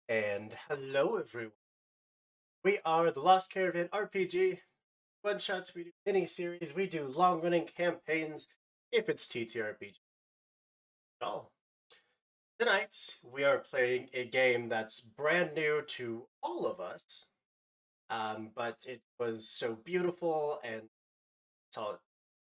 And hello, everyone. We are the Lost Caravan RPG. One shots, we do mini series, we do long running campaigns if it's TTRPG at all. Tonight, we are playing a game that's brand new to all of us, but it was so beautiful and so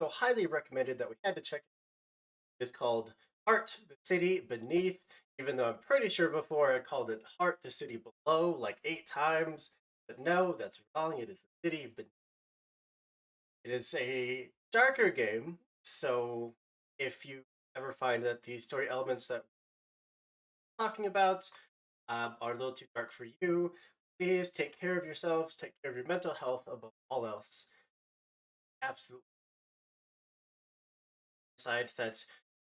highly recommended that we had to check it. It's called Heart, the City Beneath, even though I'm pretty sure before I called it Heart, the City Below like 8 times. But no, that's wrong. It is the city beneath. It is a darker game, so if you ever find that the story elements that we're talking about are a little too dark for you, please take care of yourselves, take care of your mental health above all else. Absolutely. Decide that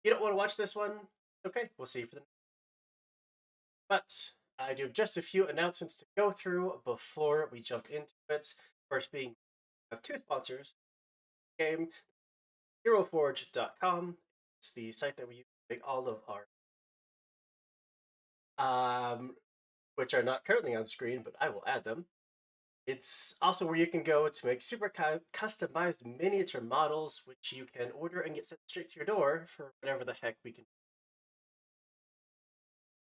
you don't want to watch this one, okay, we'll see you for the next. But I do have just a few announcements to go through before we jump into it. First being, I have two sponsors. Game, HeroForge.com. It's the site that we use to make all of our which are not currently on screen, but I will add them. It's also where you can go to make super customized miniature models, which you can order and get sent straight to your door for whatever the heck we can.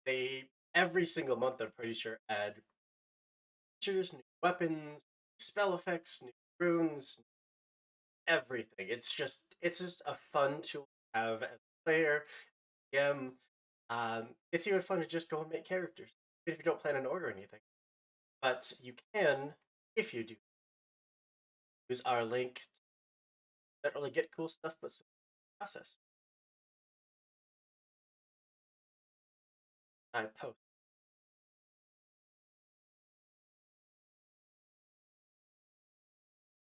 They every single month, I'm pretty sure, add features, new weapons, spell effects, new runes, everything. It's just a fun tool to have as a player. It's even fun to just go and make characters, even if you don't plan on order anything. But you can, if you do, use our link to not really get cool stuff, but process. I post.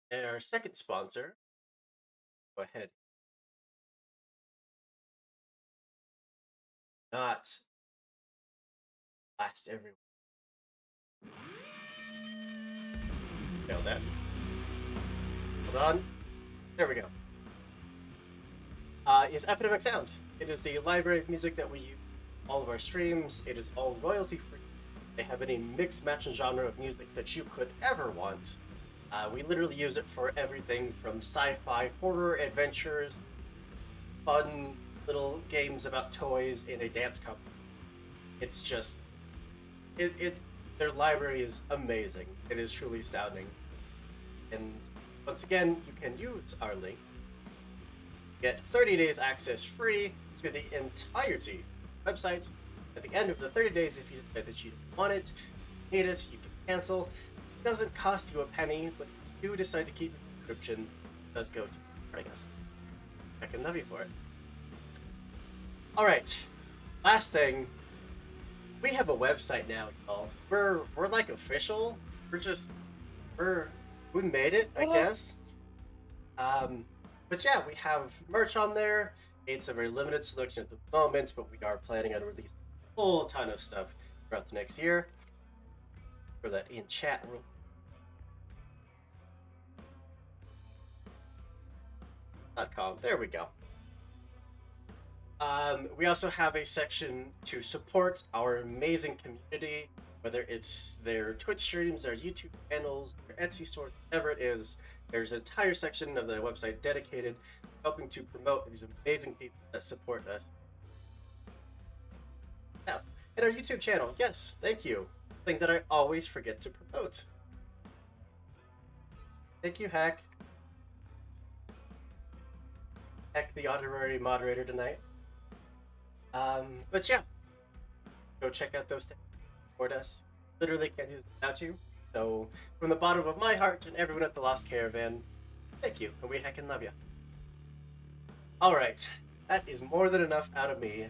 And our second sponsor, go ahead. Not last everyone. Nailed that. Hold on. There we go. Is Epidemic Sound. It is the library of music that we use all of our streams. It is all royalty free. They have any mix, match, and genre of music that you could ever want. We literally use it for everything from sci-fi, horror, adventures, fun little games about toys in a dance company. It's just it their library is amazing. It is truly astounding. And once again, you can use our link, get 30 days access free to the entirety of the website. At the end of the 30 days, if you decide that you don't want it, need it, you can cancel. It doesn't cost you a penny, but if you do decide to keep a subscription, it does go to supporting us. I can love you for it. Alright, last thing. We have a website now, y'all. We're like official. We made it, I guess. But yeah, we have merch on there. It's a very limited selection at the moment, but we are planning on releasing a whole ton of stuff throughout the next year. For that in chat room. .com. There we go. We also have a section to support our amazing community, whether it's their Twitch streams, their YouTube channels, their Etsy store, whatever it is. There's an entire section of the website dedicated to helping to promote these amazing people that support us. Now, and our YouTube channel, yes, thank you. Thing that I always forget to promote. Thank you, Hack. Hack, the honorary moderator tonight. But yeah, go check out those things. Support us. Literally can't do this without you. So, from the bottom of my heart and everyone at the Lost Caravan, thank you, and we heckin' love you. Alright, that is more than enough out of me.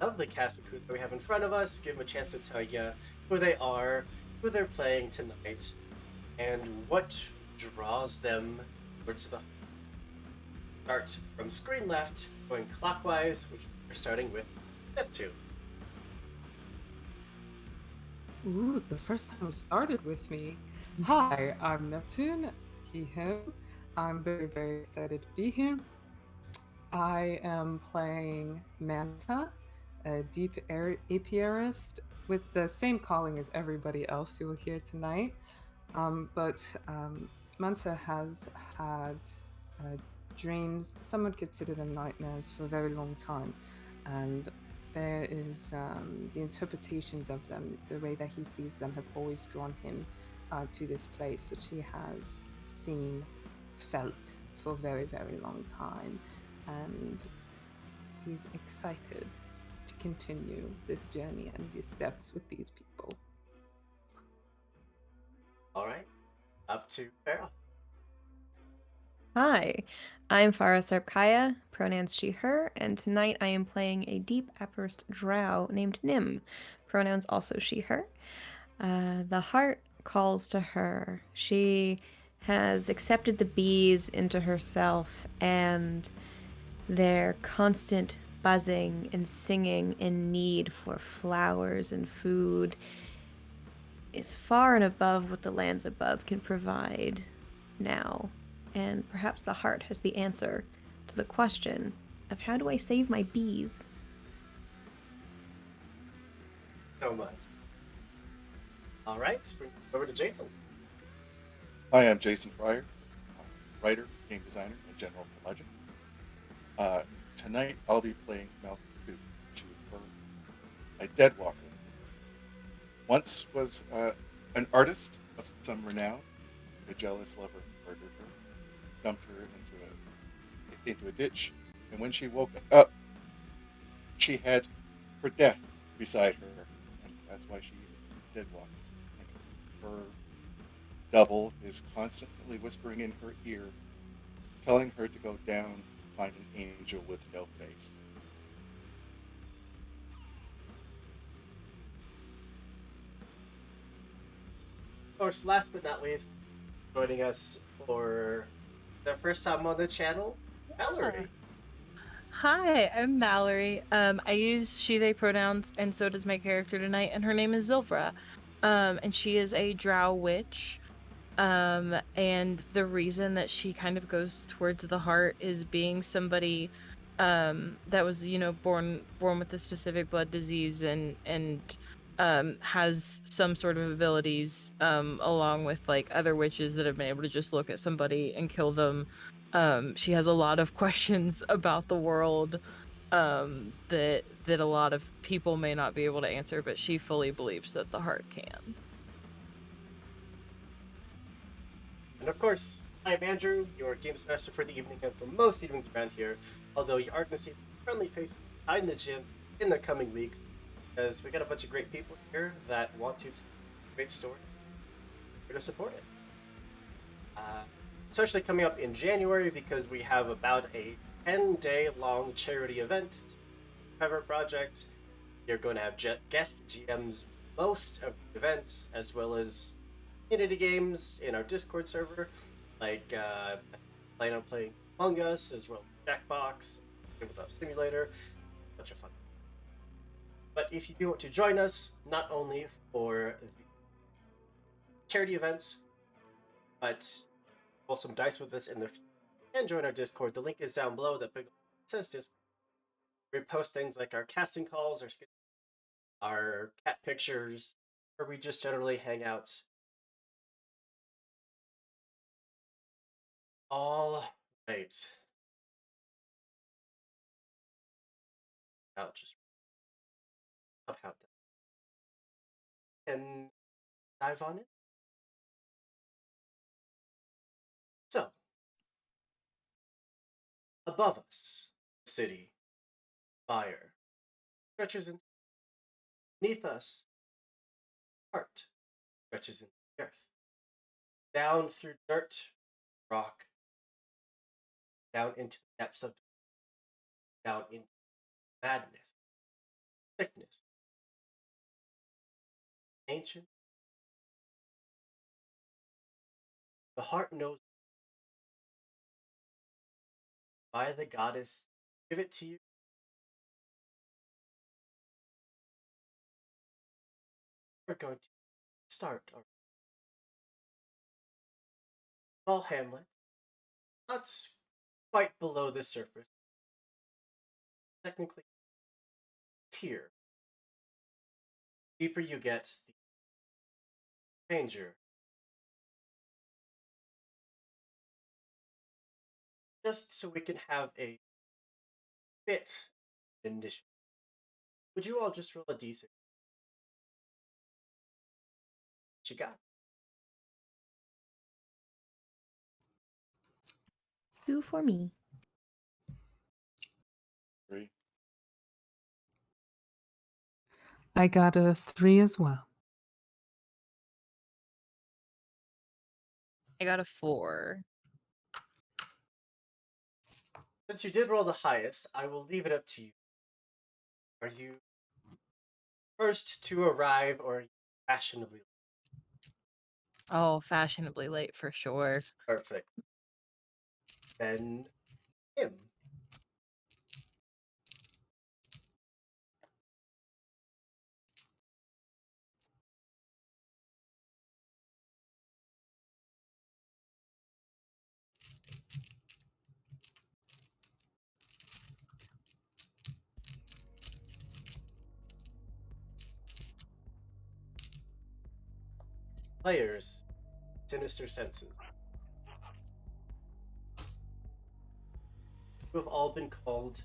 Of the cast and crew that we have in front of us, give them a chance to tell you who they are, who they're playing tonight, and what draws them towards the start from screen left, going clockwise, which we're starting with Neptune. Ooh, the first time it started with me. Hi, I'm Neptune, he, him. I'm very, very excited to be here. I am playing Manta, a deep apiarist with the same calling as everybody else you will hear tonight. But Manta has had uh, dreams, some would consider them nightmares, for a very long time. And there is the interpretations of them, the way that he sees them, have always drawn him to this place, which he has seen, felt for a very, very long time. And he's excited to continue this journey and these steps with these people. All right, up to Farah. Hi, I'm Farah Sarpkaya, pronouns she, her, and tonight I am playing a deep Apperst drow named Nim, pronouns also she, her. The heart calls to her. She has accepted the bees into herself and their constant buzzing and singing and need for flowers and food is far and above what the lands above can provide now. And perhaps the heart has the answer to the question of how do I save my bees? So much. All right, spring over to Jason. Hi, I'm Jason Fryer, writer, game designer, and general curmudgeon. Tonight I'll be playing Malcolm Coote, a dead walker. Once was an artist of some renown. A jealous lover murdered her, dumped her into a ditch, and when she woke up, she had her death beside her, and that's why she is a dead walker. And her double is constantly whispering in her ear, telling her to go down to find an angel with no face. Of course, last but not least, joining us for the first time on the channel, Mallory. Hi, I'm Mallory. I use she, they pronouns, and so does my character tonight, and her name is Zilvra. And she is a drow witch. And the reason that she kind of goes towards the heart is being somebody that was, born with a specific blood disease and has some sort of abilities along with like other witches that have been able to just look at somebody and kill them. She has a lot of questions about the world that a lot of people may not be able to answer, but she fully believes that the heart can. And of course, I'm Andrew, your games master for the evening and for most evenings around here, although you are going to see friendly faces behind the gym in the coming weeks, because we got a bunch of great people here that want to tell a great story. We're going to support it. It's actually coming up in January because we have about a 10-day long charity event, Trevor Project. You're going to have guest GMs most of the events, as well as community games in our Discord server, like I plan on playing Among Us, as well as Jackbox, Tabletop Simulator, a bunch of fun. But if you do want to join us, not only for the charity events, but roll some dice with us in the future and join our Discord. The link is down below. That big says Discord. We post things like our casting calls, our cat pictures, or we just generally hang out. All right. I'll just about that and dive on it. So, above us, the city, fire, stretches in. Beneath us, heart stretches into the earth. Down through dirt, rock, down into the depths of down into madness, sickness, ancient. The heart knows by the goddess. Give it to you. We're going to start our small hamlet, not quite below the surface. Technically, tier, deeper you get, the stranger. Just so we can have a bit initiative. Would you all just roll a d6? What you got? 2 for me. 3. I got a 3 as well. I got a 4. Since you did roll the highest, I will leave it up to you. Are you first to arrive or are you fashionably Oh, fashionably late for sure. perfect? Then him. Players, sinister senses. You have all been called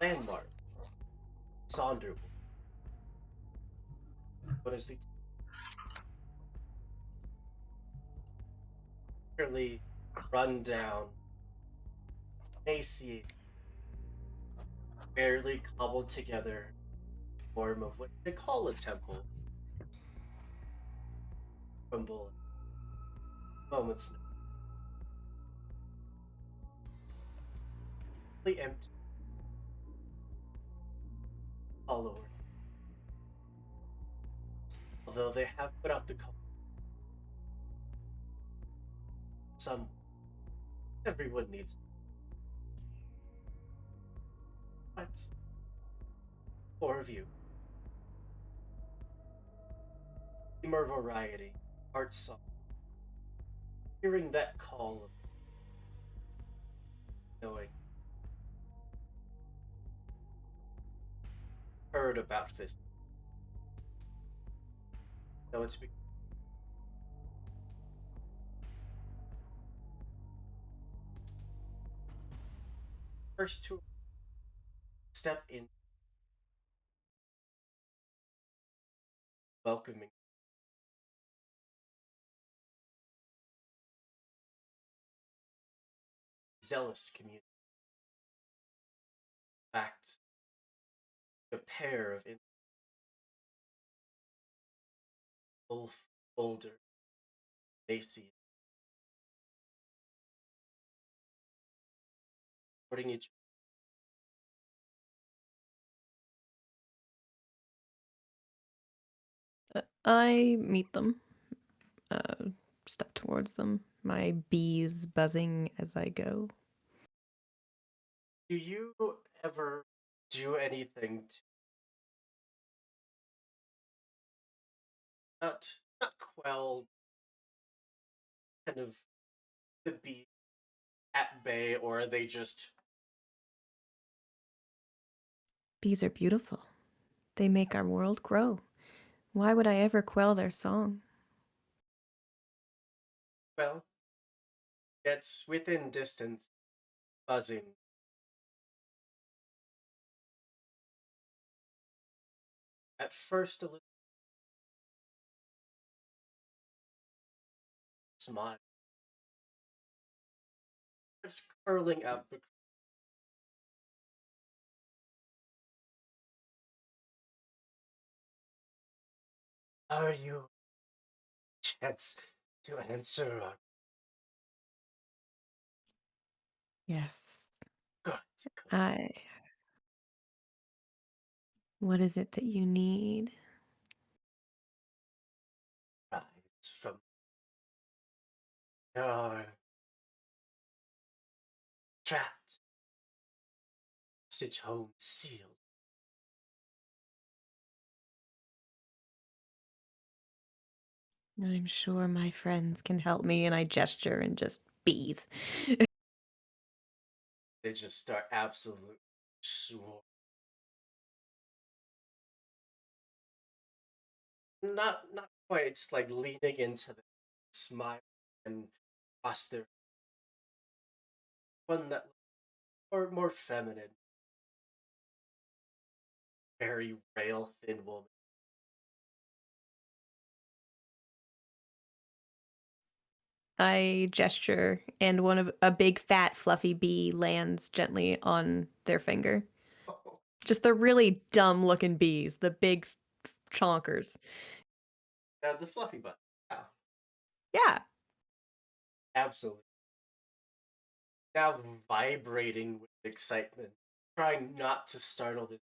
landmark, Saunderwood. What is the fairly run down, emaciated, barely cobbled together form of what they call a temple. Crumble moments completely empty, follower. Although they have put out the call, some everyone needs. But 4 of you, more variety, art song. Hearing that call of knowing, heard about this. No, it's first to step in, welcoming, zealous community. In fact, a pair of both older, Macy, supporting each. I meet them, step towards them, my bees buzzing as I go. Do you ever do anything to not quell kind of the bee at bay, or are they just Bees are beautiful. They make our world grow. Why would I ever quell their song? well, it's within distance, buzzing. At first, a little smile, just curling up. Are you chance to answer? Yes. Good. I. What is it that you need? Rise from your trapped, passage home sealed. I'm sure my friends can help me, and I gesture and just bees. They just start absolutely swore. Not quite. It's like leaning into the smile and across their one that more feminine, very rail thin woman. I gesture, and one of a big fat fluffy bee lands gently on their finger. Oh, Just the really dumb looking bees, the big chonkers. the fluffy butt. Yeah, Yeah. absolutely. Now vibrating with excitement, trying not to startle this.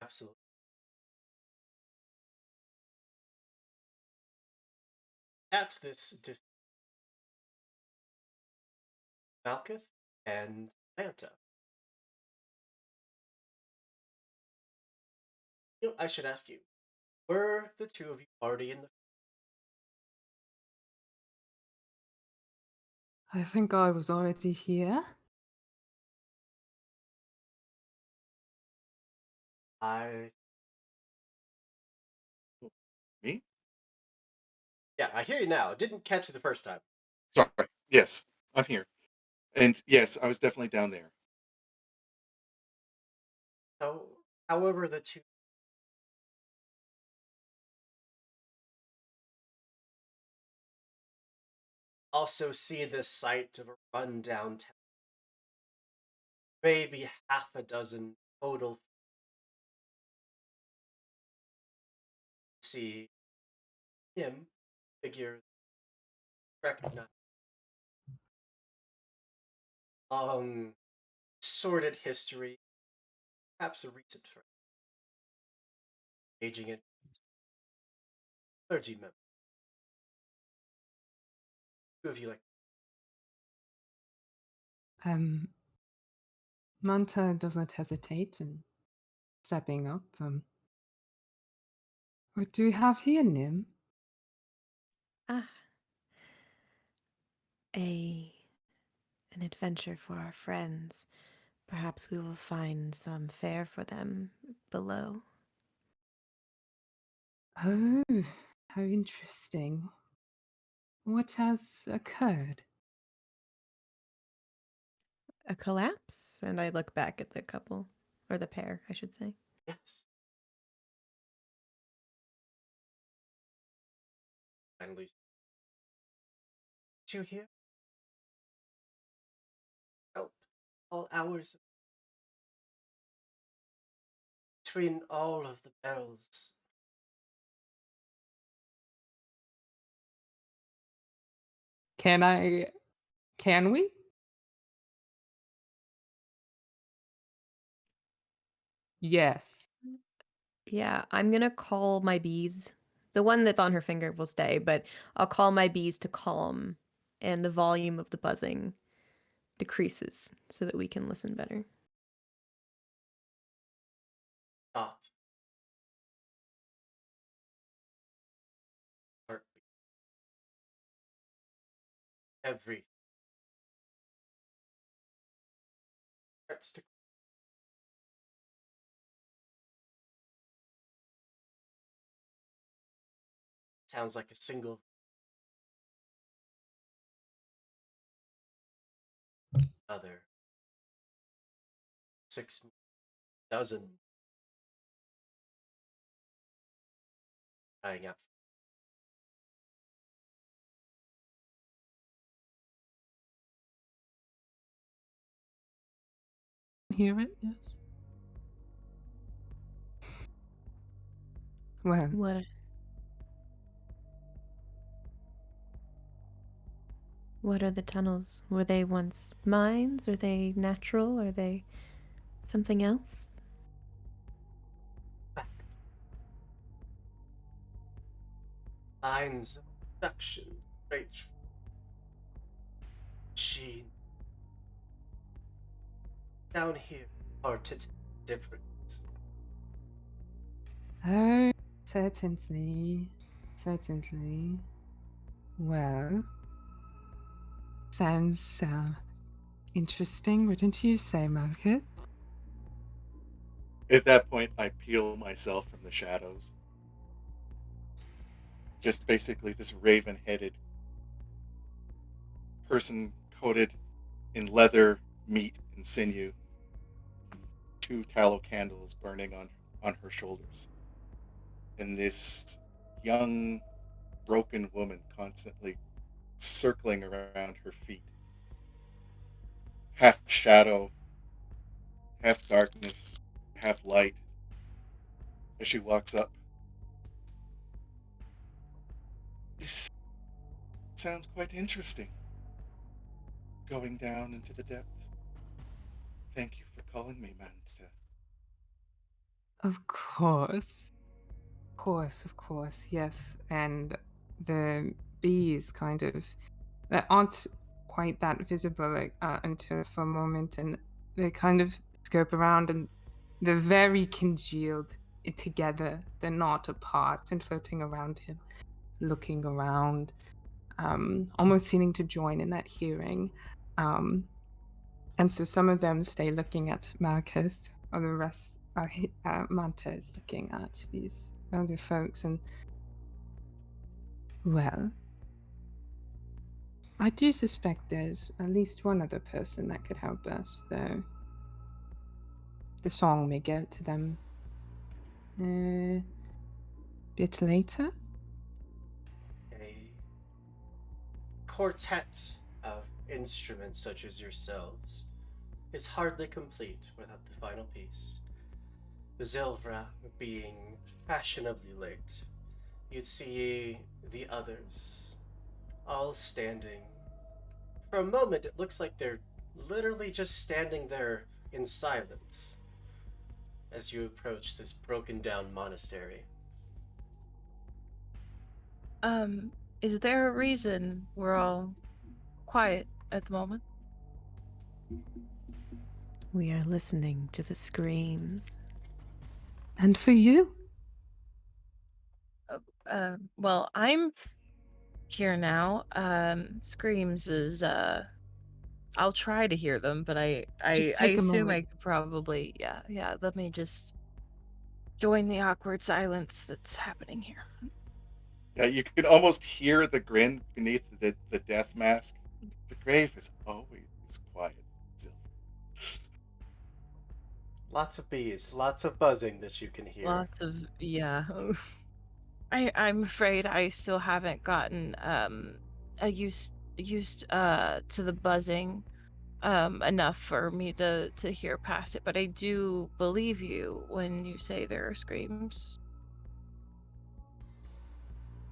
Absolutely. At this Malkuth and Manta. I should ask you, were the two of you already in the? I think I was already here. I Me? Yeah, I hear you now. Didn't catch you the first time. Sorry. Yes, I'm here. And yes, I was definitely down there. So, however, the two also see the sight of a rundown town. Maybe half a dozen total. See him figure recognize long sordid history, perhaps a recent friend, aging in clergy member. Two of you like Manta does not hesitate in stepping up. What do we have here, Nim? Ah, a an adventure for our friends. Perhaps we will find some fare for them below. Oh, how interesting. What has occurred? A collapse? And I look back at the couple, or the pair, I should say. yes. Finally, two here. Help all hours between all of the bells. Can we? Yes. Yeah, I'm gonna call my bees. The one that's on her finger will stay, but I'll call my bees to calm, and the volume of the buzzing decreases so that we can listen better. Stop. Heartbeat. Every starts to sounds like a single other 6 dozen crying out. Hear it? Yes. Well, What what are the tunnels? Were they once mines? Are they natural? Are they something else? Fact. Lines of production straight machine down here are to different. oh, certainly. Certainly. Well, sounds Interesting, wouldn't you say, Malkith? At that point, I peel myself from the shadows. Just basically this raven-headed person coated in leather, meat, and sinew. Two tallow candles burning on her shoulders. And this young, broken woman constantly circling around her feet. Half shadow, half darkness, half light. As she walks up, this sounds quite interesting. Going down into the depths. Thank you for calling me, Manta. Of course. Of course, yes. And the bees kind of that aren't quite that visible until for a moment, and they kind of scope around, and they're very congealed together. They're not apart and floating around him, looking around, almost seeming to join in that hearing. And so some of them stay looking at Malkuth, or the rest, Manta is looking at these other folks, and well, I do suspect there's at least one other person that could help us, though. The song may get to them a bit later. A quartet of instruments such as yourselves is hardly complete without the final piece. Zilvra being fashionably late, you see the others all standing. For a moment, it looks like they're literally just standing there in silence as you approach this broken down monastery. Is there a reason we're all quiet at the moment? We are listening to the screams. And for you? Well, I'm here now. Screams is I'll try to hear them, but I Just I take a assume I moment. could probably yeah, let me just join the awkward silence that's happening here. Yeah, you can almost hear the grin beneath the death mask. The grave is always quiet. Lots of bees, lots of buzzing that you can hear. Lots of yeah. I'm afraid I still haven't gotten used to the buzzing enough for me to hear past it, but I do believe you when you say there are screams.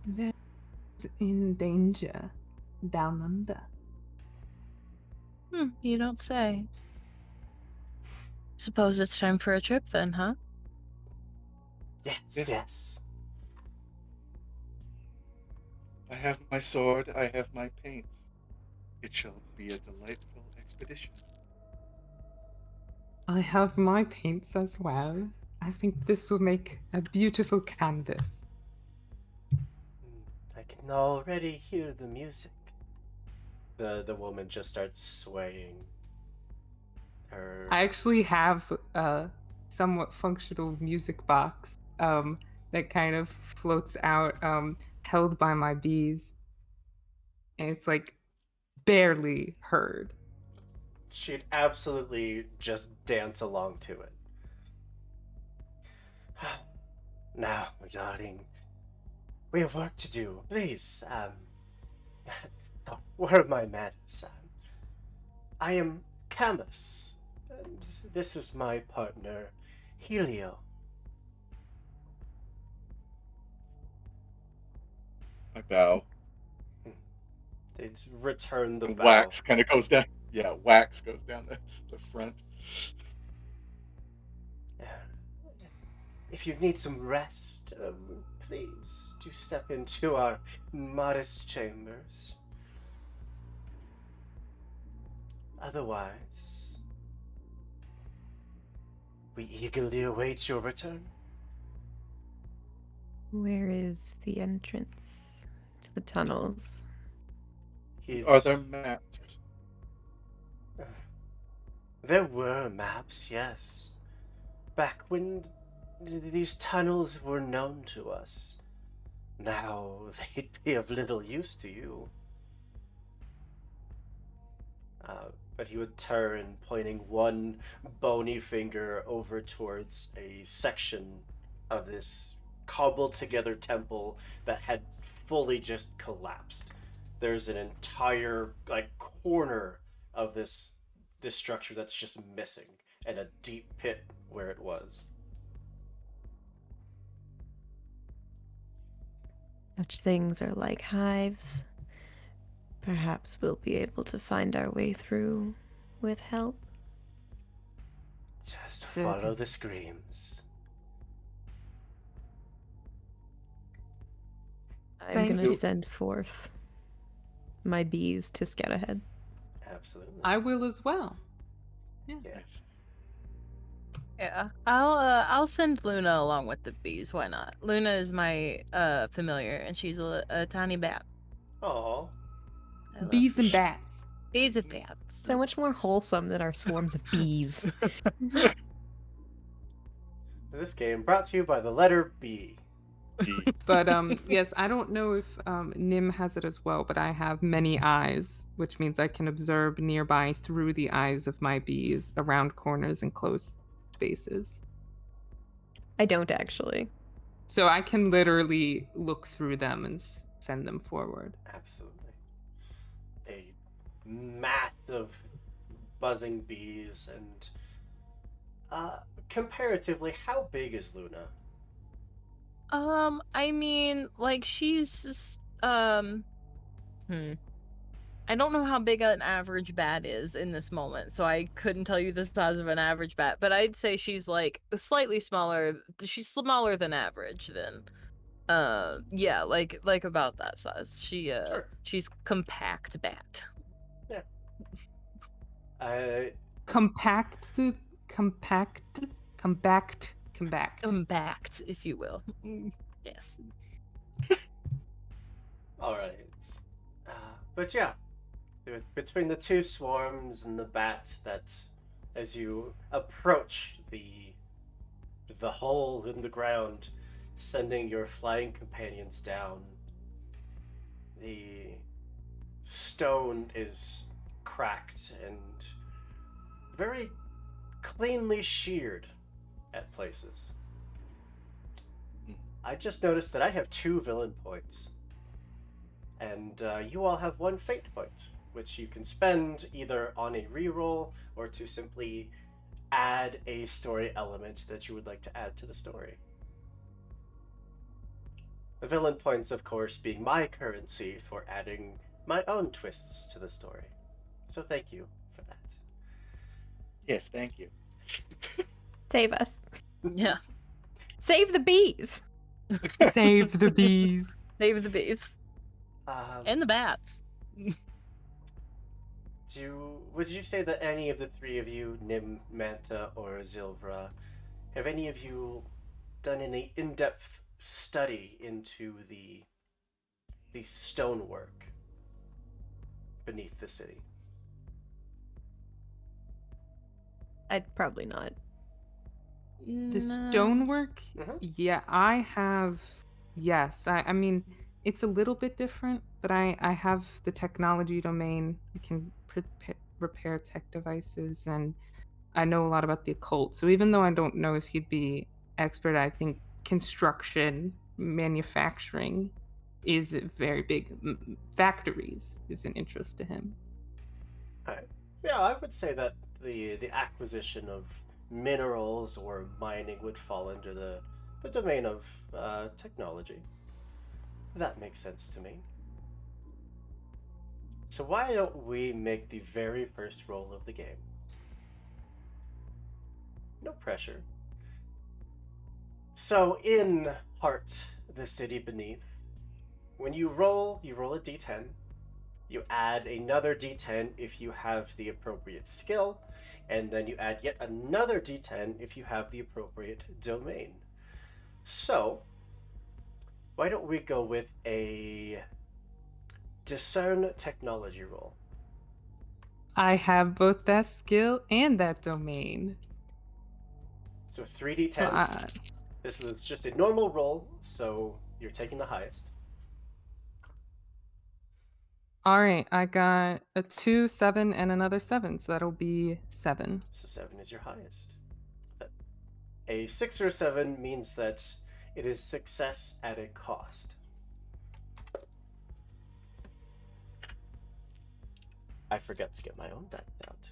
There's in danger down under. You don't say. Suppose it's time for a trip then, huh? Yes, Yes. yes. I have my sword, I have my paints. It shall be a delightful expedition. I have my paints as well. I think this will make a beautiful canvas. I can already hear the music. The woman just starts swaying. I actually have a somewhat functional music box that kind of floats out, held by my bees. And it's like barely heard. She'd absolutely just dance along to it. Now, my darling, we have work to do. Please, what are my manners? I am Camus, and this is my partner, Helio. I bow. They'd return the And bow. wax kind of goes down. Yeah, wax goes down the front. If you need some rest, please do step into our modest chambers. Otherwise, we eagerly await your return. Where is the entrance to the tunnels? Are there maps? There were maps, yes. Back when these tunnels were known to us. Now they'd be of little use to you. But he would turn, pointing one bony finger over towards a section of this cobbled together temple that had fully just collapsed. There's an entire corner of this structure that's just missing, and a deep pit where it was. Such things are like hives. Perhaps we'll be able to find our way through with help. Just follow Certain. the screams. I'm Thank gonna you. send forth my bees to scout ahead. Absolutely. I will as well. Nice. Yeah, I'll send Luna along with the bees. Why not? Luna is my familiar, and she's a tiny bat. Aw. I love Bees and bats. bees and bats. So much more wholesome than our swarms of bees. This game brought to you by the letter B. D. But yes, I don't know if Nim has it as well, but I have many eyes, which means I can observe nearby through the eyes of my bees around corners and close spaces. I don't actually. So I can literally look through them and send them forward. Absolutely. A mass of buzzing bees and comparatively, how big is Luna? I mean, like she's I don't know how big an average bat is in this moment, so I couldn't tell you the size of an average bat, but I'd say she's like slightly smaller. She's smaller than average then. Yeah, like about that size. Sure. She's compact bat. Yeah. I Compact, compact, compact. Compact, if you will. Yes. all right. But yeah, between the two swarms and the bat, that as you approach the hole in the ground, sending your flying companions down, the stone is cracked and very cleanly sheared at places. I just noticed that I have 2 villain points, and you all have 1 fate point, which you can spend either on a reroll or to simply add a story element that you would like to add to the story. The villain points, of course, being my currency for adding my own twists to the story. So thank you for that. Yes, thank you. Save us. Yeah. Save the bees. Save the bees. Save the bees. And the bats. Would you say that any of the 3 of you, Nim, Manta, or Zilvra, have any of you done any in-depth study into the stonework beneath the city? I'd probably not. The No. stonework? Mhm. Yeah, I have. Yes, I mean, it's a little bit different, but I have the technology domain. I can repair tech devices, and I know a lot about the occult. So even though I don't know if he'd be expert, I think construction, manufacturing is a very big. Factories is an interest to him. Alright. Yeah, I would say that the acquisition of minerals or mining would fall under the domain of technology. That makes sense to me. So why don't we make the very first roll of the game? No pressure. So in Heart, the city beneath, when you roll a d10. You add another d10 if you have the appropriate skill, and then you add yet another d10 if you have the appropriate domain. So, why don't we go with a discern technology roll? I have both that skill and that domain. So 3d10. So This is just a normal roll, so you're taking the highest. all right, I got a 2, 7, and another 7, so that'll be 7. So 7 is your highest. A 6 or a 7 means that it is success at a cost. I forgot to get my own dice out.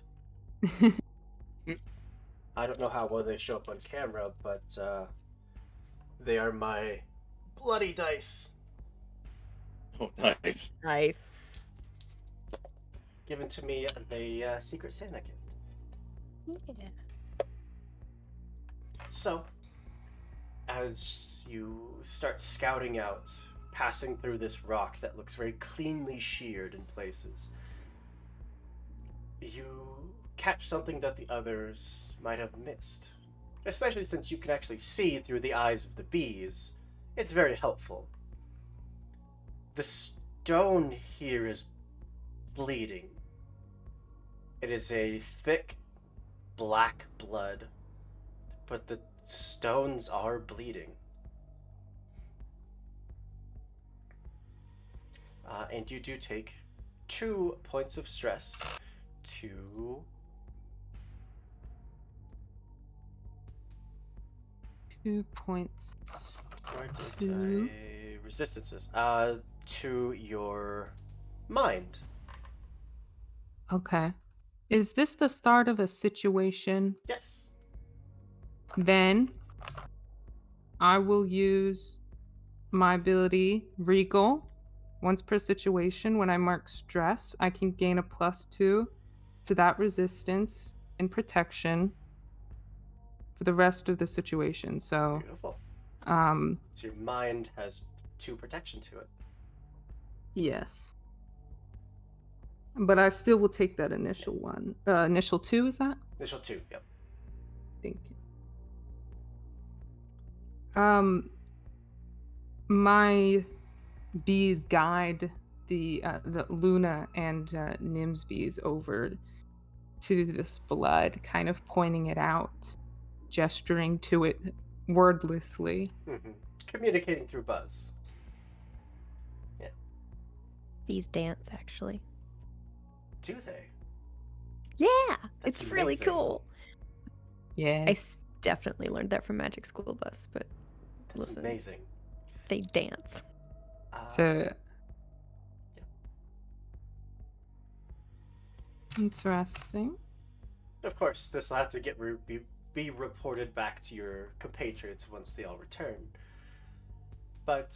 I don't know how well they show up on camera, but they are my bloody dice. Oh, nice. Nice. Given to me of a Secret Santa gift. Yeah. So, as you start scouting out, passing through this rock that looks very cleanly sheared in places, you catch something that the others might have missed. Especially since you can actually see through the eyes of the bees, it's very helpful. The stone here is bleeding. It is a thick, black blood, but the stones are bleeding. And you do take 2 points of stress to 2 points. where did resistances to your mind. Okay. Is this the start of a situation? Yes. Then I will use my ability Regal. Once per situation, when I mark stress, I can gain a +2 to that resistance and protection for the rest of the situation. So, Beautiful. um, So your mind has 2 protection to it. yes. But I still will take that initial one. Initial 2, is that? Initial 2, yep. Thank you. My bees guide the Luna and Nim's bees over to this blood, kind of pointing it out, gesturing to it wordlessly. Communicating through buzz. These dance, actually. Do they? Yeah, That's it's really amazing. cool. Yeah. I definitely learned that from Magic School Bus, but That's listen, amazing. they dance. So interesting. Of course, this will have to be reported back to your compatriots once they all return. But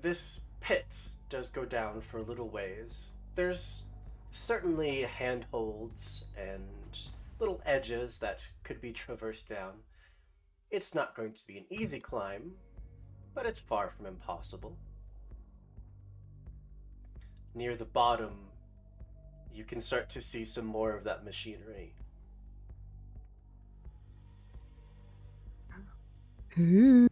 this pit does go down for a little ways. There's certainly handholds and little edges that could be traversed down. It's not going to be an easy climb, but it's far from impossible. Near the bottom, you can start to see some more of that machinery. Ooh.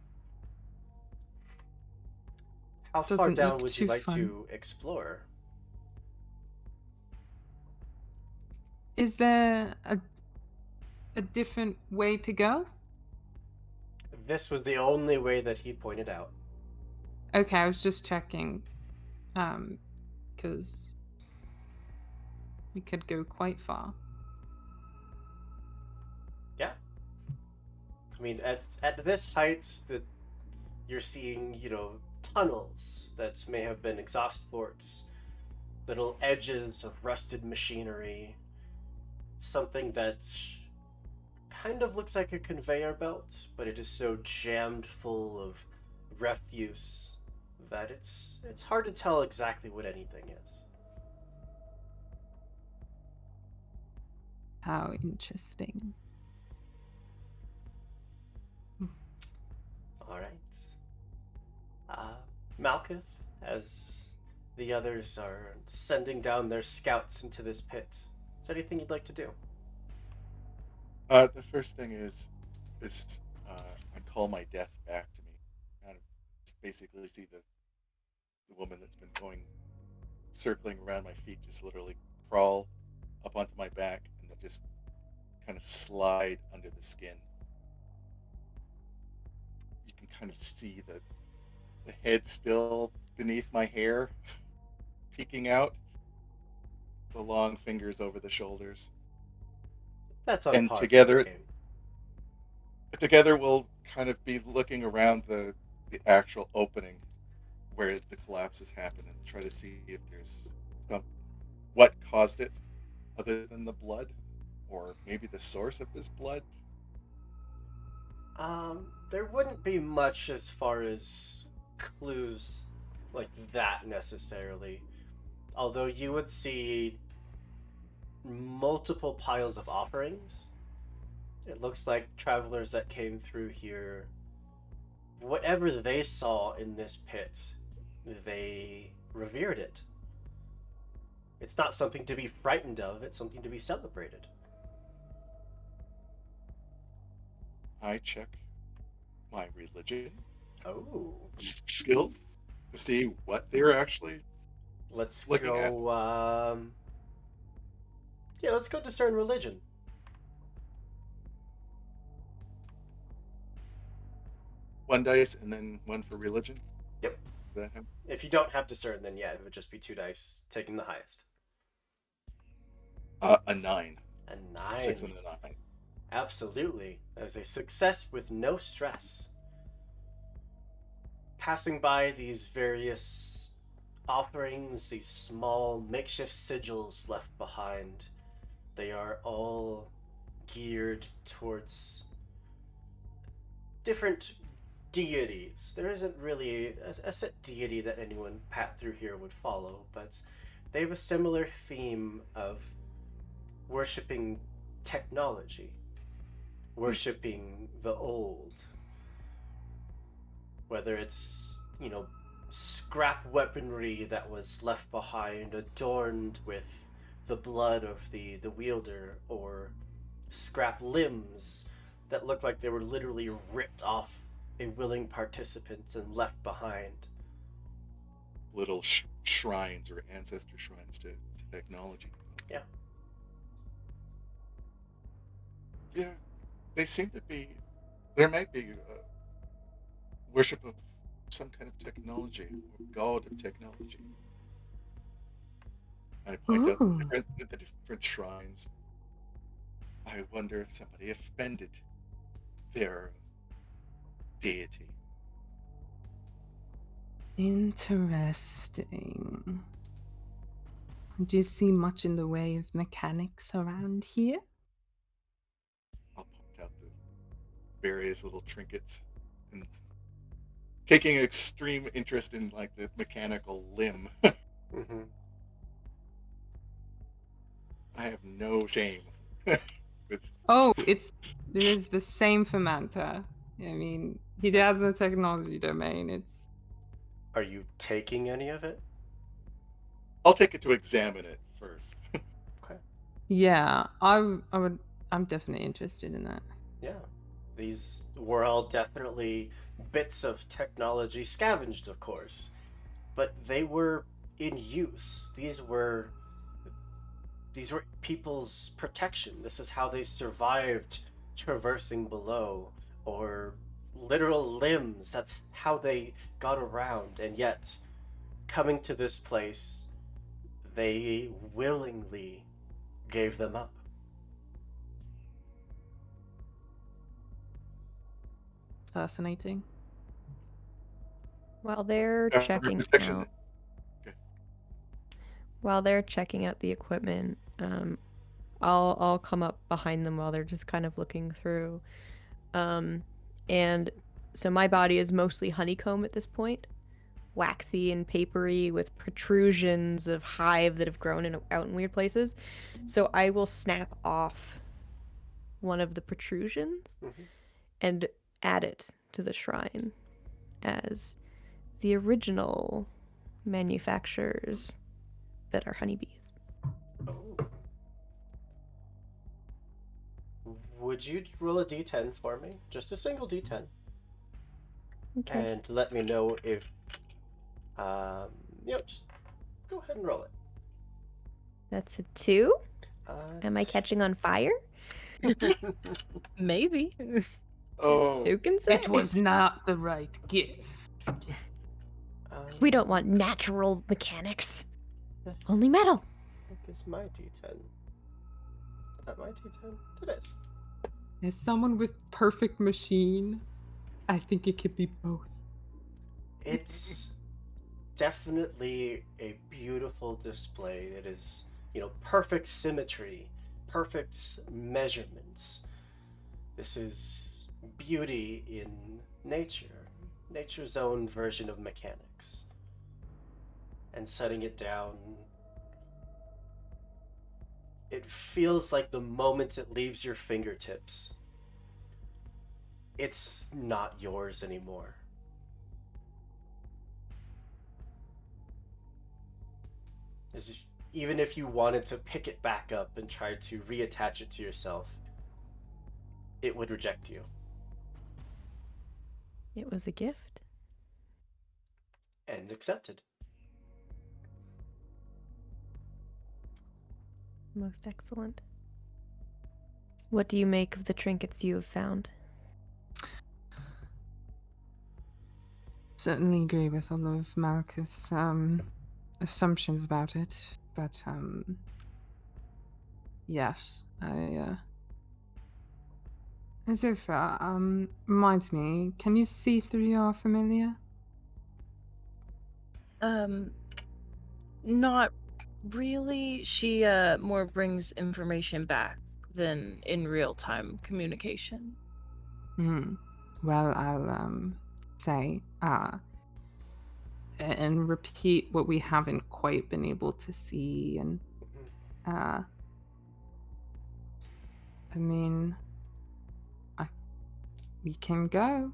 How far Doesn't down look would you too like fun. to explore? Is there a different way to go? This was the only way that he pointed out. Okay, I was just checking. Because we could go quite far. Yeah. I mean, at this height, that you're seeing, tunnels that may have been exhaust ports, little edges of rusted machinery, something that kind of looks like a conveyor belt, but it is so jammed full of refuse that it's hard to tell exactly what anything is. How interesting. All right. Malkuth, as the others are sending down their scouts into this pit, is there anything you'd like to do? The first thing is I call my death back to me. Kind of just basically see the woman that's been going circling around my feet just literally crawl up onto my back and then just kind of slide under the skin. You can kind of see the head still beneath my hair, peeking out, the long fingers over the shoulders. That's on And par for this together we'll kind of be looking around the actual opening where the collapse has happened and try to see if there's what caused it other than the blood, or maybe the source of this blood. There wouldn't be much as far as clues like that necessarily. Although you would see multiple piles of offerings. It looks like travelers that came through here, whatever they saw in this pit, they revered it. It's not something to be frightened of, it's something to be celebrated. I check my religion Oh. skill to see what they're actually Let's looking go, yeah, let's go discern religion. One dice and then one for religion. Yep. Does that happen? If you don't have discern, then yeah, it would just be 2 dice, taking the highest. A 9. A 9. 6 and a 9. Absolutely. That was a success with no stress. Passing by these various offerings, these small makeshift sigils left behind, they are all geared towards different deities. There isn't really a set deity that anyone pat through here would follow, but they have a similar theme of worshipping technology, worshipping the old. Whether it's, scrap weaponry that was left behind, adorned with the blood of the wielder, or scrap limbs that look like they were literally ripped off a willing participant and left behind. Little shrines or ancestor shrines to technology. Yeah. Yeah, they seem to be. There might be worship of some kind of technology, or god of technology. I point out Ooh. the different shrines. I wonder if somebody offended their deity. Interesting. Do you see much in the way of mechanics around here? I'll point out the various little trinkets and taking extreme interest in like the mechanical limb. Mm-hmm. I have no shame with. Oh, it is the same for Manta. I mean, he has the technology domain. It's Are you taking any of it? I'll take it to examine it first. Okay. yeah. I'm definitely interested in that. Yeah. These were all definitely bits of technology, scavenged, of course, but they were in use. These were people's protection. This is how they survived traversing below, or literal limbs. That's how they got around. And yet, coming to this place, they willingly gave them up. Fascinating. While they're After checking perception, out, okay. while they're checking out the equipment, I'll come up behind them while they're just kind of looking through. And so my body is mostly honeycomb at this point, waxy and papery with protrusions of hive that have grown out in weird places. So I will snap off one of the protrusions Mhm. and add it to the shrine as the original manufacturers that are honeybees. Oh. Would you roll a d10 for me? Just a single d10. Okay. And let me know if, just go ahead and roll it. That's a 2. Am I catching on fire? Maybe. Oh, Who can say? It was not the right gift. We don't want natural mechanics. Only metal. I think it's my D10. Is that my D10? It is. As someone with perfect machine, I think it could be both. It's definitely a beautiful display. It is, perfect symmetry, perfect measurements. This is beauty in nature, nature's own version of mechanics. And setting it down, it feels like the moment it leaves your fingertips, it's not yours anymore. As if, even if you wanted to pick it back up and try to reattach it to yourself, it would reject you. It was a gift. And accepted. Most excellent. What do you make of the trinkets you have found? Certainly agree with all of Malkuth's assumptions about it, but yes, as if reminds me, can you see through your familiar? Not really. She more brings information back than in real time communication. Well, I'll say and repeat what we haven't quite been able to see, and I mean, we can go.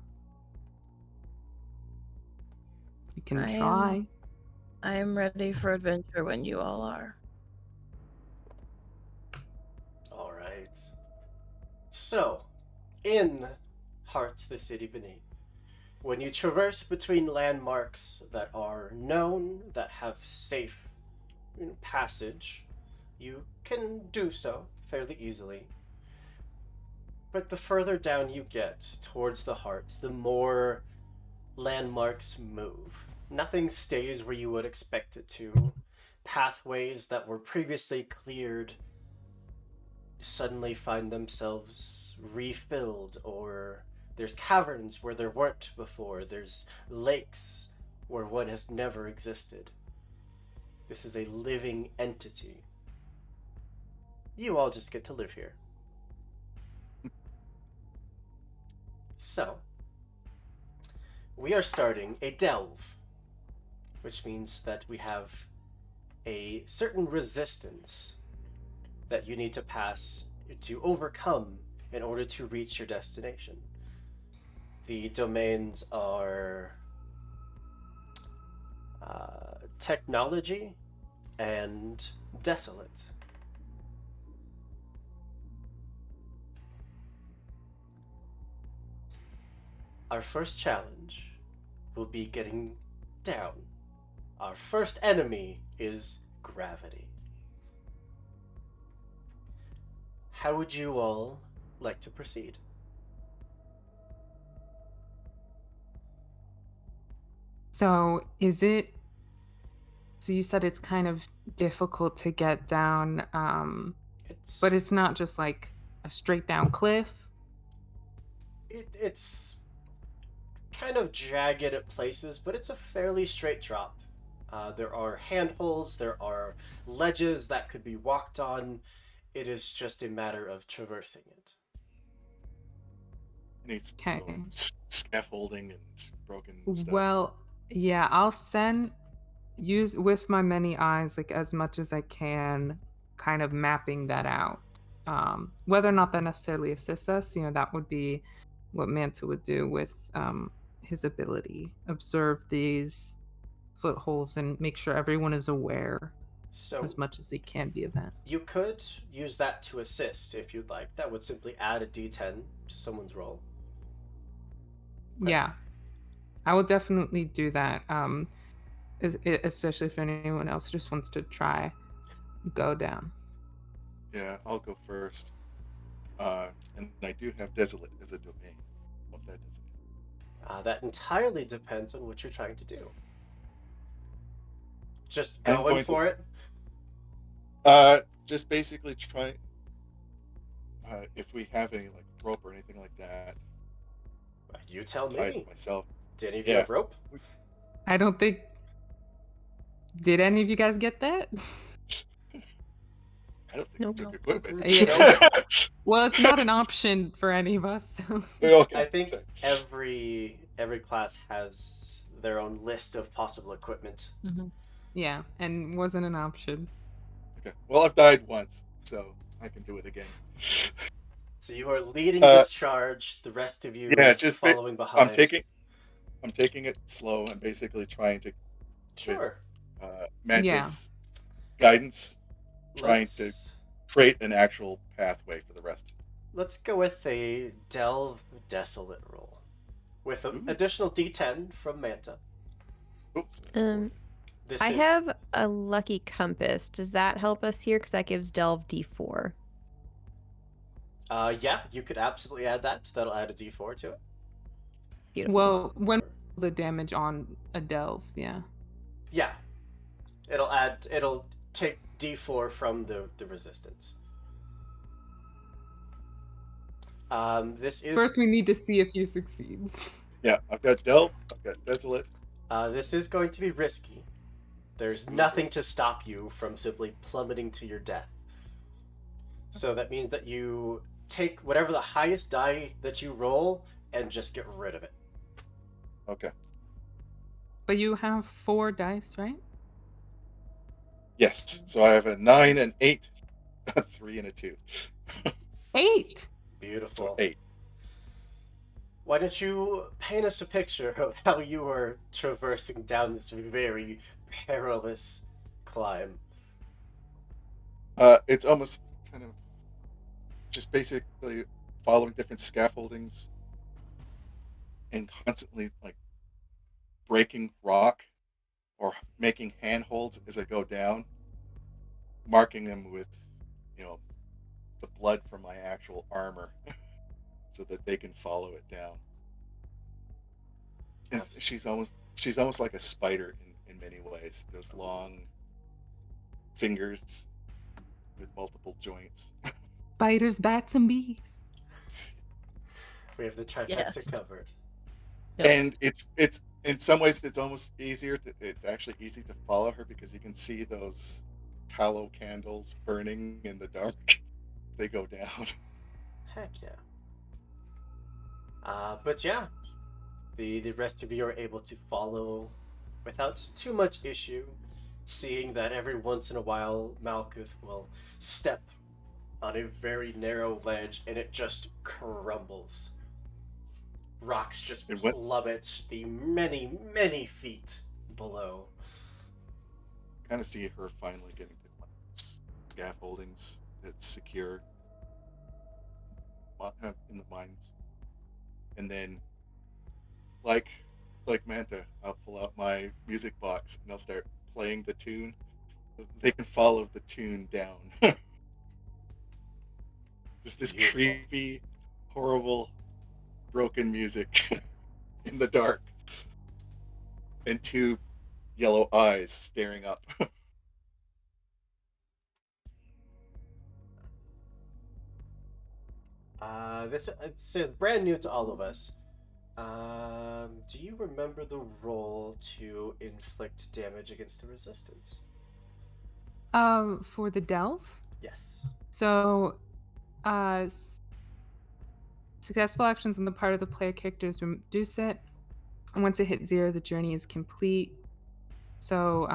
You can try. I am ready for adventure when you all are. All right. So, in Hearts, the City Beneath, when you traverse between landmarks that are known, that have safe passage, you can do so fairly easily. But the further down you get towards the hearts, the more landmarks move. Nothing stays where you would expect it to. Pathways that were previously cleared suddenly find themselves refilled, or there's caverns where there weren't before. There's lakes where one has never existed. This is a living entity. You all just get to live here. So, we are starting a delve, which means that we have a certain resistance that you need to pass to overcome in order to reach your destination. The domains are technology and desolate. Our first challenge will be getting down. Our first enemy is gravity. How would you all like to proceed? So so you said it's kind of difficult to get down, but it's not just like a straight down cliff? It's kind of jagged at places, but it's a fairly straight drop. There are handholds, there are ledges that could be walked on. It is just a matter of traversing it. needs Okay. scaffolding and broken stuff. Well, yeah, I'll use with my many eyes, like as much as I can, kind of mapping that out. Whether or not that necessarily assists us, that would be what Manta would do with his ability. Observe these footholds and make sure everyone is aware as much as they can be of that. You could use that to assist if you'd like. That would simply add a d10 to someone's roll. Yeah, I will definitely do that. Especially if anyone else just wants to try go down. Yeah, I'll go first. And I do have Desolate as a domain. What that doesn't. That entirely depends on what you're trying to do. Just I'm going going to for it. just basically try. If we have any like rope or anything like that, You tell tie it me. myself. Do any of you Yeah, have rope? I don't think. Did any of you guys get that? I don't think Nope. we took No, equipment. Yeah, well, it's not an option for any of us. So. Okay. I think Sorry. every class has their own list of possible equipment. Yeah, and wasn't an option. Okay. Well, I've died once, so I can do it again. So you are leading this charge. The rest of Yeah, you just following I'm behind. taking it slow. I'm basically trying to, with Sure. Manta's guidance, trying to Let's create an actual pathway for the rest. let's go with a delve desolate roll with an Ooh. additional D10 from Manta. Oops. That's four. This I is, have a lucky compass. Does that help us here? Because that gives Delve D4. yeah, you could absolutely add that. That'll add a D4 to it. Beautiful. Well, when the damage on a delve, yeah. Yeah, it'll take D4 from the resistance. This is First, we need to see if you succeed. Yeah, I've got Delve. I've got Desolate. this is going to be risky. There's nothing to stop you from simply plummeting to your death. So that means that you take whatever the highest die that you roll and just get rid of it. Okay. But you have 4 dice, right? Yes. So I have a 9 and 8, a 3 and a 2. 8. Beautiful. So 8. Why don't you paint us a picture of how you are traversing down this very perilous climb? It's almost kind of just basically following different scaffoldings and constantly like breaking rock or making handholds as I go down, marking them with, you know, the blood from my actual armor so that they can follow it down. And she's almost like a spider in many ways. Those long fingers with multiple joints. Spiders, bats, and bees. We have the trifecta Yes. covered. Yep. And it's in some ways it's almost easier it's actually easy to follow her because you can see those tallow candles burning in the dark. They go down. Heck yeah. But yeah, the rest of you are able to follow without too much issue, seeing that every once in a while Malkuth will step on a very narrow ledge and it just crumbles. Rocks just And what plummet the many, many feet below. kind of see her finally getting to scaffoldings that's secure in the mines, and then like Manta, I'll pull out my music box and I'll start playing the tune. They can follow the tune down. Just this Beautiful. creepy, horrible, broken music in the dark, and 2 yellow eyes staring up. This is brand new to all of us. Do you remember the roll to inflict damage against the resistance? For the delve. Yes. So, successful actions on the part of the player characters reduce it. And once it hits 0, the journey is complete. So,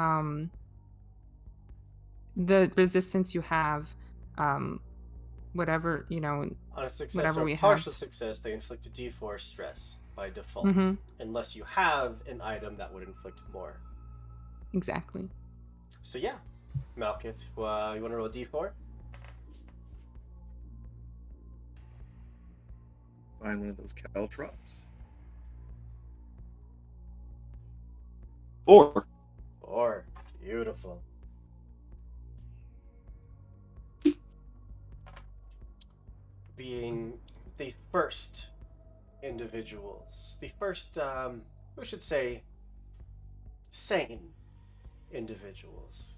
the resistance you have, whatever, On a success whatever or we partial have. success, they inflict a D4 stress by default, Mm-hmm. unless you have an item that would inflict more. Exactly. So yeah, Malkuth, you want to roll a D4? Find one of those caltrops. 4. 4. Beautiful. being the first individuals, the first, we should say, sane individuals.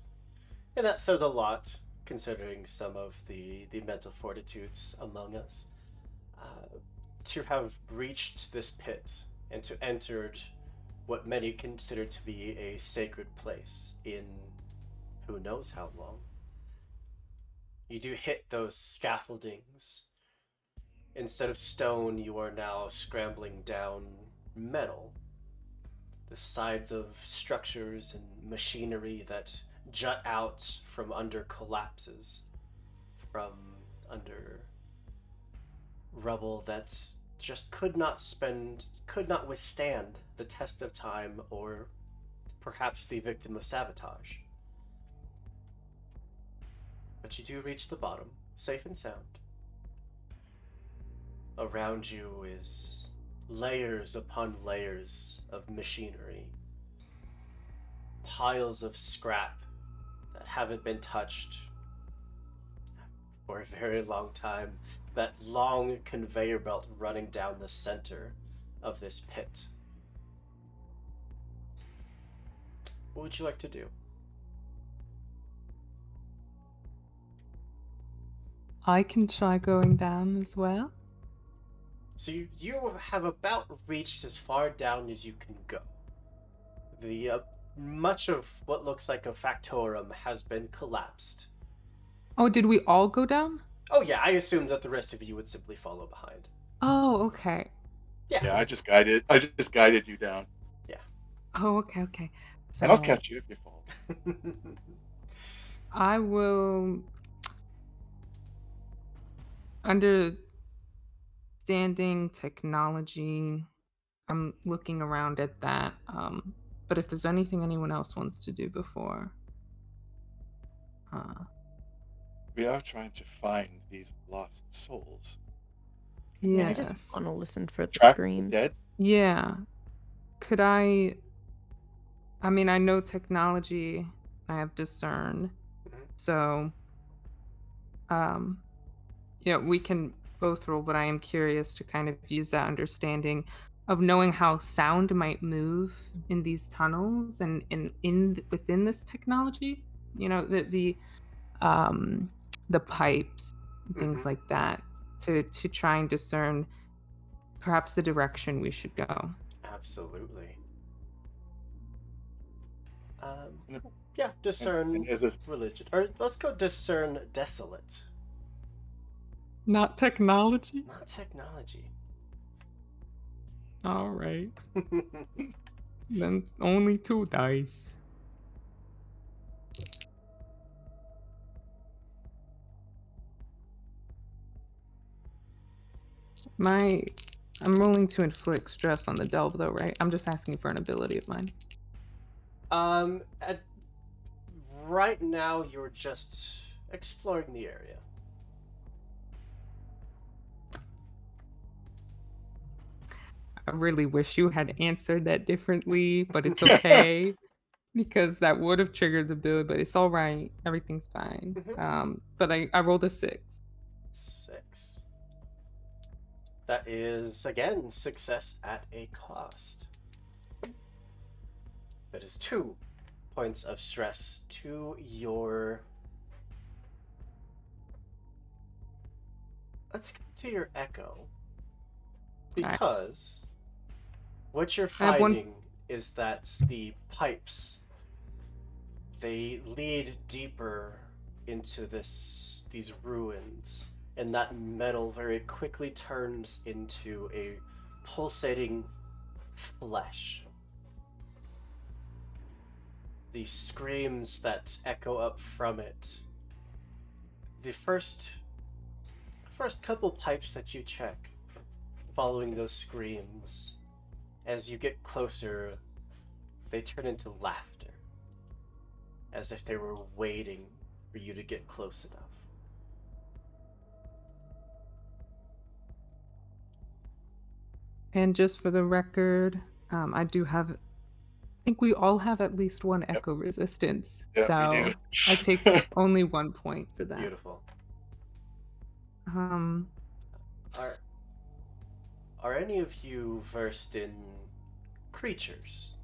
And that says a lot, considering some of the mental fortitudes among us. To have breached this pit and to entered what many consider to be a sacred place in who knows how long. You do hit those scaffoldings. Instead of stone, you are now scrambling down metal. The sides of structures and machinery that jut out from under collapses, from under rubble that just could not withstand the test of time or perhaps the victim of sabotage. But you do reach the bottom, safe and sound. Around you is layers upon layers of machinery, piles of scrap that haven't been touched for a very long time, that long conveyor belt running down the center of this pit. What would you like to do? I can try going down as well. So you have about reached as far down as you can go. The much of what looks like a factorum has been collapsed. Oh, did we all go down? Oh yeah, I assumed that the rest of you would simply follow behind. Oh, okay. Yeah, I just guided you down. Oh, okay. So And I'll catch you if you fall. I will, understanding technology, I'm looking around at that. But if there's anything anyone else wants to do before, We are trying to find these lost souls. Yeah, I yes, just want to listen for the Track the scream. dead. yeah. Could I mean, I know technology. I have discern, so we can both roll. But I am curious to kind of use that understanding of knowing how sound might move in these tunnels and in within this technology. The pipes, things Mhm. like that, to try and discern perhaps the direction we should go. Absolutely. And- Yeah, discern and as a religion. Or let's go discern desolate. Not technology. Not technology. All right. Then only 2 dice. I'm rolling to inflict stress on the delve, though, right? I'm just asking for an ability of mine. Right now you're just exploring the area. I really wish you had answered that differently, but it's okay because that would have triggered the ability. But it's all right. Everything's fine. But I rolled a 6. 6. That is again success at a cost. That is 2 points of stress to your. Let's go to your echo. Because what you're finding is that the pipes, they lead deeper into these ruins, and that metal very quickly turns into a pulsating flesh. The screams that echo up from it. The first couple pipes that you check, following those screams, as you get closer, they turn into laughter, as if they were waiting for you to get close enough. And just for the record, I think we all have at least one echo resistance. Yeah, so we do. I take only 1 point for that. Beautiful. Are any of you versed in creatures?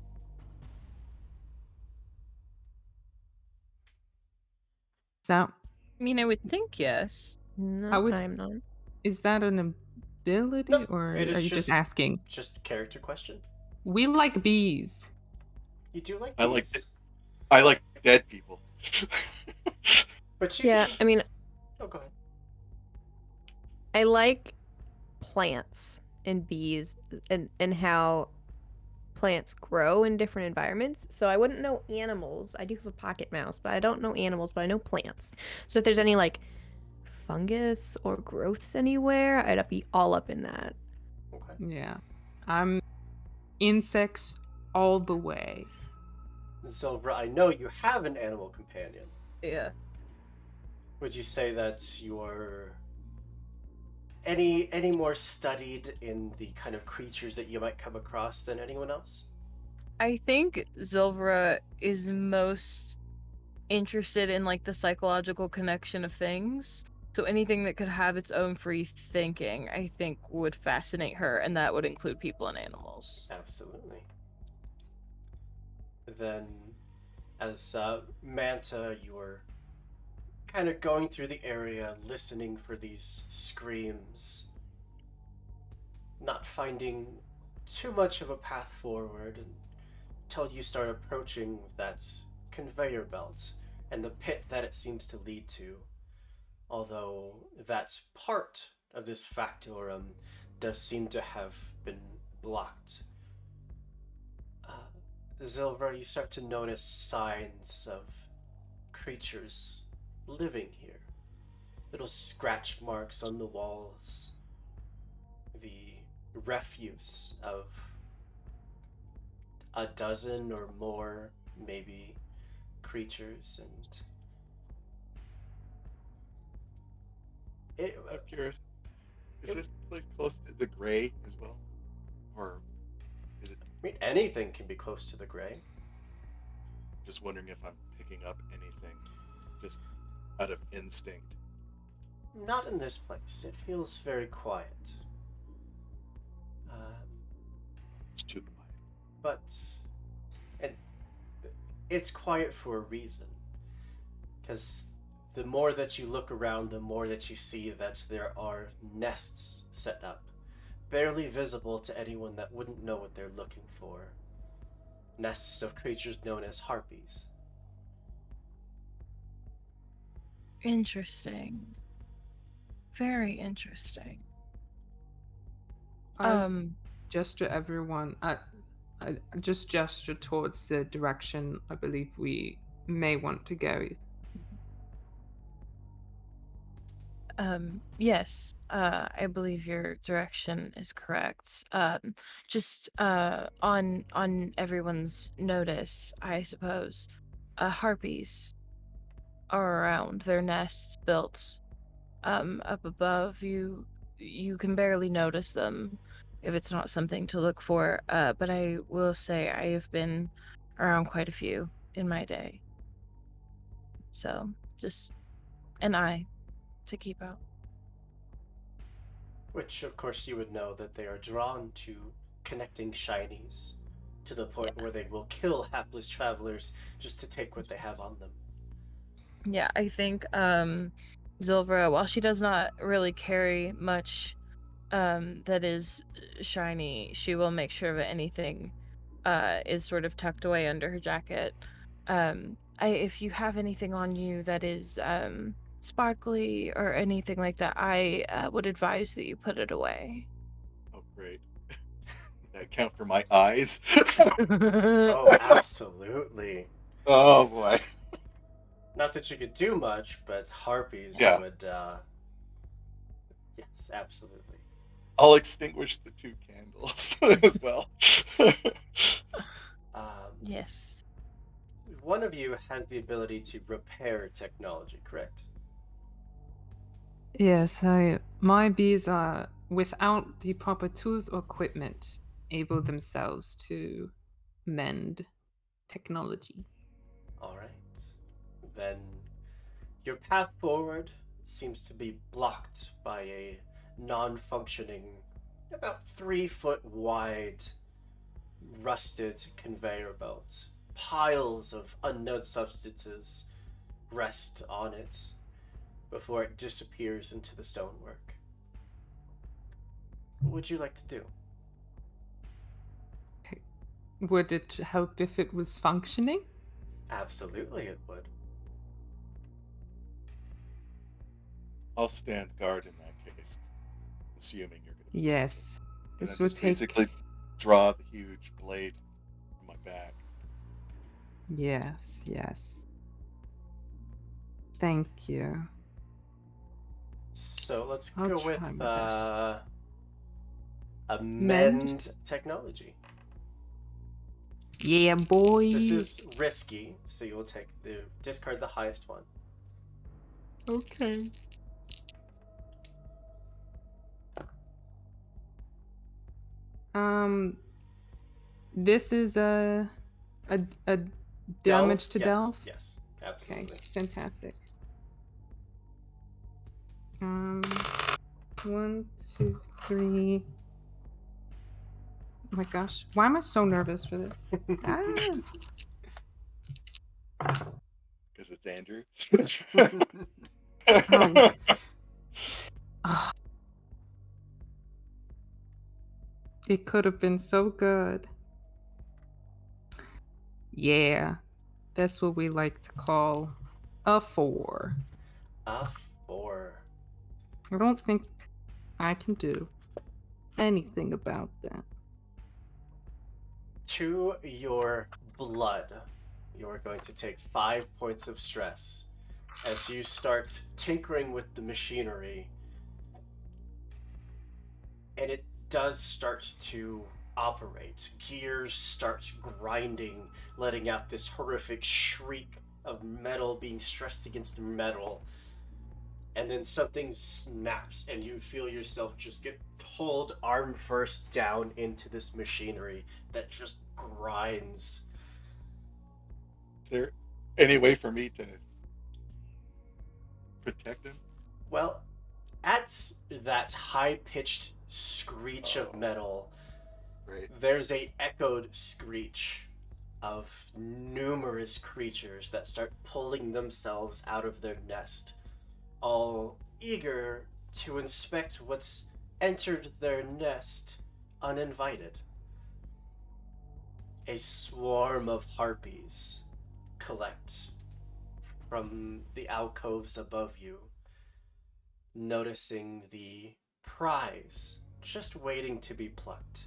So, I mean, I would think yes. No, how I'm not. is that an ability, No, or it are is you just asking? just a character question. We like bees. You do like I like bees, I like dead people. but you. Yeah, I mean, Oh, go ahead. I like plants and bees and how plants grow in different environments. So I wouldn't know animals. I do have a pocket mouse, but I don't know animals, but I know plants. So if there's any like fungus or growths anywhere, I'd be all up in that. Okay. Yeah. I'm insects all the way. Zilbra, I know you have an animal companion. Yeah. Would you say that you're any more studied in the kind of creatures that you might come across than anyone else? I think Zilvera is most interested in like the psychological connection of things. So anything that could have its own free thinking, I think would fascinate her, and that would include people and animals. Absolutely. Then, as Manta, you're kind of going through the area, listening for these screams, not finding too much of a path forward until you start approaching that conveyor belt and the pit that it seems to lead to. Although that part of this factorum does seem to have been blocked. Zilver, you start to notice signs of creatures living here. Little scratch marks on the walls, the refuse of a dozen or more, maybe, creatures, and I'm curious. Is this place close to the gray as well? Or is it I mean, anything can be close to the gray. just wondering if I'm picking up anything just out of instinct? Not in this place. It feels very quiet. It's too quiet. But and it's quiet for a reason. Because the more that you look around, the more that you see that there are nests set up, barely visible to anyone that wouldn't know what they're looking for. Nests of creatures known as harpies. Interesting. Very interesting. I gesture everyone. I just gesture towards the direction I believe we may want to go. Yes, I believe your direction is correct. Just on everyone's notice, I suppose, harpies are around. Their nests built up above you. You can barely notice them if it's not something to look for. But I will say I have been around quite a few in my day. So just an eye to keep out. Which, of course, you would know that they are drawn to connecting shinies to the point Yeah. where they will kill hapless travelers just to take what they have on them. Yeah, I think Zilvera, while she does not really carry much that is shiny, she will make sure that anything is sort of tucked away under her jacket. If you have anything on you that is sparkly or anything like that, I would advise that you put it away. Oh, great. That count for my eyes? Oh, absolutely. Oh, boy. Not that you could do much, but harpies Yeah. would, yes, absolutely. I'll extinguish the 2 candles as well. Yes. One of you has the ability to repair technology, correct? Yes, my bees are without the proper tools or equipment able themselves to mend technology. All right. Then your path forward seems to be blocked by a non-functioning, about 3-foot wide, rusted conveyor belt. Piles of unknown substances rest on it before it disappears into the stonework. What would you like to do? Would it help if it was functioning? Absolutely, it would. I'll stand guard in that case, assuming you're going to. Yes. And This then would just take. basically draw the huge blade from my back. Yes, yes. Thank you. So let's I'll go try with my best. amend technology. Yeah, boy. This is risky, so you will discard the highest one. Okay. This is a damage to yes, delve. yes, Okay, absolutely. fantastic. 1, 2, 3. Oh my gosh, why am I so nervous for this? Because it's Andrew. It could have been so good. Yeah, that's what we like to call a 4. A 4. I don't think I can do anything about that. To your blood, you are going to take 5 points of stress as you start tinkering with the machinery, and it does start to operate. Gears start grinding, letting out this horrific shriek of metal being stressed against metal. And then something snaps, and you feel yourself just get pulled arm first down into this machinery that just grinds. Is there any way for me to protect him? Well, at that high-pitched screech of metal, Right. there's a echoed screech of numerous creatures that start pulling themselves out of their nest, all eager to inspect what's entered their nest uninvited. A swarm of harpies collect from the alcoves above you, noticing the prize just waiting to be plucked.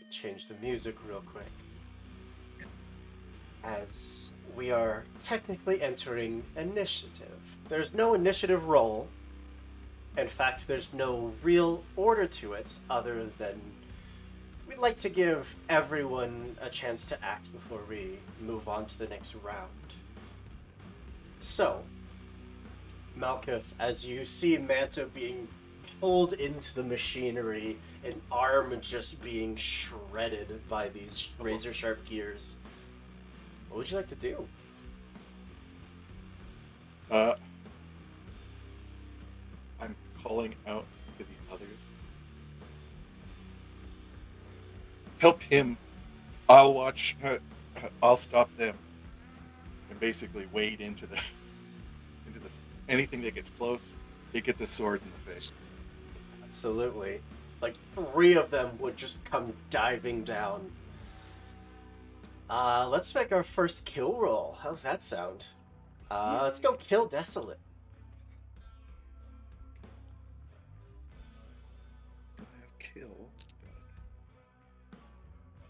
Change the music real quick, as we are technically entering initiative. There's no initiative roll. In fact, there's no real order to it other than we'd like to give everyone a chance to act before we move on to the next round. So, Malkuth, as you see Manta being pulled into the machinery, an arm just being shredded by these razor-sharp gears, what would you like to do? I'm calling out to the others. Help him. I'll watch. I'll stop them. And basically wade into the anything that gets close. It gets a sword in the face. Absolutely. Like 3 of them would just come diving down. Let's make our first kill roll. How's that sound? Let's go kill Desolate. Kill.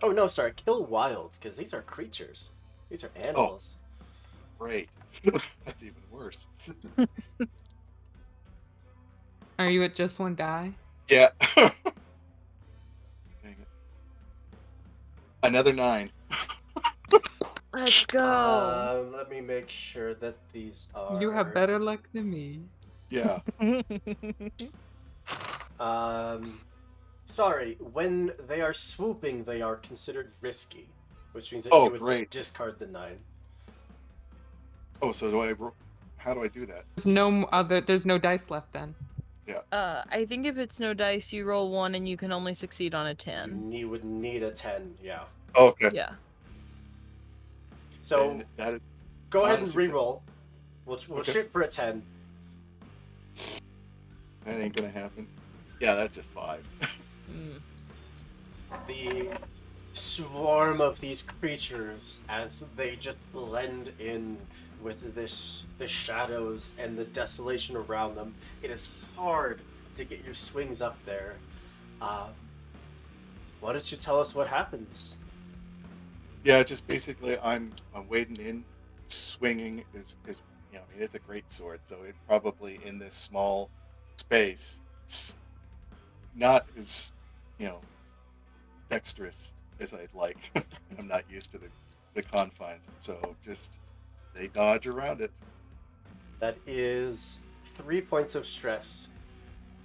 Oh no, sorry, kill wild, because these are creatures. These are animals. Right. That's even worse. Are you at just 1 die? Yeah. Dang it. Another 9. Let's go. Let me make sure that these are... You have better luck than me. Yeah. Sorry, when they are swooping, they are considered risky, which means that Oh, you would great. discard the 9. Oh, so do I? How do I do that? There's no dice left then. I think if it's no dice, you roll 1 and you can only succeed on a 10. You would need a 10, yeah. Oh, okay. Yeah. So Then that is go ahead not a and success. re-roll. We'll Okay. shoot for a 10. That ain't gonna happen. Yeah, that's a 5. Mm. The swarm of these creatures, as they just blend in with the shadows and the desolation around them, it is hard to get your swings up there. Why don't you tell us what happens? Yeah, just basically, I'm wading in, swinging is I mean, it's a great sword, so it probably in this small space, it's not as dexterous as I'd like. I'm not used to the confines, so just they dodge around it. That is 3 points of stress.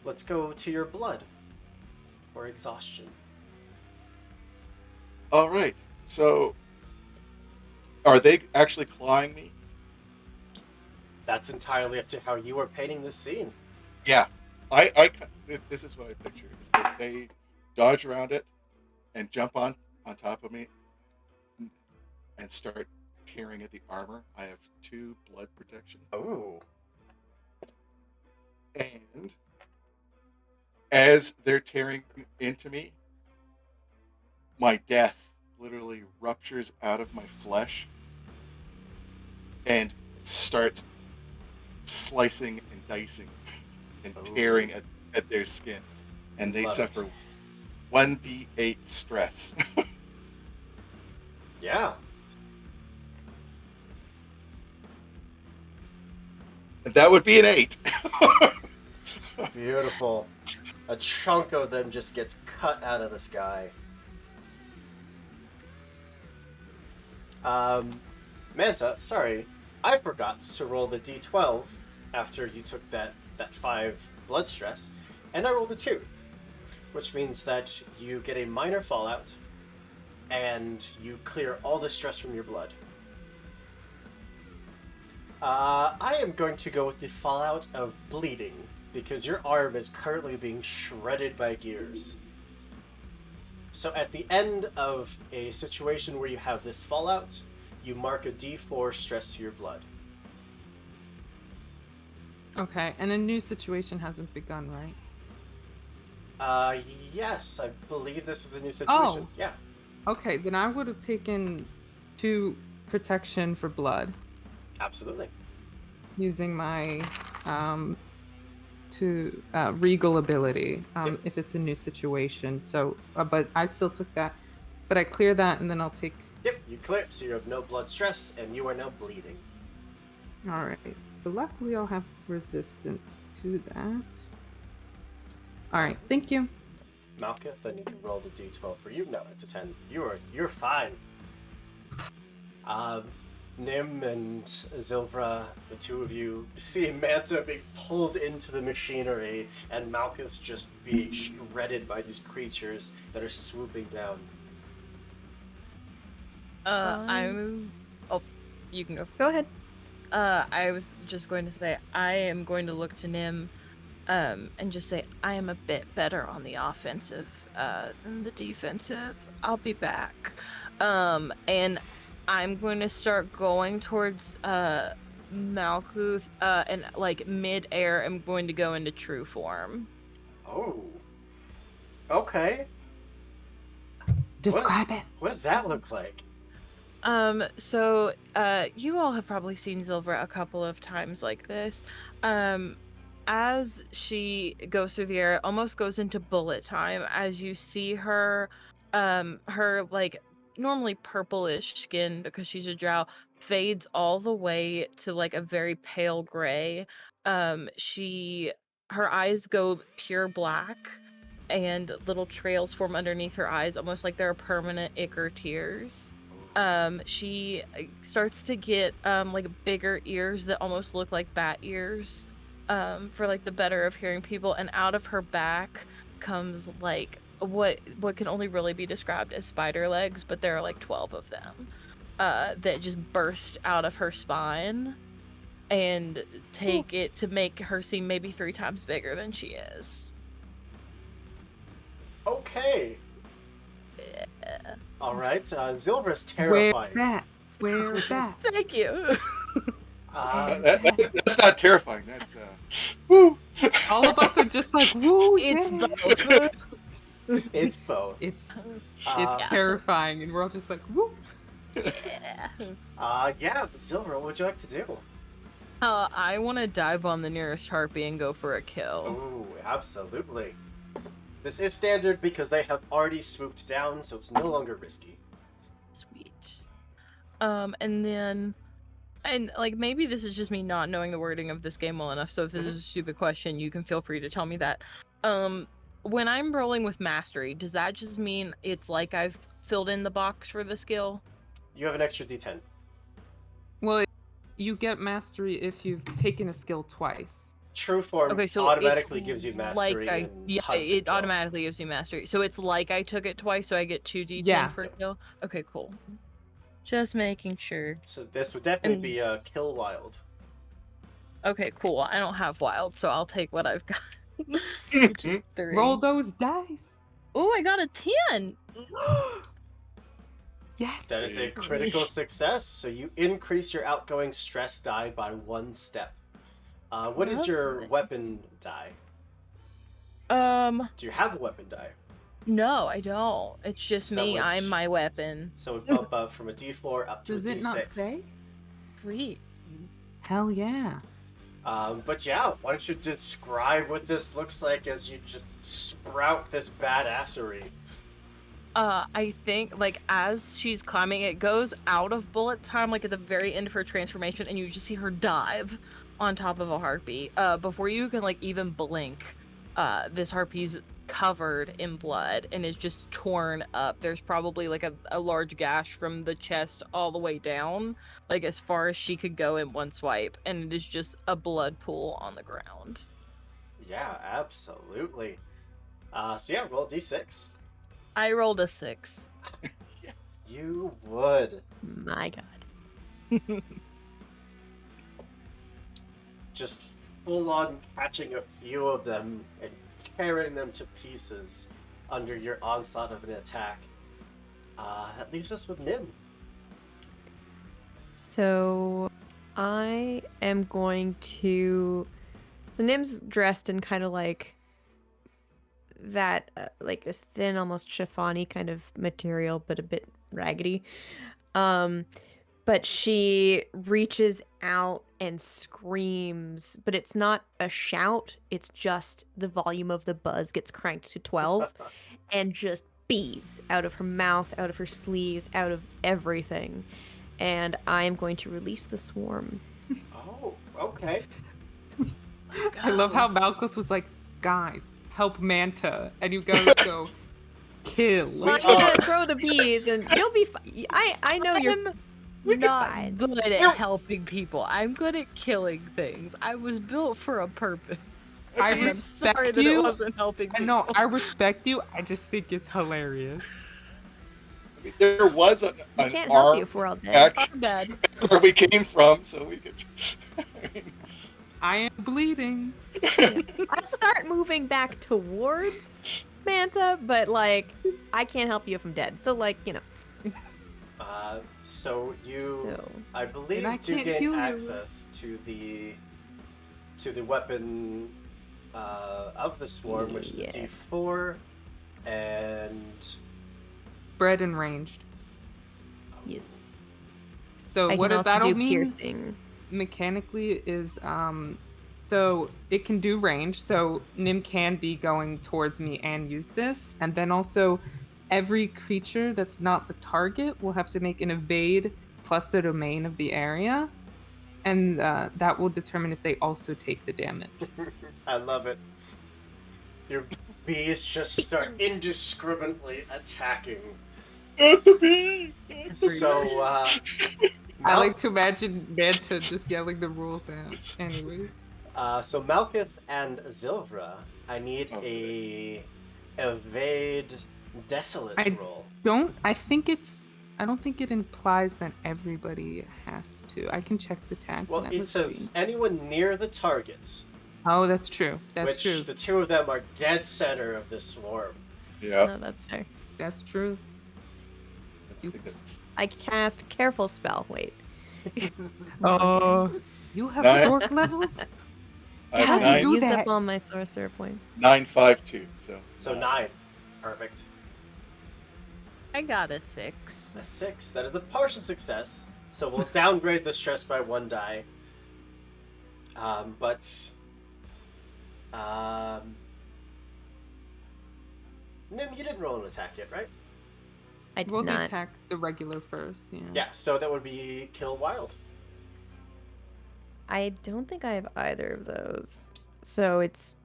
Let's go to your blood for exhaustion. All right, so are they actually clawing me? That's entirely up to how you are painting this scene. Yeah, this is what I picture is that they dodge around it and jump on top of me and start tearing at the armor. I have 2 blood protection, Oh, and as they're tearing into me, my death literally ruptures out of my flesh and starts slicing and dicing and tearing at their skin, and they Love suffer it. 1d8 stress. Yeah. And that would be an 8. Beautiful. A chunk of them just gets cut out of the sky. Manta, sorry, I forgot to roll the d12 after you took that 5 blood stress, and I rolled a 2, which means that you get a minor fallout, and you clear all the stress from your blood. I am going to go with the fallout of bleeding, because your arm is currently being shredded by gears. So at the end of a situation where you have this fallout, you mark a d4 stress to your blood. Okay, and a new situation hasn't begun, right? Yes, I believe this is a new situation. Oh. Yeah. Okay, then I would have taken 2 protection for blood Absolutely. using my regal ability Yep. if it's a new situation. So, but I still took that, but I clear that and then I'll take. Yep, you clear, so you have no blood stress, and you are now bleeding. All right, but luckily I'll have resistance to that. All right, thank you. Malkith, I need to roll the d12 for you. No, it's a 10. You're fine. Nim and Zilvra, the two of you, see Manta being pulled into the machinery and Malkith just being shredded by these creatures that are swooping down. Oh, you can go. Go ahead. I was just going to say, I am going to look to Nim, and just say, I am a bit better on the offensive, than the defensive. I'll be back. And I'm going to start going towards, Malkuth, and like mid-air, I'm going to go into true form. Oh. Okay. Describe it. What does that look like? So, you all have probably seen Zilvra a couple of times like this. As she goes through the air, it almost goes into bullet time as you see her, her like normally purplish skin because she's a drow fades all the way to like a very pale gray. Her eyes go pure black and little trails form underneath her eyes, almost like they're permanent ichor tears. She starts to get like bigger ears that almost look like bat ears, for like the better of hearing people, and out of her back comes like what can only really be described as spider legs, but there are like 12 of them that just burst out of her spine. and take it to make her seem maybe 3 times bigger than she is. Okay. Yeah. All right. Zilbra's Where terrifying. that? Where that? Thank you. That's not terrifying. That's woo. All of us are just like, woo, It's yeah. both. It's both. It's Uh, terrifying, and we're all just like, woo. Yeah. yeah, Zilbra, what would you like to do? I want to dive on the nearest harpy and go for a kill. Ooh, absolutely. This is standard because they have already swooped down, so it's no longer risky. Sweet. And then, and like maybe this is just me not knowing the wording of this game well enough. So if this is a stupid question, you can feel free to tell me that. When I'm rolling with mastery, does that just mean it's like I've filled in the box for the skill? You have an extra D10. Well, you get mastery if you've taken a skill twice. True form Okay, so automatically it's gives you like mastery. yeah, it automatically gives you mastery. So it's like I took it twice, so I get 2d10 Yeah. for a kill. Okay, cool. Just making sure. So this would definitely be a kill wild. Okay, cool. I don't have wild, so I'll take what I've got. Which is 3. Roll those dice. Oh, I got a 10. Yes. That is a critical success, so you increase your outgoing stress die by 1 step. What is your Lovely. weapon die? Do you have a weapon die? No, I don't. It's just So me. which- I'm my weapon. So it bump up from a D4 up to Does a it D6. not say? Sweet. Hell yeah. But yeah, why don't you describe what this looks like as you just sprout this badassery? I think like as she's climbing, it goes out of bullet time, like at the very end of her transformation, and you just see her dive on top of a harpy. Before you can like even blink, this harpy's covered in blood and is just torn up. There's probably like a large gash from the chest all the way down, like as far as she could go in one swipe, and it is just a blood pool on the ground. Yeah, absolutely. So yeah, roll a D6. I rolled a 6. You would. My god. Just full on catching a few of them and tearing them to pieces under your onslaught of an attack. That leaves us with Nim. So I am going to. So Nim's dressed in kind of like that, like a thin, almost chiffon-y kind of material, but a bit raggedy. But she reaches out and screams, but it's not a shout, it's just the volume of the buzz gets cranked to 12 and just bees out of her mouth, out of her sleeves, out of everything. And I am going to release the swarm. Oh, okay. Let's go. I love how Malkuth was like, guys, help Manta. And you guys go, kill. Well, I'm gonna throw the bees and you'll be fine. I know you're I'm not fine. good at helping people. I'm good at killing things. I was built for a purpose. I And I'm respect sorry that you. it wasn't helping I people. know, I respect you. I just think it's hilarious. I mean, there was an I can't help you arm if we're all dead. back I'm dead. where we came from, so we could. I am bleeding. I start moving back towards Manta, but like I can't help you if I'm dead. So like, you know. So you, So I believe, And I do can't gain heal you. access to the weapon of the swarm, which is Yeah. a D4, and Spread and ranged. yes. So I what can does also that do mean piercing. mechanically is so it can do range, so Nim can be going towards me and use this, and then also every creature that's not the target will have to make an evade plus the domain of the area, and that will determine if they also take the damage. I love it. Your bees just start indiscriminately attacking. Not the bees! So, I like to imagine Manta just yelling the rules out. Anyways. So Malkuth and Zilvra, I need a evade desolate I roll. I think it's I don't think it implies that everybody has to. I can check the tag. Well, for that. it Let's says see. anyone near the targets, Oh, that's true. That's which true. the two of them are dead center of this swarm. Yeah. No, that's fair. That's true. I think it's I cast careful spell. Wait. Oh, you have Nine. sork levels? I How have do you I do used that? up all my sorcerer points. 952. So 9. Perfect. I got a 6. A 6. That is a partial success. So we'll downgrade the stress by 1 die. Nim, you didn't roll an attack yet, right? I did Roll the not. attack the regular first. Yeah. Yeah, so that would be kill wild. I don't think I have either of those. So it's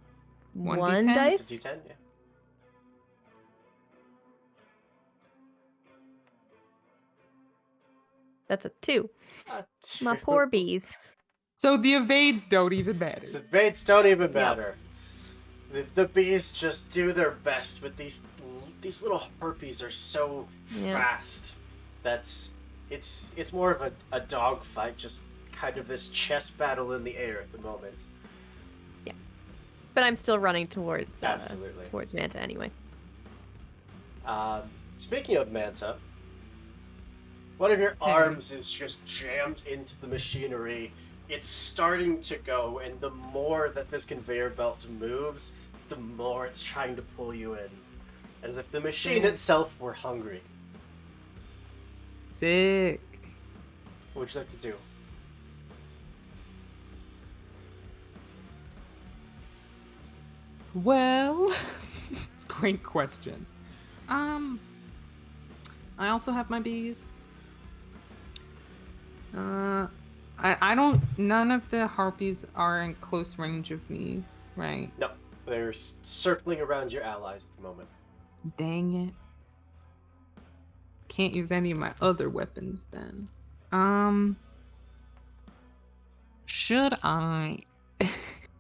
1d10? one It's dice. It's a D10, yeah. That's a 2. My 2. poor bees. So the evades don't even matter. So baits don't even matter. The bees just do their best, but these little harpies are so Yeah. fast that it's more of a dog fight, just kind of this chess battle in the air at the moment. But I'm still running towards Absolutely. towards Manta anyway. Speaking of Manta, one of your arms is just jammed into the machinery. It's starting to go, and the more that this conveyor belt moves, the more it's trying to pull you in. As if the machine itself were hungry. Sick. What would you like to do? Well, great question. I also have my bees. I don't. None of the harpies are in close range of me, right? No, they're circling around your allies at the moment. Dang it. Can't use any of my other weapons then. Should I?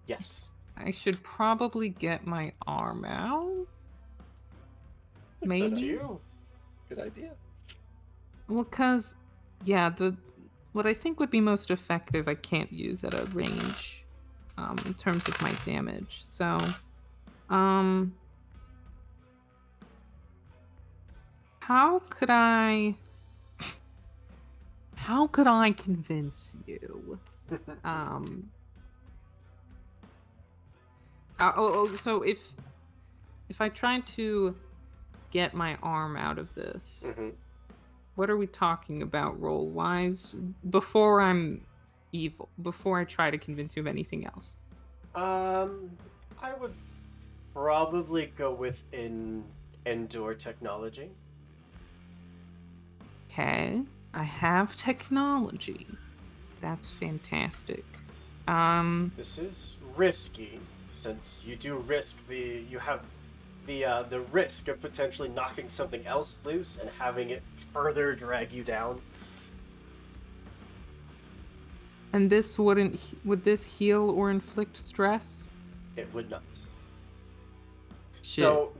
Yes. I should probably get my arm out. Up to Maybe. you. Good idea. Well, cause yeah, what I think would be most effective, I can't use at a range, in terms of my damage. So, how could I convince you? So if I try to get my arm out of this, Mm-hmm. what are we talking about roll wise before I'm evil, before I try to convince you of anything else? I would probably go with endure technology. Okay, I have technology. That's fantastic. This is risky, since you do risk you have the risk of potentially knocking something else loose and having it further drag you down. And this would this heal or inflict stress? It would not. Shit. So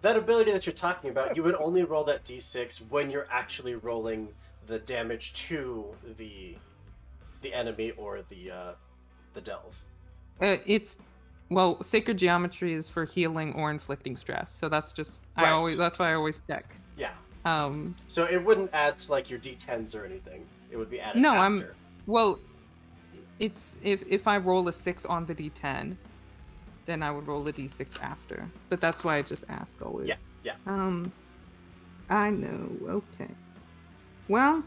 that ability that you're talking about, you would only roll that d6 when you're actually rolling the damage to the enemy or the delve. It's sacred geometry is for healing or inflicting stress. So that's just Right. that's why I always check. Yeah. Um, So it wouldn't add to like your d10s or anything. It would be added No, after. well, it's if I roll a 6 on the d10, then I would roll a d6 after. But that's why I just ask always. Yeah. I know. Okay. Well,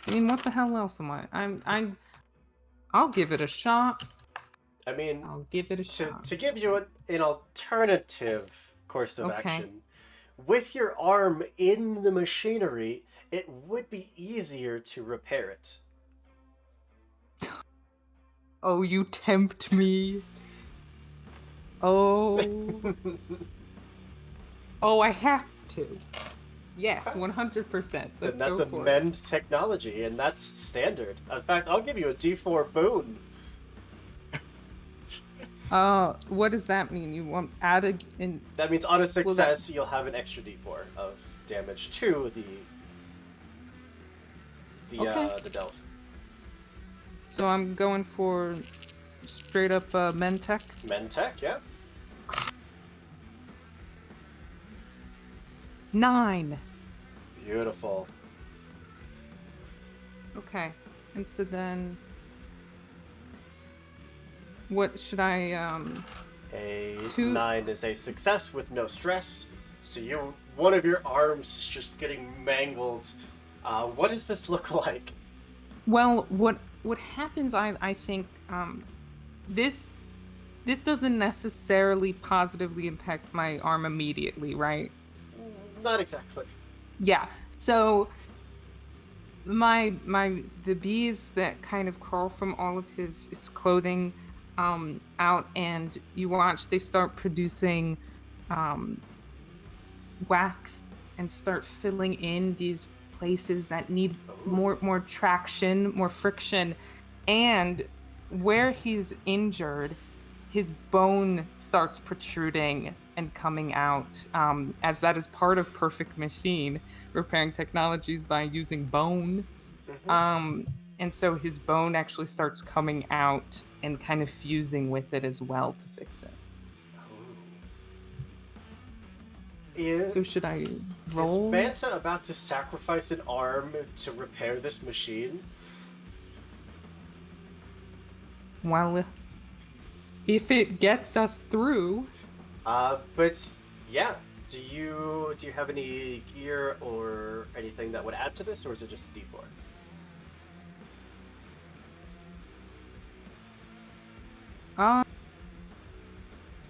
I mean, what the hell else am I? I'll give it a shot. I mean, I'll give it a shot. to give you an alternative course of Okay. action, with your arm in the machinery, it would be easier to repair it. Oh, you tempt me. Oh. Oh, I have to. Yes, 100%. Then Let's that's go a for it. mend technology, and that's standard. In fact, I'll give you a D4 boon. What does that mean? You want added in? That means on a Well, success, you'll have an extra d4 of damage to Okay. the delve. So I'm going for straight up Mentec. Mentec, yeah. 9. Beautiful. Okay. And so then, what should I A Two- 9 is a success with no stress. So one of your arms is just getting mangled. What does this look like? Well, what happens? I think this doesn't necessarily positively impact my arm immediately, right? Not exactly. Yeah. So the bees that kind of crawl from all of his clothing out, and you watch they start producing wax and start filling in these places that need more traction, more friction, and where he's injured, his bone starts protruding and coming out, as that is part of Perfect Machine repairing technologies by using bone. And so his bone actually starts coming out and kind of fusing with it as well to fix it. So should I roll? Is Manta about to sacrifice an arm to repair this machine? Well, if it gets us through. But yeah. Do you have any gear or anything that would add to this, or is it just a D4?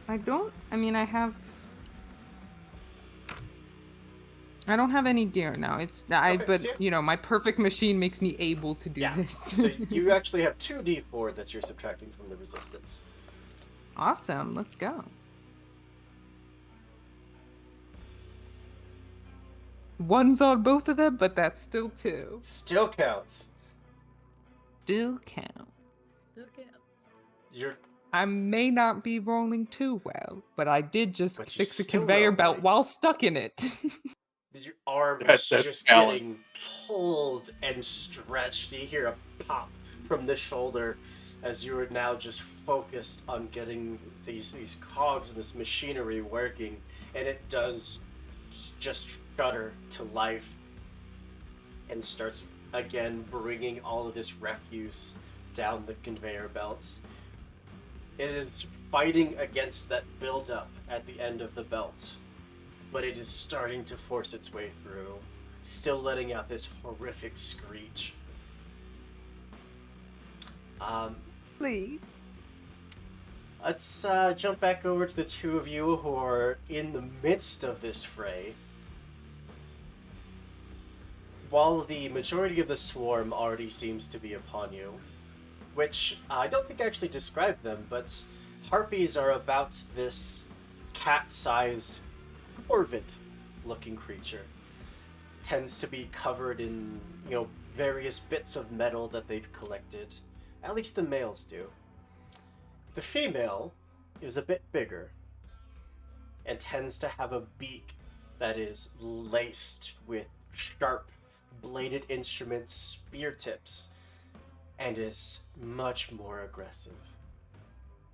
I don't. I mean, I don't have any gear now. But so you know, my Perfect Machine makes me able to do this. So you actually have 2 D4 that you're subtracting from the resistance. Awesome. Let's go. One's on both of them, but that's still 2. Still counts. Still count. You're I may not be rolling too well, but I did just But you're fix a still conveyor belt rolling. while stuck in it. Your arm That's is just talent. getting pulled and stretched. You hear a pop from the shoulder as you are now just focused on getting these cogs and this machinery working, and it does just shudder to life and starts again bringing all of this refuse down the conveyor belts. It is fighting against that buildup at the end of the belt, but it is starting to force its way through, still letting out this horrific screech. Let's jump back over to the 2 of you who are in the midst of this fray. While the majority of the swarm already seems to be upon you, which I don't think I actually described them, but harpies are about this cat-sized corvid-looking creature. Tends to be covered in, various bits of metal that they've collected. At least the males do. The female is a bit bigger and tends to have a beak that is laced with sharp bladed instruments, spear tips, and is much more aggressive.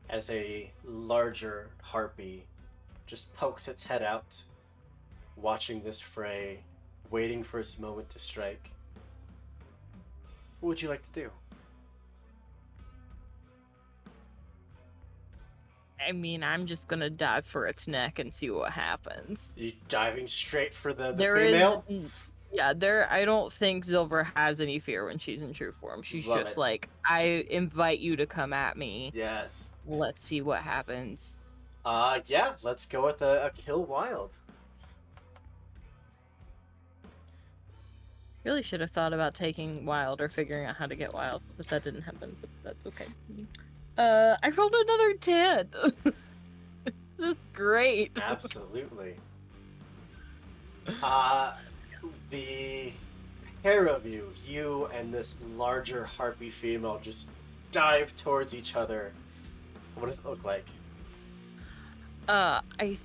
As a larger harpy just pokes its head out, watching this fray, waiting for its moment to strike. What would you like to do? I mean, I'm just gonna dive for its neck and see what happens. You diving straight for the There female? I don't think Zilver has any fear when she's in true form. She's Love just it. like, I invite you to come at me. Yes. Let's see what happens. Yeah, let's go with a kill wild. Really should have thought about taking wild or figuring out how to get wild, but that didn't happen. But that's okay. I rolled another 10. This is great. Absolutely. The pair of you and this larger harpy female just dive towards each other, What does it look like? I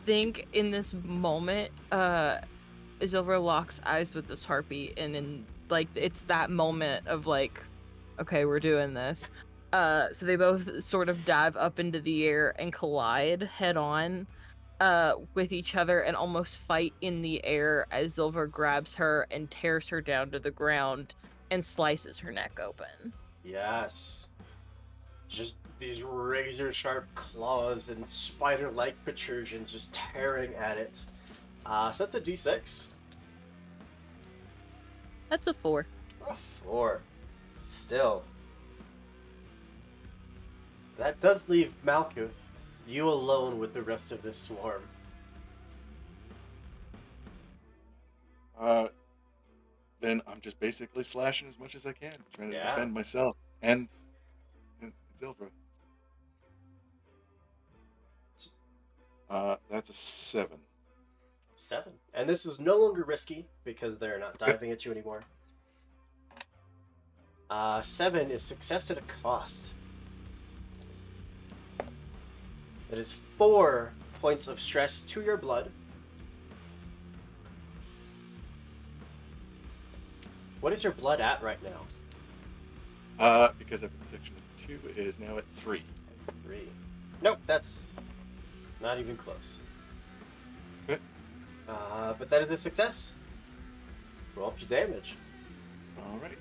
think in this moment, Isilver locks eyes with this harpy, and in like it's that moment of like, okay, we're doing this. So they both sort of dive up into the air and collide head on, with each other and almost fight in the air as Silver grabs her and tears her down to the ground and slices her neck open. Yes. Just these razor sharp claws and spider like protrusions just tearing at it. So that's a d6. That's a 4. A 4. Still. That does leave Malkuth, you alone with the rest of this swarm. Then I'm just basically slashing as much as I can, trying to Yeah. defend myself and Zilbra. That's a 7. 7. And this is no longer risky because they're not diving at you anymore. 7 is success at a cost. That is 4 points of stress to your blood. What is your blood at right now? Because I have a protection of 2, it is now at 3. 3. Nope, that's not even close. Okay. But that is a success. Roll up your damage. All right.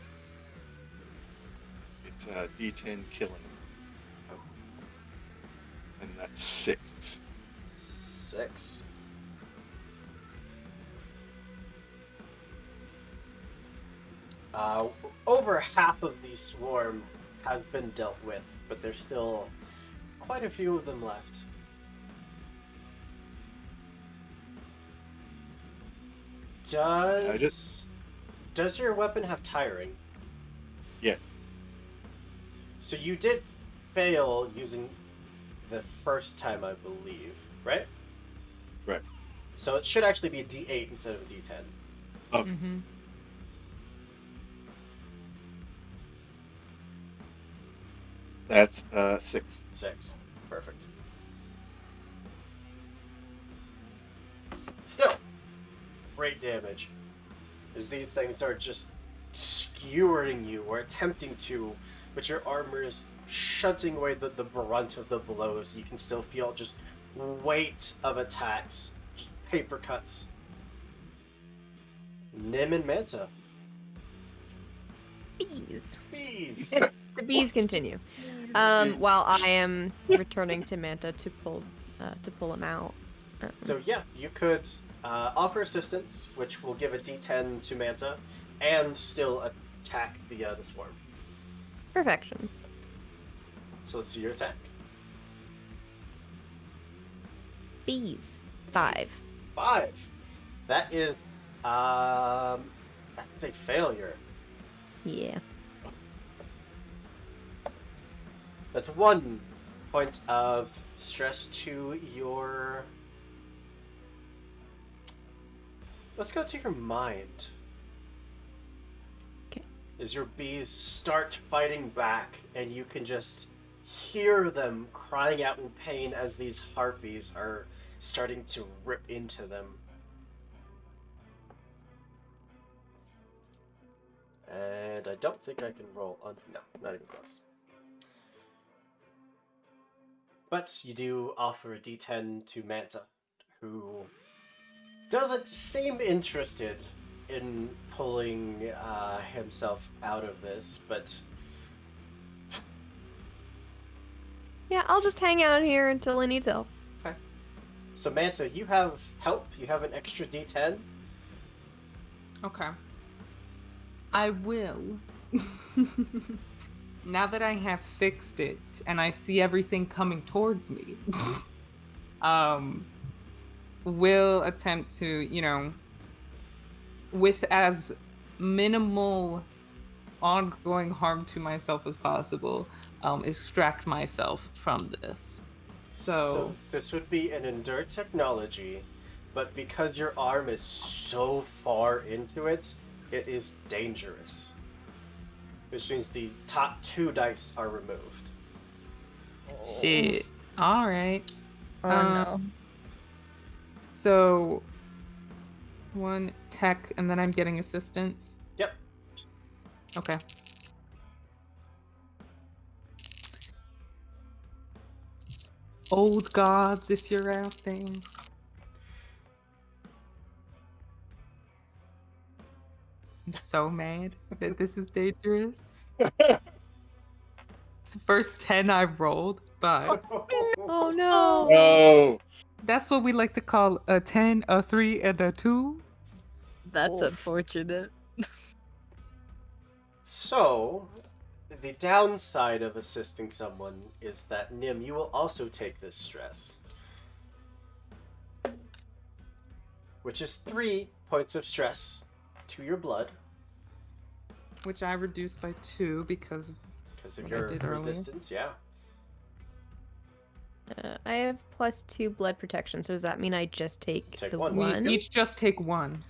It's a D10 killing. And that's 6. 6. Over half of the swarm has been dealt with, but there's still quite a few of them left. Does your weapon have tiring? Yes. So you did fail using the first time, I believe, right? Right. So it should actually be a D8 instead of a D10. Okay. Mm-hmm. That's 6. 6. Perfect. Still, great damage. As these things are just skewering you or attempting to, but your armor is shunting away the brunt of the blows. You can still feel just weight of attacks, just paper cuts. Nim and Manta. Bees. Bees. The bees continue. While I am returning to Manta to pull him out. So yeah, you could offer assistance, which will give a D10 to Manta, and still attack the swarm. Perfection. So let's see your attack. Bees. 5. 5. That is a failure. Yeah. That's 1 point of stress to your. Let's go to your mind. Okay. As your bees start fighting back, and you can just hear them crying out in pain as these harpies are starting to rip into them. And I don't think I can roll on. No, not even close. But you do offer a D10 to Manta, who doesn't seem interested in pulling himself out of this, but Yeah, I'll just hang out here until he needs help. so Manta, you have help. You have an extra D10. Okay. I will. Now that I have fixed it and I see everything coming towards me, will attempt to, with as minimal ongoing harm to myself as possible, extract myself from this. So this would be an Endure technology, but because your arm is so far into it, it is dangerous. Which means the top 2 dice are removed. Shit. All right. Oh no. So, one tech, and then I'm getting assistance. Yep. Okay. Old gods, if you're out there. I'm so mad that this is dangerous. It's the first 10 I've rolled, but Oh no. No. that's what we like to call a 10, a 3, and a 2. That's Oof. unfortunate. So, the downside of assisting someone is that, Nim, you will also take this stress. Which is 3 points of stress to your blood. Which I reduced by 2 because of Because of what I your did earlier. resistance, yeah. I have +2 blood protection, so does that mean I just take Take the one. one? We each just take 1.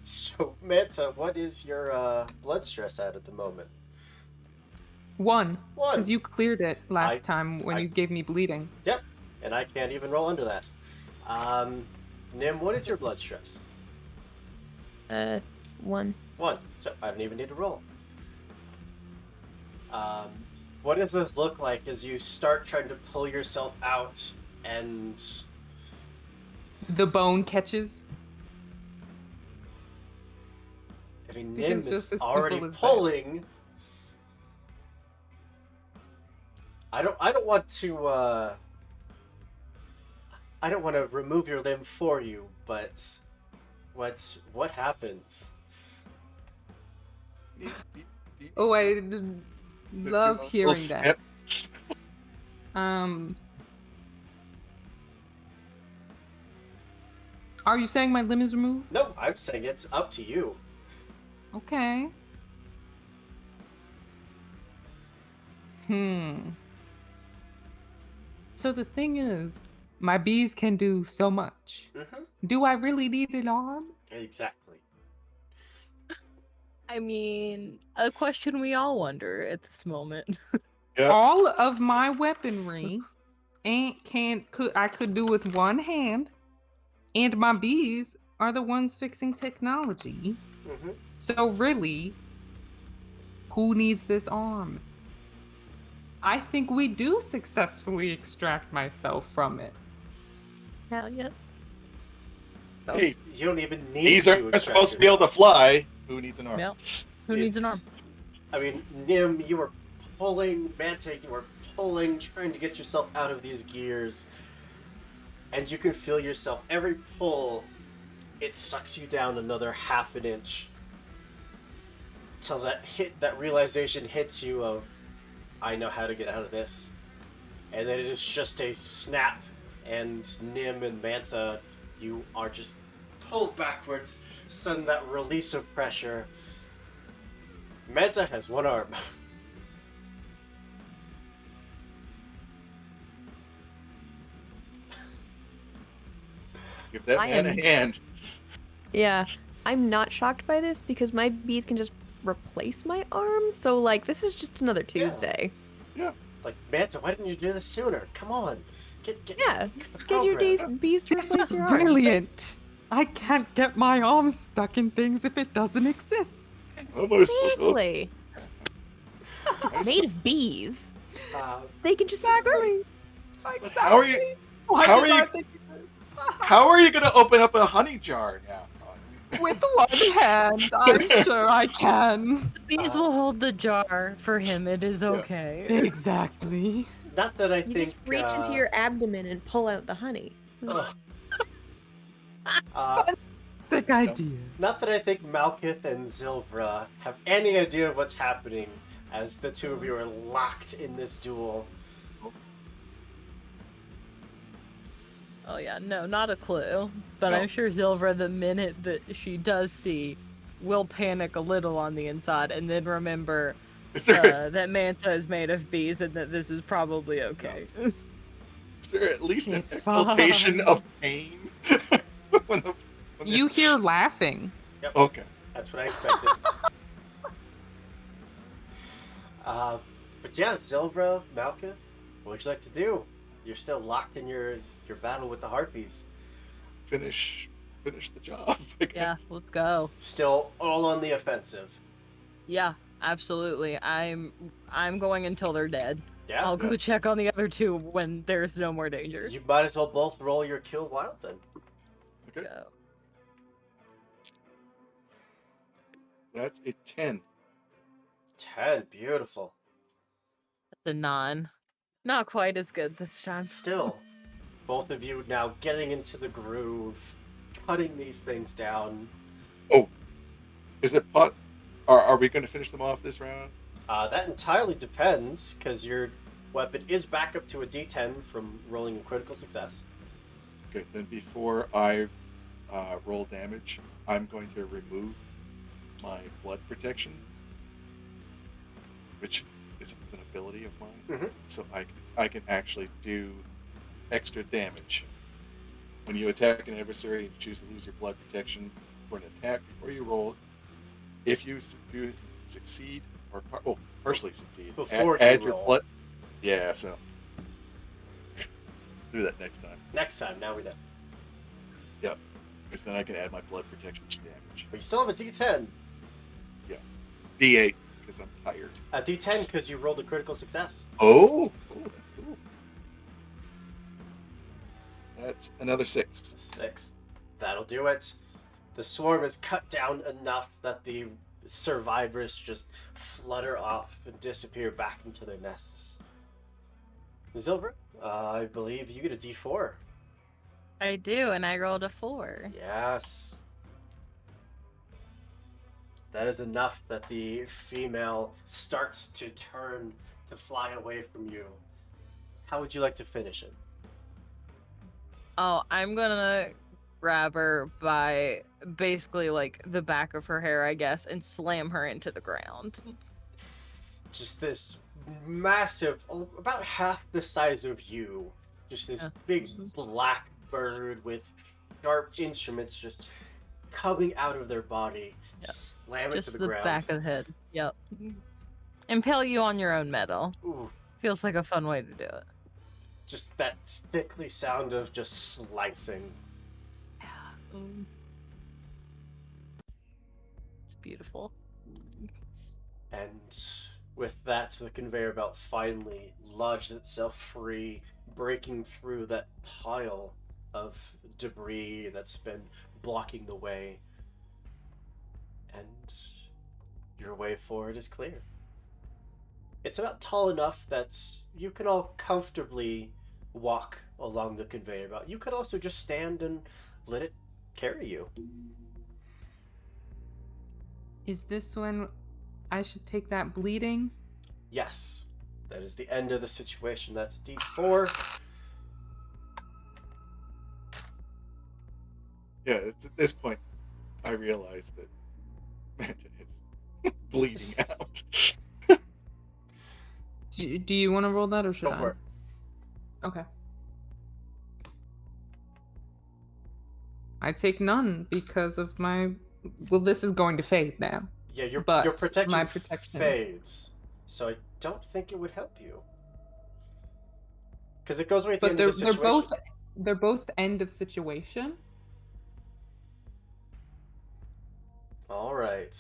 So, Manta, what is your blood stress at the moment? 1. 1. Because you cleared it last time when I- you gave me bleeding. Yep, and I can't even roll under that. Nim, what is your blood stress? 1. 1. So I don't even need to roll. What does this look like as you start trying to pull yourself out and... The bone catches. I mean, Because Nim just is as simple already as that. pulling. I don't want to I don't want to remove your limb for you, but what happens? Oh, I love Little hearing snip. that. Are you saying my limb is removed? No, I'm saying it's up to you. Okay. So the thing is, my bees can do so much. Mm-hmm. Do I really need an arm? Exactly. I mean, a question we all wonder at this moment. Yep. All of my weaponry I could do with one hand, and my bees are the ones fixing technology. Mm-hmm. So really, who needs this arm? I think we do successfully extract myself from it. Hell yes. Hey, You don't even need these to aren't extract supposed to be able to yourself. fly. Who needs an arm? No. Who needs an arm? I mean, Nim, you were pulling, Manta, you were pulling, trying to get yourself out of these gears. And you can feel yourself, every pull, it sucks you down another half an inch. Till that realization hits you of, I know how to get out of this. And then it is just a snap, and Nim and Manta, you are just pulled backwards, sudden that release of pressure. Manta has one arm. Give that I man am- a hand. Yeah, I'm not shocked by this because my bees can just replace my arm. So like, this is just another Tuesday. Like, Manta, why didn't you do this sooner? Come on. Get Yeah, use the get your program. bees to This replace is your arm. brilliant. I can't get my arm stuck in things if it doesn't exist. Almost. Exactly. It's made of bees. They can just Exactly. How are you? Why how did are I you- think of this? How are you going to open up a honey jar now? With one hand, I'm sure I can. Bees will hold the jar for him. It is okay. Exactly. Not that I You think. just reach into your abdomen and pull out the honey. Ugh. Sick idea. Not that I think Malkith and Zilvra have any idea of what's happening as the two of you are locked in this duel. Oh yeah, no, not a clue. But No. I'm sure Zilvra, the minute that she does see, will panic a little on the inside and then remember Is there, that Manta is made of bees and that this is probably okay. is there at least an It's exultation fine. of pain? when the, when You hear laughing. Okay. That's what I expected. But yeah, Zilvra, Malkith, What would you like to do? You're still locked in your battle with the harpies. Finish the job, I guess. Yeah, let's go. Still all on the offensive. Yeah, absolutely. I'm going until they're dead. Yeah. I'll go check on the other two when there's no more danger. You might as well both roll your kill wild then. Okay. Go. That's a 10. 10. Beautiful. That's a 9. Not quite as good this time. Still, both of you now getting into the groove, cutting these things down. Oh, is it pot? Are we going to finish them off this round? That entirely depends, because your weapon is back up to a D10 from rolling a critical success. Okay, then before I roll damage, I'm going to remove my blood protection, which is an ability of mine. Mhm. So I can actually do extra damage. When you attack an adversary, you choose to lose your blood protection for an attack before you roll. If you do succeed, or partially succeed, Before add you your roll. blood. Yeah, so do that next time. Next time, now we know. Yep, because then I can add my blood protection to damage. But you still have a D10. D8 because I'm tired. A D10 because you rolled a critical success. Oh, that's cool. That's another 6. 6. That'll do it. The swarm is cut down enough that the survivors just flutter off and disappear back into their nests. Zilver, I believe you get a D4. I do, and I rolled a 4. Yes. That is enough that the female starts to turn to fly away from you. How would you like to finish it? Oh, I'm gonna grab her by basically like the back of her hair, I guess, and slam her into the ground. Just this massive, about half the size of you, just this big black bird with sharp instruments just coming out of their body. Yep. Slam it Just to the the ground. back of the head. Yep. Impale you on your own metal. Ooh, Feels like a fun way to do it. just that sickly sound of just slicing. It's beautiful. And with that, the conveyor belt finally lodged itself free, breaking through that pile of debris that's been blocking the way. And your way forward is clear. It's about tall enough that you can all comfortably walk along the conveyor belt. You could also just stand and let it carry you. Is this when I should take that bleeding? Yes, that is the end of the situation. That's a D4. Yeah, it's at this point I realize that Manta is bleeding out. Do you want to roll that or should Go I? for it. Okay. I take none because of my. Well, this is going to fade now. Yeah, your But protection, my protection- fades, so I don't think it would help you. Because it goes away at the But end they're of the they're situation. both end of situation. All right.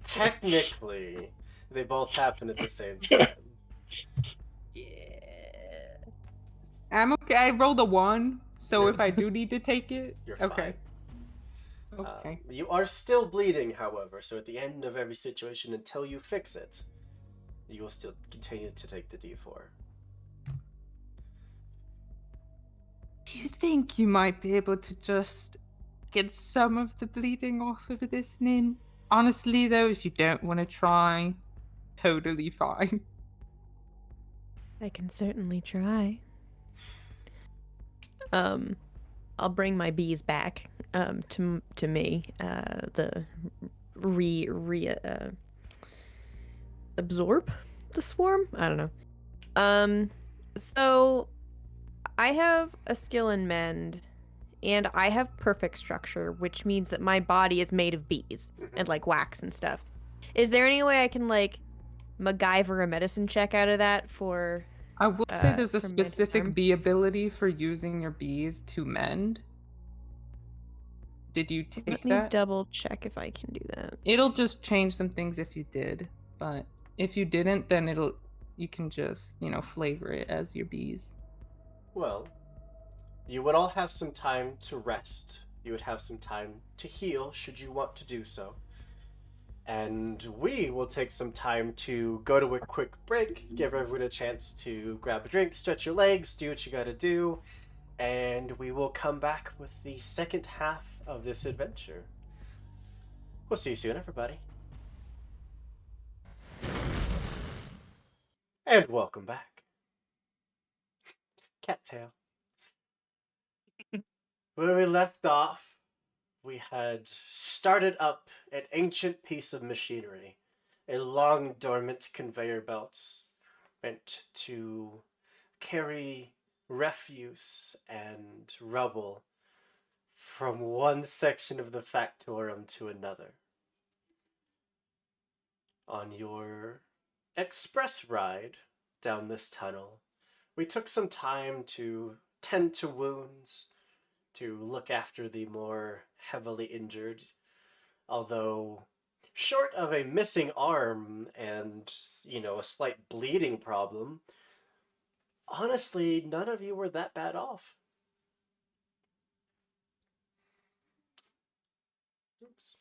Technically, they both happen at the same time. Yeah. I'm okay. I rolled a 1, so if I do need to take it, You're okay. fine. Okay. You are still bleeding, however, so at the end of every situation, until you fix it, you will still continue to take the D4. Do you think you might be able to just get some of the bleeding off of this, Nin? Honestly, though, if you don't want to try, totally fine. I can certainly try. I'll bring my bees back to me. The absorb the swarm. I don't know. So I have a skill in mend, and I have perfect structure, which means that my body is made of bees and like wax and stuff. Is there any way I can like MacGyver a medicine check out of that for I will say there's a from Mantis Farm. specific bee ability for using your bees to mend. Did you take Let me that? double check if I can do that. It'll just change some things if you did, but if you didn't, then you can just, flavor it as your bees. Well, you would all have some time to rest. You would have some time to heal should you want to do so. And we will take some time to go to a quick break, give everyone a chance to grab a drink, stretch your legs, do what you gotta do, and we will come back with the second half of this adventure. We'll see you soon, everybody. And welcome back. Cattail. Where we left off, we had started up an ancient piece of machinery, a long dormant conveyor belt meant to carry refuse and rubble from one section of the factorum to another. On your express ride down this tunnel, we took some time to tend to wounds, to look after the more heavily injured, although short of a missing arm and, a slight bleeding problem, honestly, none of you were that bad off. Oops.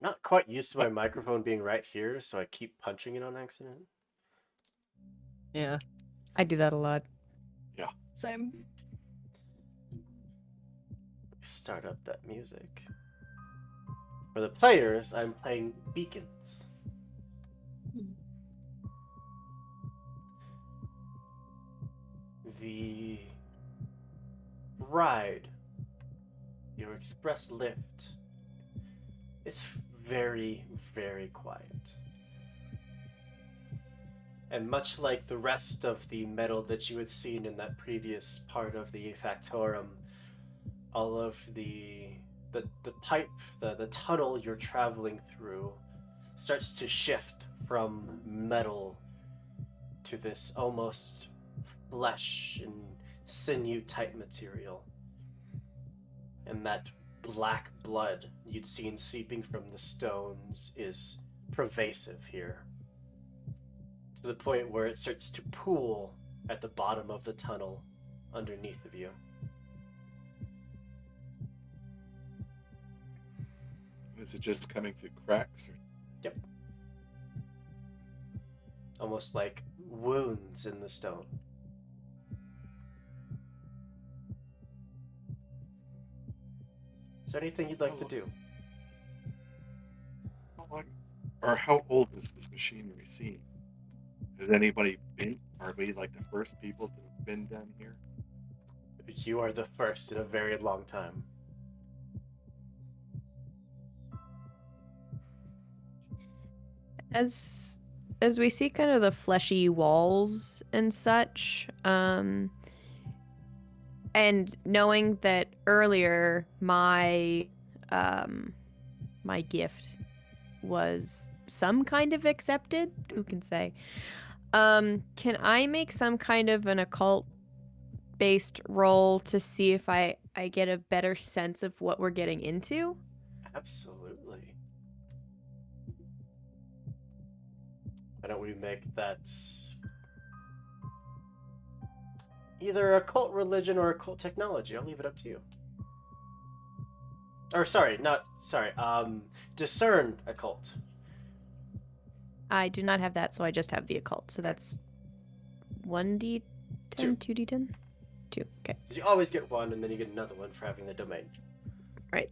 Not quite used to my microphone being right here, so I keep punching it on accident. Yeah. I do that a lot. Same. Start up that music. For the players, I'm playing Beacons. The ride, your express lift, is very, very quiet. And much like the rest of the metal that you had seen in that previous part of the Factorum, all of the pipe, the tunnel you're traveling through starts to shift from metal to this almost flesh and sinew type material. And that black blood you'd seen seeping from the stones is pervasive here, to the point where it starts to pool at the bottom of the tunnel underneath of you. Is it just coming through cracks? Or... Yep. Almost like wounds in the stone. Is there anything you'd like to do? Or how old is this machinery seen? Has anybody been? Are we like the first people that have been down here? You are the first in a very long time. As we see kind of the fleshy walls and such, and knowing that earlier my my gift was some kind of accepted, who can say? Can I make some kind of an occult based roll to see if I get a better sense of what we're getting into? Absolutely. Why don't we make that either occult religion or occult technology? I'll leave it up to you. Or discern occult. I do not have that, so I just have the occult. So that's 1d10, 2d10? 2, okay. Because you always get one, and then you get another one for having the domain. Right.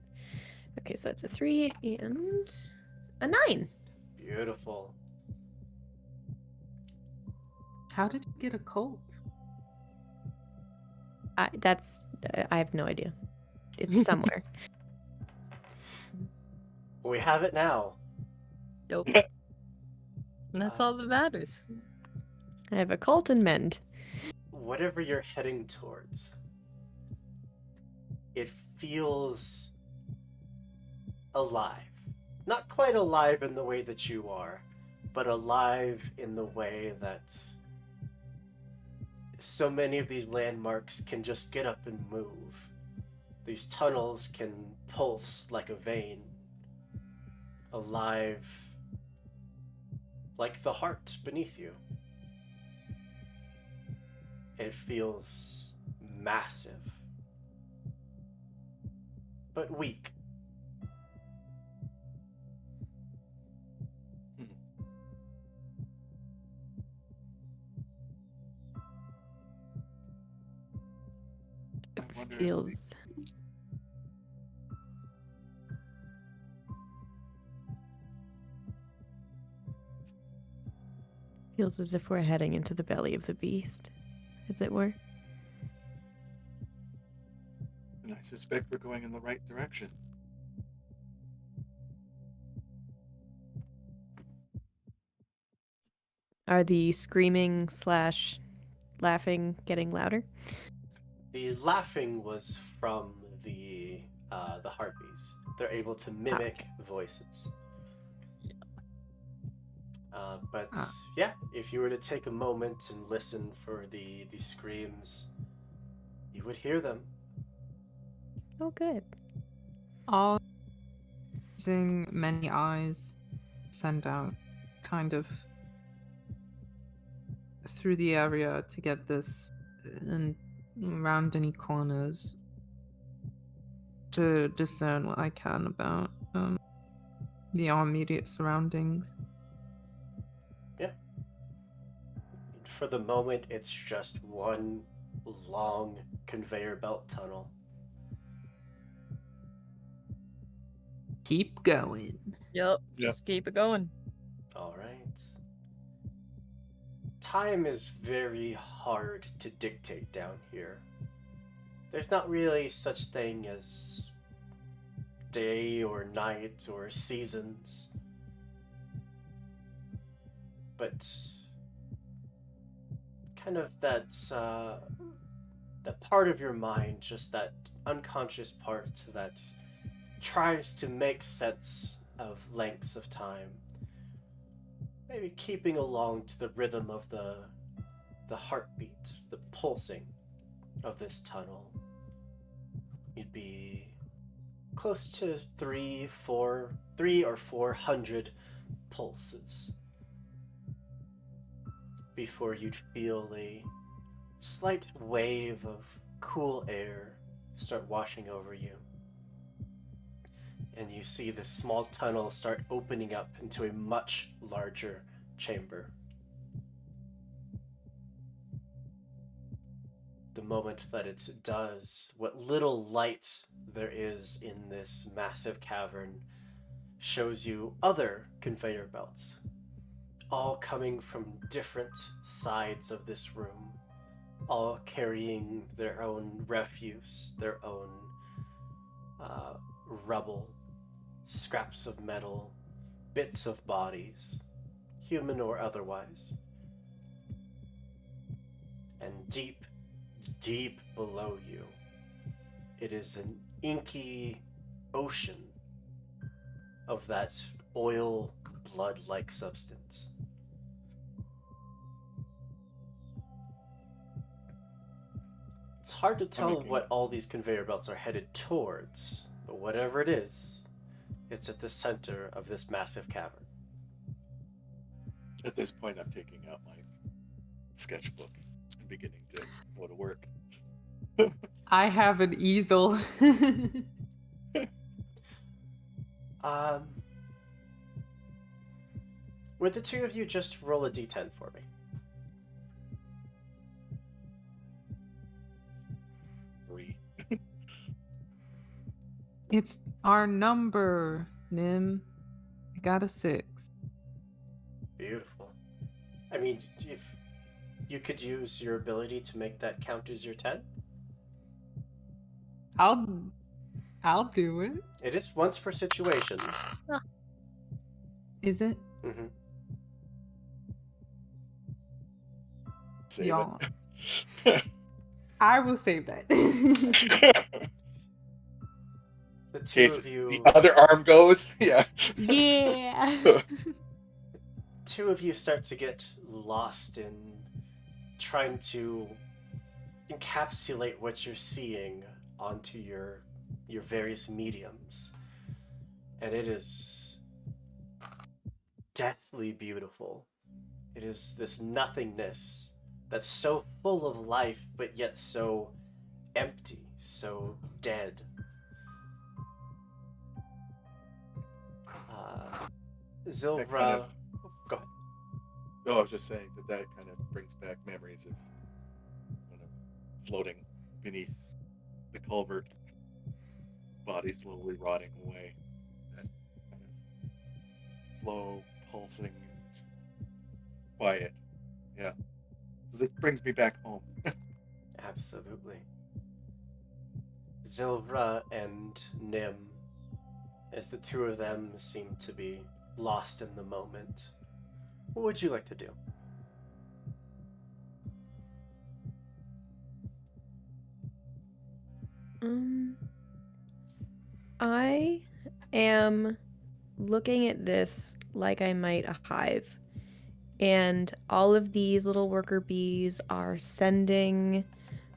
Okay, so that's a 3 and a 9. Beautiful. How did you get a cold? I have no idea. It's somewhere. We have it now. Nope. And that's all that matters. I have occult and mend. Whatever you're heading towards, it feels alive. Not quite alive in the way that you are, but alive in the way that so many of these landmarks can just get up and move. These tunnels can pulse like a vein, alive like the heart beneath you. It feels massive, but weak. I wonder if Feels as if we're heading into the belly of the beast, as it were. and I suspect we're going in the right direction. Are the screaming / laughing getting louder? The laughing was from the harpies. They're able to mimic voices. But yeah, if you were to take a moment and listen for the screams, you would hear them. Oh, good. All using many eyes send out kind of through the area to get this and around any corners to discern what I can about the immediate surroundings. Yeah. For the moment, it's just one long conveyor belt tunnel. Keep going. Yep. Yep. Just keep it going. All right. Time is very hard to dictate down here. There's not really such thing as day or night or seasons. But kind of that part of your mind, just that unconscious part that tries to make sense of lengths of time. Maybe keeping along to the rhythm of the heartbeat, the pulsing of this tunnel. You'd be close to 300 or 400 pulses before you'd feel a slight wave of cool air start washing over you. And you see this small tunnel start opening up into a much larger chamber. The moment that it does, what little light there is in this massive cavern shows you other conveyor belts, all coming from different sides of this room, all carrying their own refuse, their own rubble, scraps of metal, bits of bodies, human or otherwise. And deep, deep below you, it is an inky ocean of that oil, blood-like substance. It's hard to tell what all these conveyor belts are headed towards, but whatever it is, it's at the center of this massive cavern. At this point, I'm taking out my sketchbook and beginning to go to work. I have an easel. Would the two of you just roll a d10 for me? 3. It's our number, Nim. I got a 6. Beautiful. I mean, if you could use your ability to make that count as your 10? I'll do it. It is once per situation. Is it? Mm-hmm. Save Y'all. it. I will save that. The two Case of you... the other arm goes. Yeah. Yeah. Two of you start to get lost in trying to encapsulate what you're seeing onto your various mediums, and it is deathly beautiful. It is this nothingness that's so full of life, but yet so empty, so dead. Zilvra, go ahead. No, I was just saying that kind of brings back memories of kind of floating beneath the culvert, body slowly rotting away. That kind of slow, pulsing, and quiet. Yeah. So this brings me back home. Absolutely. Zilvra and Nim, as the two of them seem to be lost in the moment, what would you like to do? I am looking at this like I might a hive. And all of these little worker bees are sending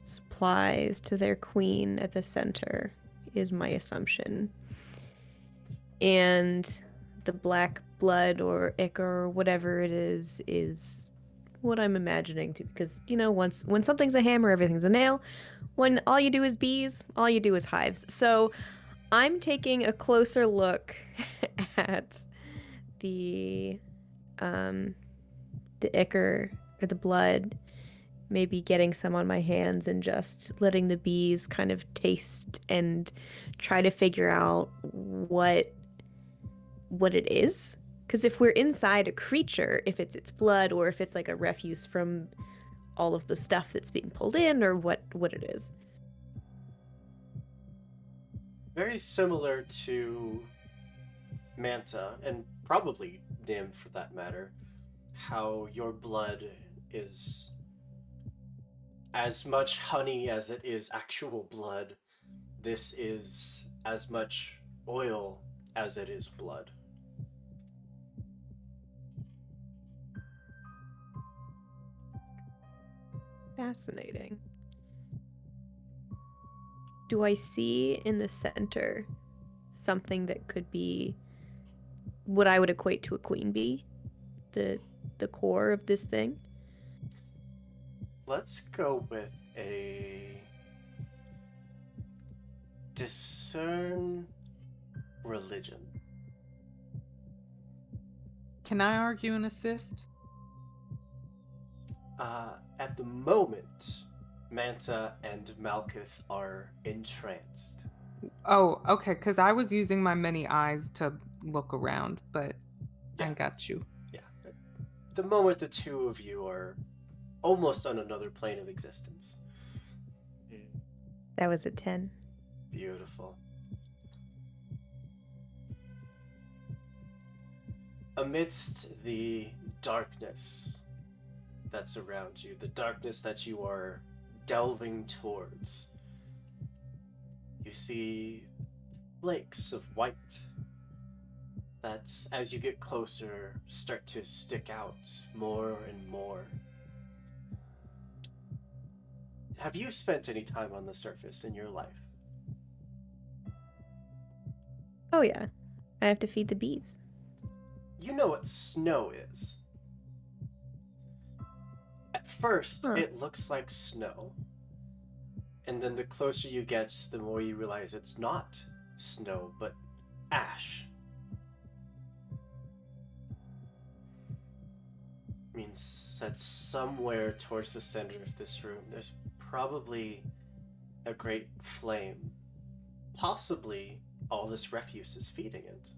supplies to their queen at the center, is my assumption. And the black blood or ichor or whatever it is what I'm imagining too. Because, you know, when something's a hammer, everything's a nail. When all you do is bees, all you do is hives. So I'm taking a closer look at the ichor or the blood, maybe getting some on my hands and just letting the bees kind of taste and try to figure out what it is. Because if we're inside a creature, if it's its blood or if it's like a refuse from all of the stuff that's being pulled in or what it is. Very similar to Manta, and probably Nim for that matter, how your blood is as much honey as it is actual blood. This is as much oil as it is blood. Fascinating. Do I see in the center something that could be what I would equate to a queen bee? The core of this thing? Let's go with a discern religion. Can I argue and assist? At the moment, Manta and Malkuth are entranced. Oh, okay, because I was using my many eyes to look around, but I Yeah. got you. Yeah. At the moment, the two of you are almost on another plane of existence. That was a 10. Beautiful. Amidst the darkness that's around you, the darkness that you are delving towards, you see flakes of white that, as you get closer, start to stick out more and more. Have you spent any time on the surface in your life? Oh yeah. I have to feed the bees. You know what snow is. At first, it looks like snow. And then the closer you get, the more you realize it's not snow, but ash. Means that somewhere towards the center of this room, there's probably a great flame. Possibly all this refuse is feeding it.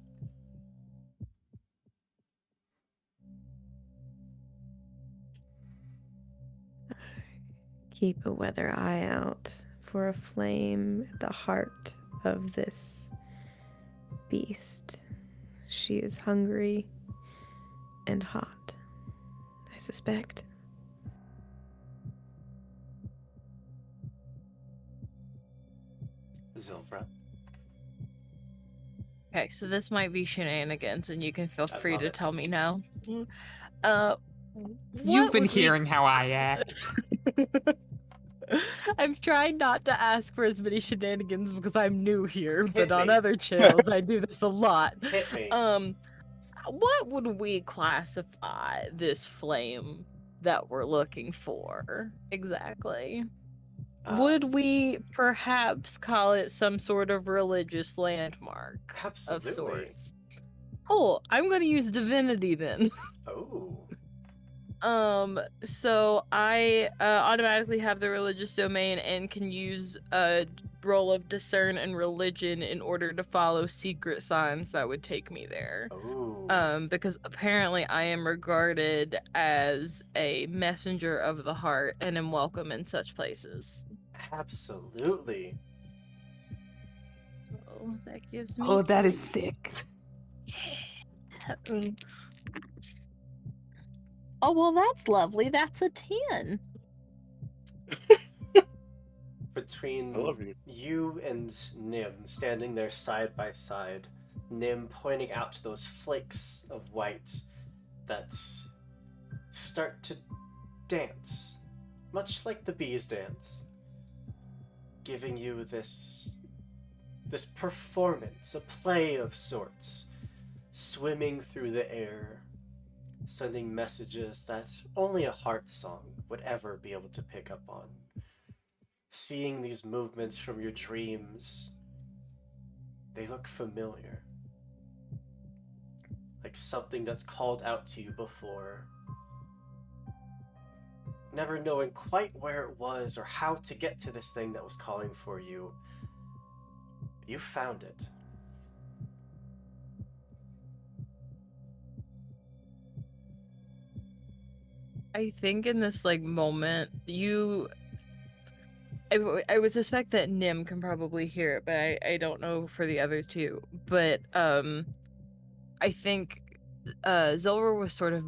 Keep a weather eye out for a flame at the heart of this beast. She is hungry and hot, I suspect. Zilfra. Okay, so this might be shenanigans, and you can feel I free love to it. tell me now. You've been would we- hearing how I act. I'm trying not to ask for as many shenanigans because I'm new here, Hit but on me. other channels I do this a lot. Hit me. What would we classify this flame that we're looking for exactly? Would we perhaps call it some sort of religious landmark of Absolutely. sorts? Cool. I'm going to use divinity then. Oh. So I automatically have the religious domain and can use a roll of discern and religion in order to follow secret signs that would take me there. Oh. Because apparently I am regarded as a messenger of the heart and am welcome in such places. Absolutely. So that gives me Oh, that is 3. sick. Mm. Oh, well, that's lovely. That's a 10. Between I love you. you and Nim standing there side by side, Nim pointing out to those flakes of white that start to dance, much like the bees dance, giving you this performance, a play of sorts, swimming through the air, sending messages that only a heart song would ever be able to pick up on. Seeing these movements from your dreams, they look familiar. Like something that's called out to you before. Never knowing quite where it was or how to get to this thing that was calling for you. You found it. I think in this moment, I would suspect that Nim can probably hear it, but I don't know for the other two. But I think Zilver was sort of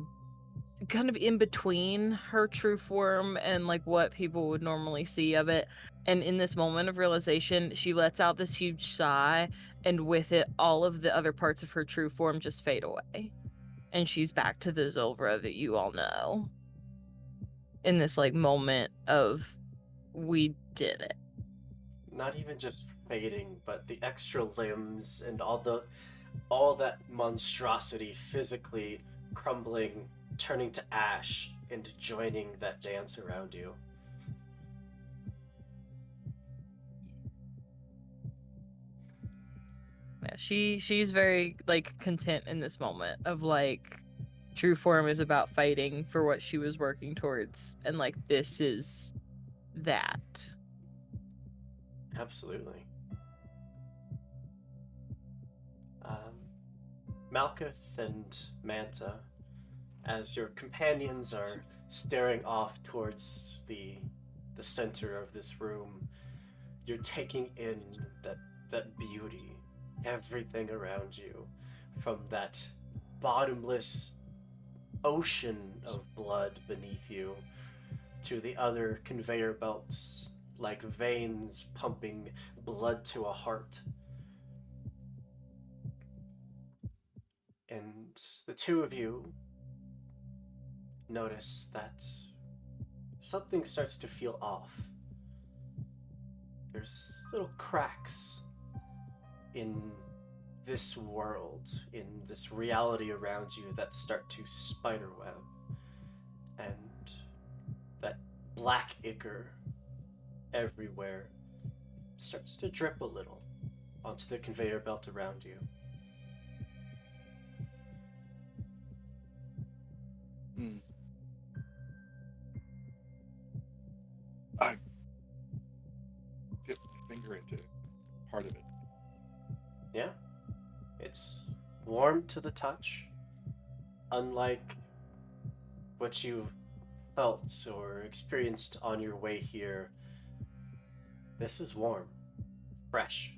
kind of in between her true form and what people would normally see of it. And in this moment of realization, she lets out this huge sigh, and with it, all of the other parts of her true form just fade away. And she's back to the Zilvra that you all know. In this moment of we did it. Not even just fading, but the extra limbs and all that monstrosity physically crumbling, turning to ash and joining that dance around you. Yeah, she's very content in this moment of true form is about fighting for what she was working towards, and this is that. Absolutely. Malkuth and Manta, as your companions are staring off towards the center of this room, you're taking in that beauty, everything around you, from that bottomless ocean of blood beneath you to the other conveyor belts like veins pumping blood to a heart. And the two of you notice that something starts to feel off. There's little cracks in this world, in this reality around you that start to spiderweb. And that black ichor everywhere starts to drip a little onto the conveyor belt around you. I dip my finger into part of it. Yeah. It's warm to the touch, unlike what you've felt or experienced on your way here. This is warm, fresh.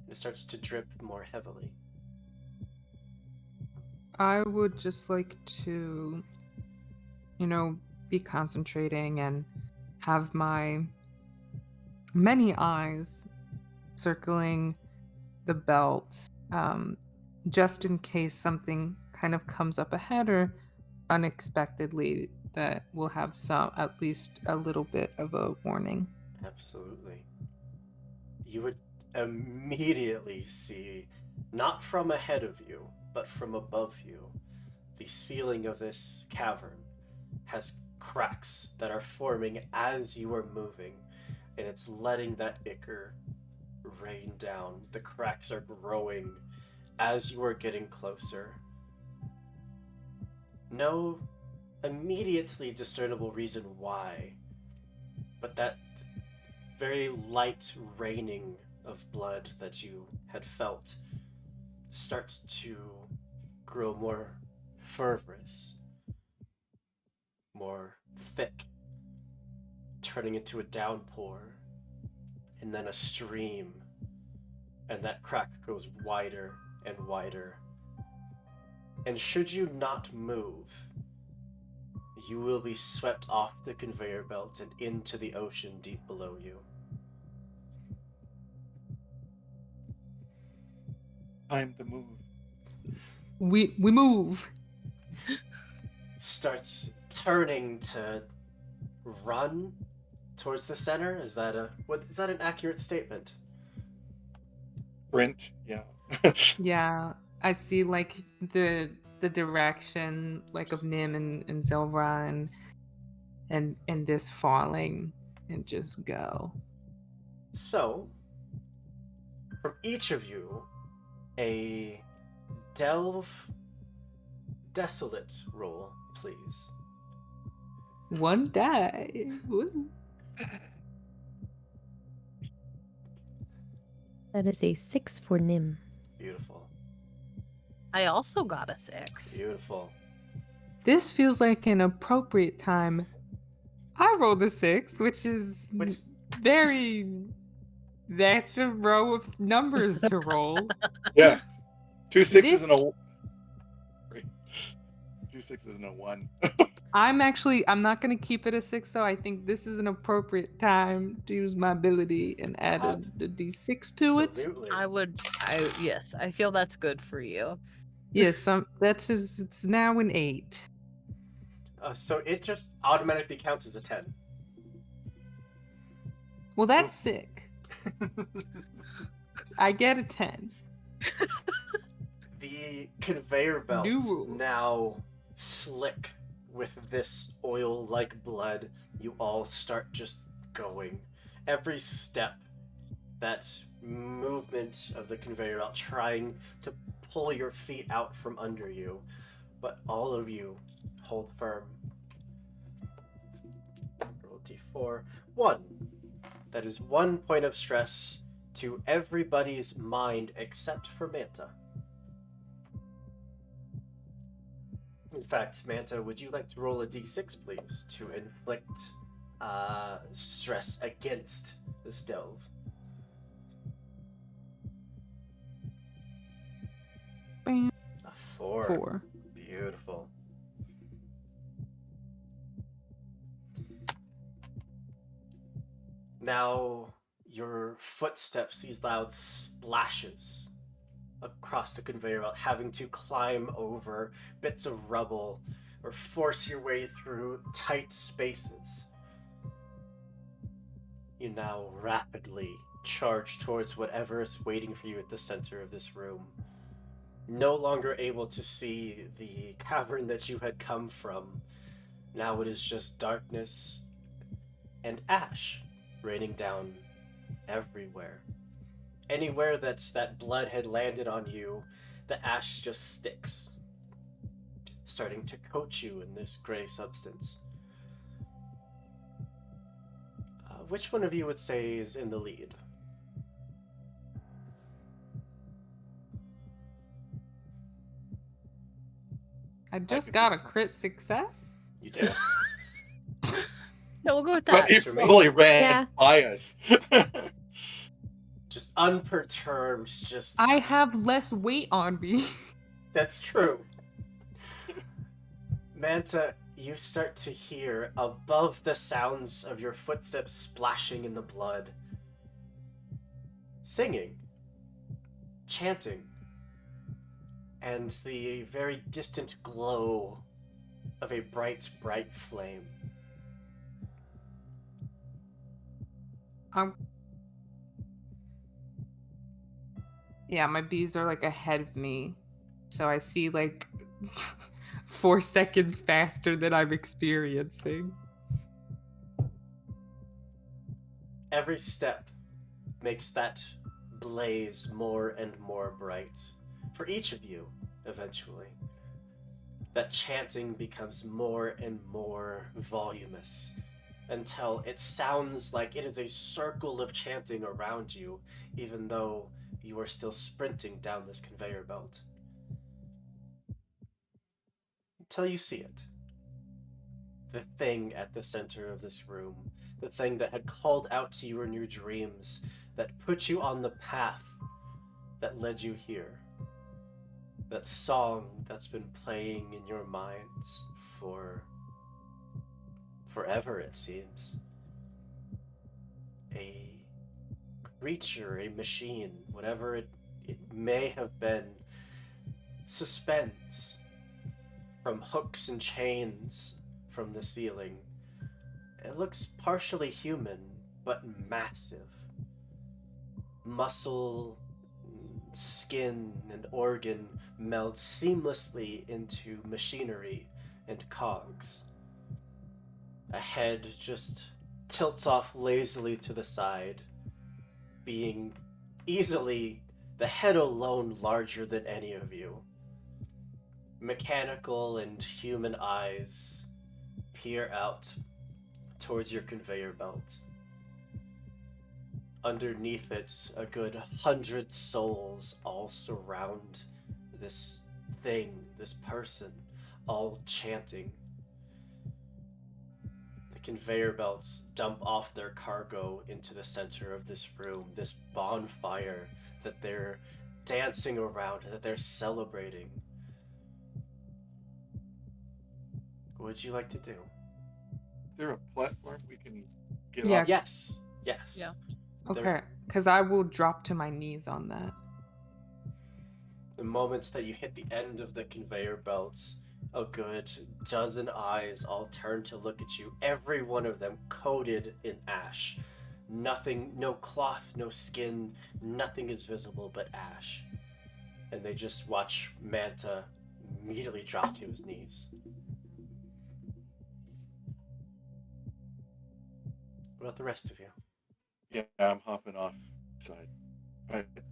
It starts to drip more heavily. I would just like to, be concentrating and have my many eyes circling the belt, just in case something kind of comes up ahead or unexpectedly that will have some, at least a little bit of a warning. Absolutely. You would immediately see, not from ahead of you, but from above you, the ceiling of this cavern has cracks that are forming as you are moving, and it's letting that ichor rain down. The cracks are growing as you are getting closer. No immediately discernible reason why, but that very light raining of blood that you had felt starts to grow more fervorous, more thick, turning into a downpour, and then a stream, and that crack goes wider and wider. And should you not move, you will be swept off the conveyor belt and into the ocean deep below you. Time to move. We move. Starts turning to run towards the center. Is that an accurate statement? Sprint, yeah. Yeah, I see like the direction like of Nim and Zilra and this falling and just go. So, from each of you, a delve desolate roll, please. 1 die. Woo. That is a 6 for Nim. Beautiful. I also got a 6. Beautiful. This feels like an appropriate time. I rolled a 6, which is very. That's a row of numbers to roll. Yeah. 2 6s This- and a 2 6s and a 1. I'm not going to keep it a 6, though. I think this is an appropriate time to use my ability and add a d6 to it. Absolutely. Yes, I feel that's good for you. Yes, it's now an 8. So it just automatically counts as a 10. Well, that's sick. I get a 10. The conveyor belts New rule. now slick with this oil-like blood. You all start just going. Every step, that movement of the conveyor belt trying to pull your feet out from under you, but all of you hold firm. Roll d4. 1. That is 1 point of stress to everybody's mind except for Manta. In fact, Manta, would you like to roll a d6, please, to inflict stress against this delve? Bam. A 4. 4. Beautiful. Now, your footsteps, these loud splashes across the conveyor belt, having to climb over bits of rubble or force your way through tight spaces. You now rapidly charge towards whatever is waiting for you at the center of this room. No longer able to see the cavern that you had come from. Now it is just darkness and ash raining down everywhere. Anywhere that blood had landed on you, the ash just sticks, starting to coat you in this gray substance. Which one of you would say is in the lead? I just got a crit success. You did. No, we'll go with But that. he for me. probably ran Yeah. by us. Just unperturbed, just... I have less weight on me. That's true. Manta, you start to hear, above the sounds of your footsteps splashing in the blood, singing, chanting, and the very distant glow of a bright, bright flame. Yeah, my bees are like ahead of me. So I see like 4 seconds faster than I'm experiencing. Every step makes that blaze more and more bright. For each of you, eventually. That chanting becomes more and more voluminous until it sounds like it is a circle of chanting around you, even though you are still sprinting down this conveyor belt. Until you see it. The thing at the center of this room, the thing that had called out to you in your dreams, that put you on the path that led you here. That song that's been playing in your minds for forever, it seems. A creature, a machine, whatever it may have been, suspends from hooks and chains from the ceiling. It looks partially human, but massive. Muscle, skin, and organ meld seamlessly into machinery and cogs. A head just tilts off lazily to the side, being easily the head alone larger than any of you. Mechanical and human eyes peer out towards your conveyor belt. Underneath it, a good 100 souls all surround this thing, this person, all chanting. The conveyor belts dump off their cargo into the center of this room, this bonfire that they're dancing around, that they're celebrating. What would you like to do? Is there a platform we can get Yeah. off? Yes. Yeah. Okay, because I will drop to my knees on that. The moments that you hit the end of the conveyor belts, a good dozen eyes all turn to look at you, every one of them coated in ash. Nothing, no cloth, no skin, nothing is visible but ash. And they just watch Manta immediately drop to his knees. What about the rest of you? Yeah, I'm hopping off side.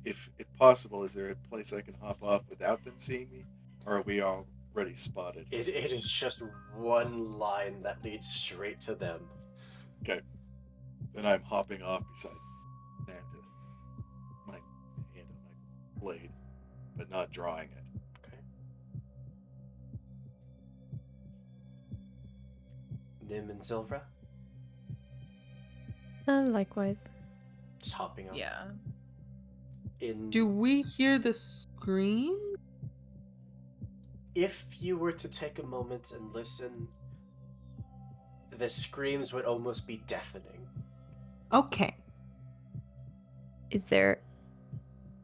If possible, is there a place I can hop off without them seeing me, or are we already spotted? It is just one line that leads straight to them. Okay, then I'm hopping off beside Santa. My hand on my blade, but not drawing it. Okay. Nim and Zilvra, Likewise. just hopping up. Yeah. Do we hear the scream? If you were to take a moment and listen, the screams would almost be deafening. Okay. Is there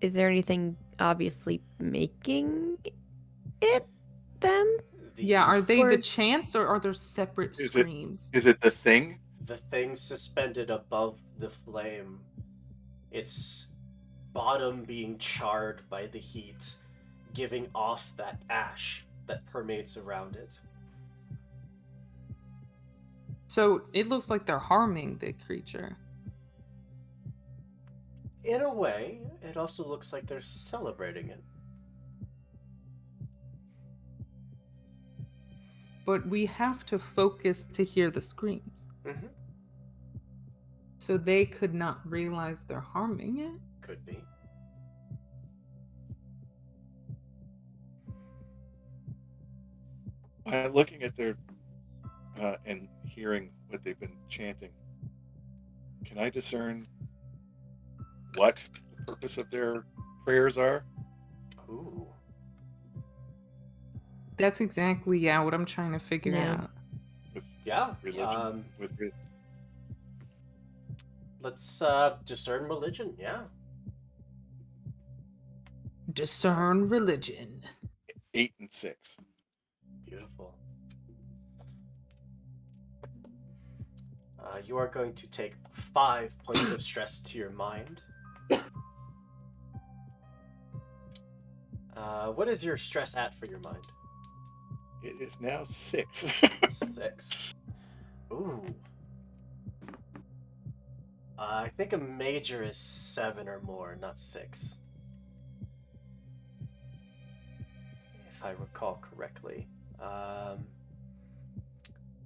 anything obviously making it them? Yeah, are they Or- the chants or are there separate Is it- screams? Is it the thing? The thing suspended above the flame, its bottom being charred by the heat, giving off that ash that permeates around it. So it looks like they're harming the creature. In a way, it also looks like they're celebrating it. But we have to focus to hear the screams. Mm-hmm. So they could not realize they're harming it. Could be. Looking at their and hearing what they've been chanting, can I discern what the purpose of their prayers are? Ooh. That's exactly, what I'm trying to figure Yeah. out. Yeah. Religion. Let's discern religion. Yeah. Discern religion. 8 and 6. Beautiful. You are going to take 5 points of stress to your mind. What is your stress at for your mind? It is now 6. 6. Ooh. I think a major is 7 or more, not 6. If I recall correctly.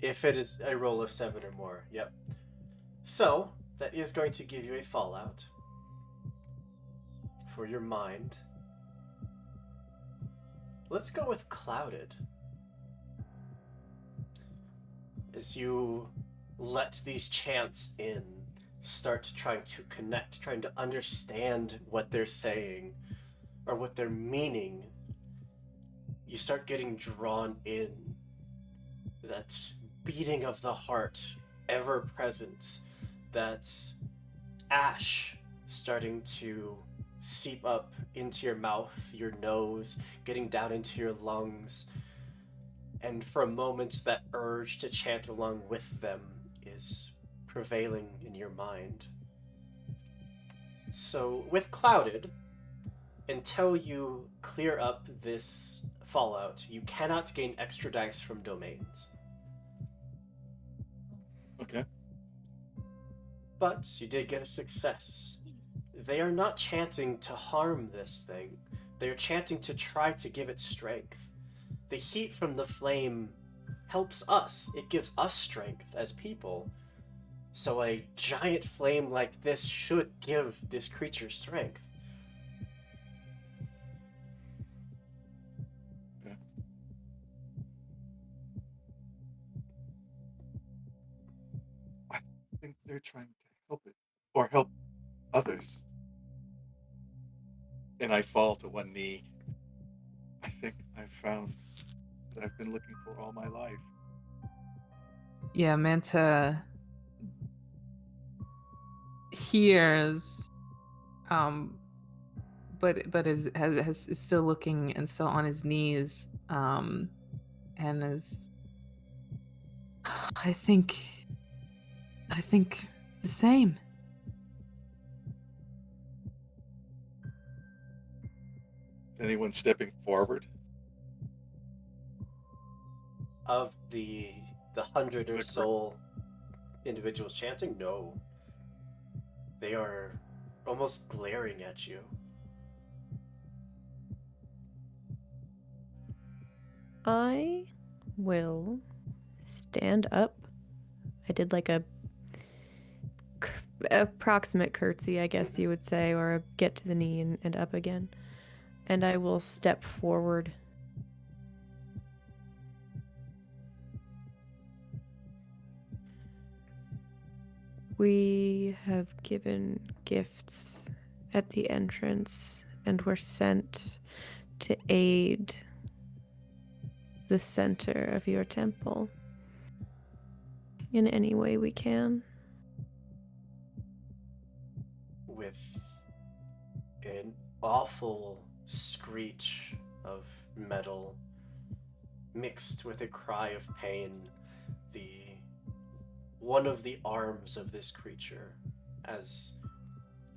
If it is a roll of 7 or more, yep. So, that is going to give you a fallout for your mind. Let's go with clouded. As you let these chants in, start trying to connect, trying to understand what they're saying or what they're meaning, you start getting drawn in. That beating of the heart, ever present, that ash starting to seep up into your mouth, your nose, getting down into your lungs. And for a moment, that urge to chant along with them is prevailing in your mind. So, with Clouded, until you clear up this fallout, you cannot gain extra dice from domains. Okay. But you did get a success. They are not chanting to harm this thing. They are chanting to try to give it strength. The heat from the flame helps us. It gives us strength as people. So a giant flame like this should give this creature strength. Okay. I think they're trying to help it, or help others. And I fall to one knee. I think I've found that I've been looking for all my life. Yeah, Manta hears, but is still looking and still on his knees, and is. I think the same. Is anyone stepping forward? Of the 100 or The so individuals chanting, no. They are almost glaring at you. I will stand up. I did like a approximate curtsy, I guess you would say, or a get to the knee and up again. And I will step forward. We have given gifts at the entrance and were sent to aid the center of your temple in any way we can. With an awful screech of metal mixed with a cry of pain, one of the arms of this creature, as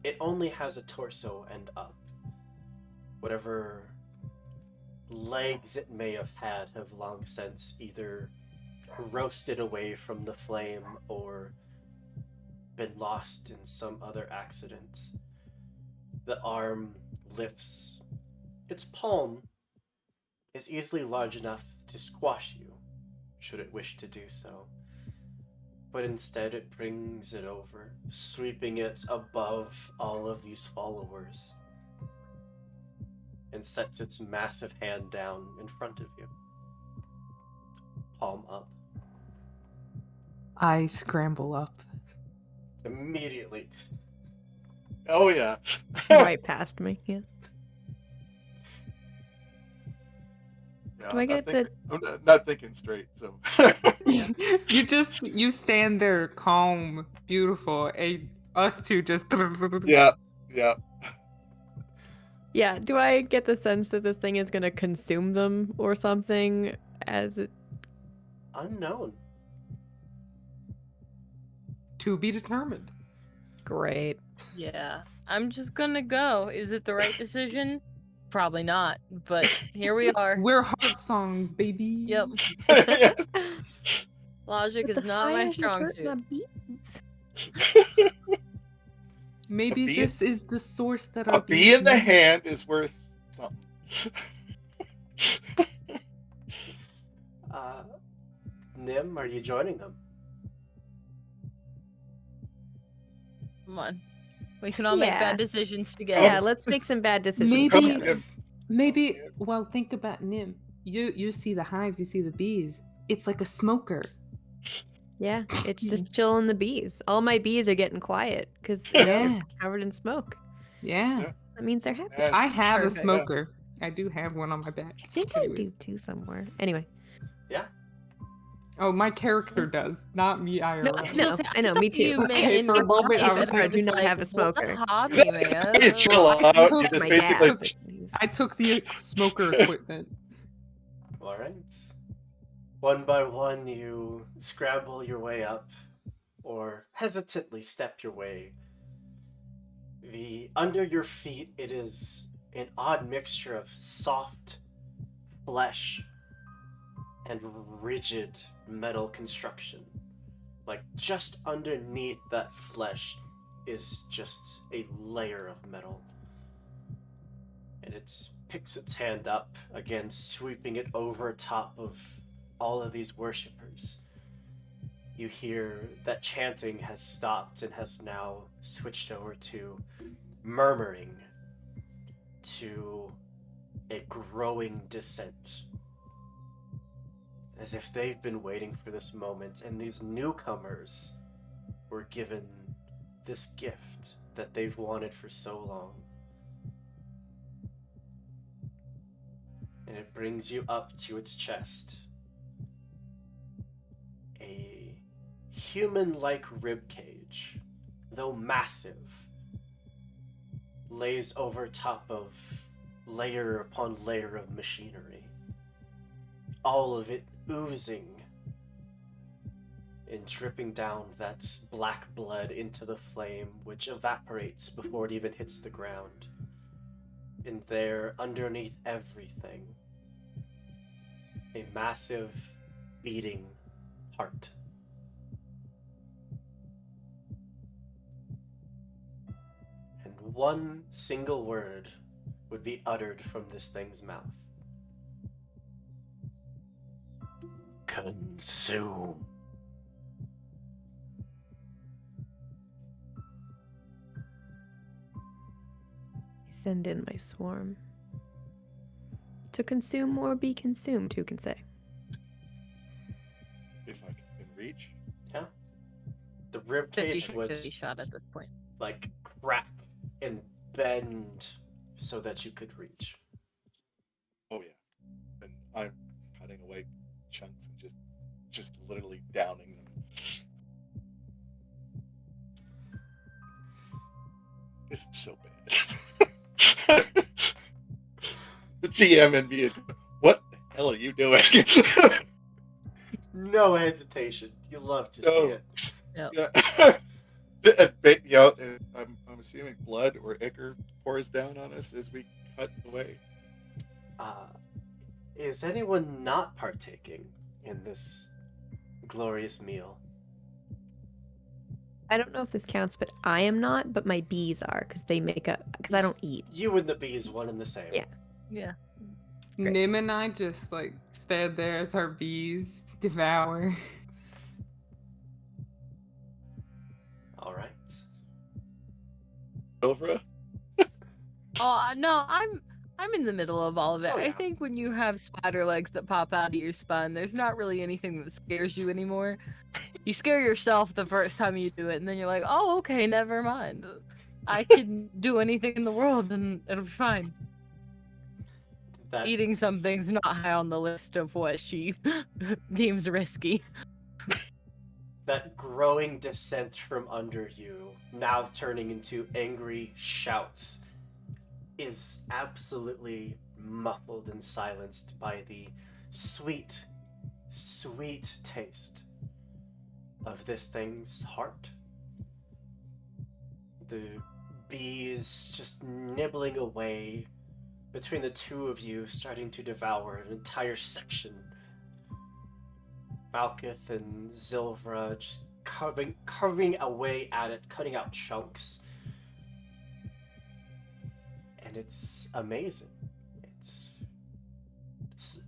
it only has a torso and up, whatever legs it may have long since either roasted away from the flame or been lost in some other accident. The arm lifts. Its palm is easily large enough to squash you, should it wish to do so. But instead it brings it over, sweeping it above all of these followers, and sets its massive hand down in front of you. Palm up. I scramble up. Immediately. Oh yeah. Right past me, yeah. Yeah, Do I get the... I'm not thinking straight, so. Yeah. You stand there calm, beautiful, and us two just. Yeah. Yeah, do I get the sense that this thing is gonna consume them or something as it... Unknown. To be determined. Great. Yeah. I'm just gonna go. Is it the right decision? Probably not. But here we are. We're heart songs, baby. Yep. Yes. Logic But is the not my fire would strong hurt suit. my beans. Maybe A bee- this is the source that A our bee bees in the need. hand is worth something. Nim, are you joining them? Come on. We can all make Yeah. bad decisions together. Yeah, let's make some bad decisions. Maybe- together. Maybe, well, think about Nim. You see the hives, you see the bees. It's like a smoker. Yeah, it's just chilling the bees. All my bees are getting quiet because they're covered in smoke. Yeah. Yeah. That means they're happy. And I have Perfect. a smoker. I do have one on my back. I think I do Anyways. too somewhere. Anyway. Yeah. Oh, my character does, not me IRL. No, I was gonna say, I know, me thought you too. meant Okay, in for a real moment, I life, was and like, I I do not like, have a what smoker. hobby, Exactly. man. Chill I out. took You just My basically dad with bees. I took the smoker equipment. All right. One by one, you scramble your way up, or hesitantly step your way. Under your feet, it is an odd mixture of soft flesh and rigid metal construction. Like just underneath that flesh is just a layer of metal. And it picks its hand up, again sweeping it over top of all of these worshippers. You hear that chanting has stopped and has now switched over to murmuring, to a growing dissent. As if they've been waiting for this moment, and these newcomers were given this gift that they've wanted for so long. And it brings you up to its chest. A human-like ribcage, though massive, lays over top of layer upon layer of machinery. All of it oozing and dripping down that black blood into the flame, which evaporates before it even hits the ground. And there, underneath everything, a massive, beating heart. And one single word would be uttered from this thing's mouth. Consume. I send in my swarm. To consume or be consumed, who can say? if I can reach. Yeah. The ribcage would 50-50 shot at this point. like crack and bend so that you could reach. Oh yeah. And I'm cutting away chunks and just literally downing them. This is so bad. The GM and me is, what the hell are you doing? No hesitation. You love to see No. it. Yeah. I'm assuming blood or ichor pours down on us as we cut away. Is anyone not partaking in this glorious meal? I don't know if this counts, but I am not, but my bees are, because they make up, because I don't eat. You and the bees, one and the same. Yeah. Yeah. Great. Nim and I just like stand there as our bees devour. All right. Silvera? Oh no, I'm in the middle of all of it. Oh, I yeah. think when you have spider legs that pop out of your spine, there's not really anything that scares you anymore. You scare yourself the first time you do it, and then you're like, oh, okay, never mind. I can do anything in the world, and it'll be fine. That Eating something's not high on the list of what she deems risky. that growing dissent from under you, now turning into angry shouts, is absolutely muffled and silenced by the sweet, sweet taste of this thing's heart the bees just nibbling away between the two of you, starting to devour an entire section. Malkuth and Zilvra just carving away at it, cutting out chunks. And it's amazing. It's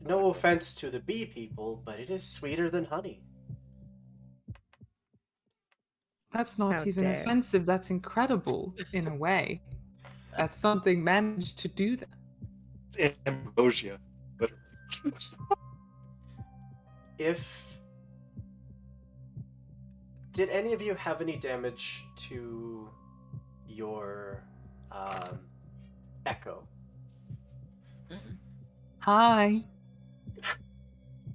no offense to the bee people, but it is sweeter than honey. That's not How even dare. offensive. That's incredible in a way. That something managed to do that. It's ambrosia, literally. If did any of you have any damage to your echo? Hi.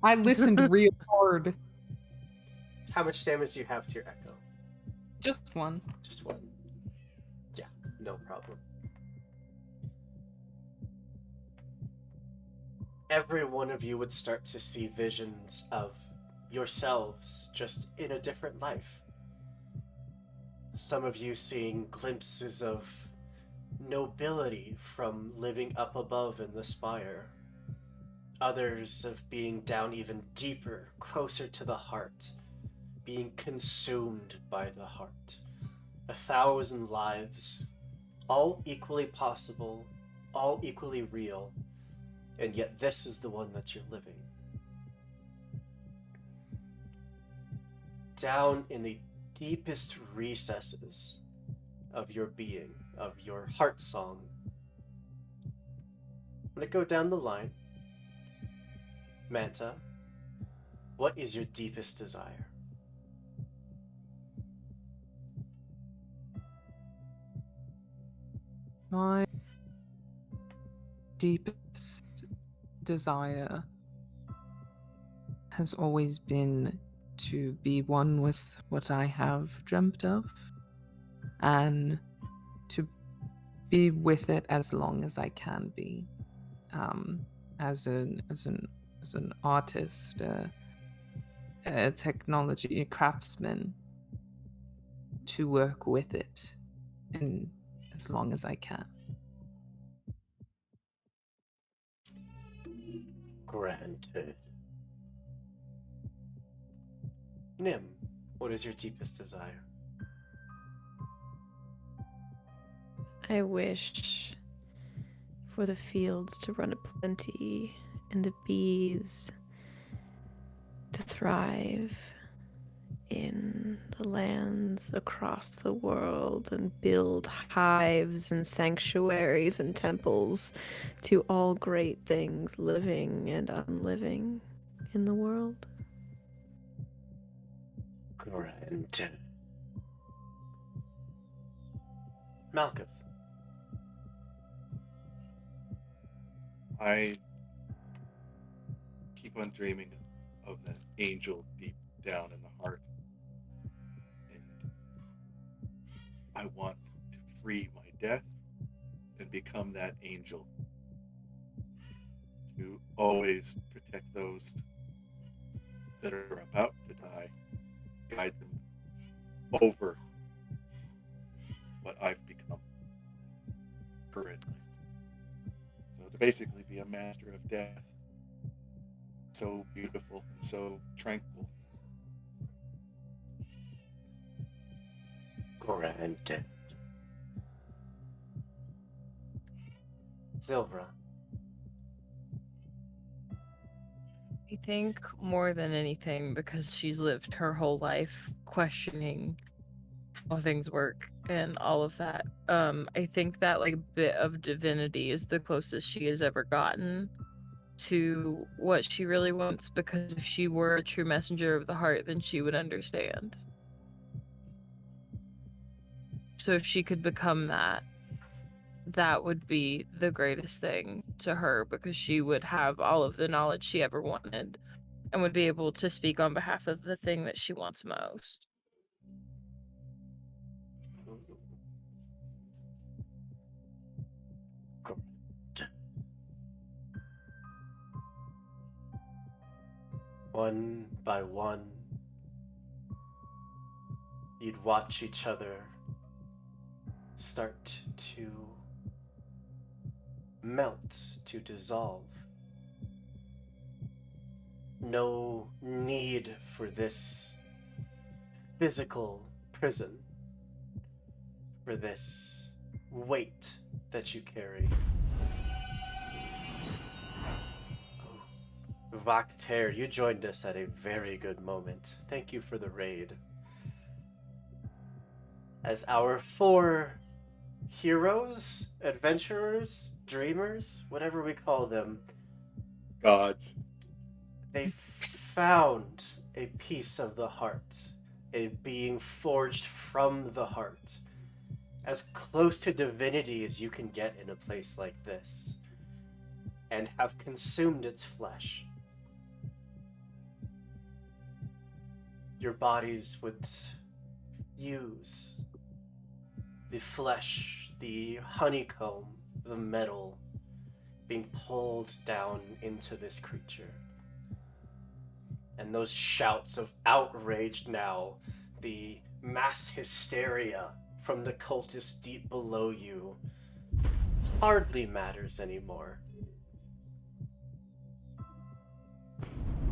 I listened real hard. How much damage do you have to your echo? Just one. Just one. Yeah, no problem. Every one of you would start to see visions of yourselves just in a different life. Some of you seeing glimpses of nobility from living up above in the spire. Others of being down even deeper, closer to the heart, being consumed by the heart. 1,000 lives, all equally possible, all equally real, and yet this is the one that you're living. Down in the deepest recesses of your being, of your heart song. I'm going to go down the line. Manta, what is your deepest desire? My deepest desire has always been to be one with what I have dreamt of and to be with it as long as I can be. As an artist, a technology, a craftsman, to work with it and as long as I can. Granted. Nim, what is your deepest desire? I wish for the fields to run aplenty and the bees to thrive in the lands across the world and build hives and sanctuaries and temples to all great things living and unliving in the world. Granted. Malkuth. I keep on dreaming of that angel deep down in the heart. And I want to free my death and become that angel. To always protect those that are about to die, guide them over what I've become currently. So to basically be a master of death. So beautiful, so tranquil. Granted. Zilvra. I think more than anything, because she's lived her whole life questioning how things work and all of that. I think that like bit of divinity is the closest she has ever gotten to what she really wants, because if she were a true messenger of the heart, then she would understand. So if she could become that, that would be the greatest thing to her, because she would have all of the knowledge she ever wanted and would be able to speak on behalf of the thing that she wants most. Granted. One by one, you'd watch each other start to melt, to dissolve. No need for this physical prison, for this weight that you carry. Oh, Vakter, you joined us at a very good moment. Thank you for the raid. As our 4 heroes, adventurers, dreamers, whatever we call them, Gods. they found a piece of the heart, a being forged from the heart, as close to divinity as you can get in a place like this, and have consumed its flesh. Your bodies would fuse the flesh, the honeycomb, the metal being pulled down into this creature. And those shouts of outrage now, the mass hysteria from the cultists deep below you, hardly matters anymore.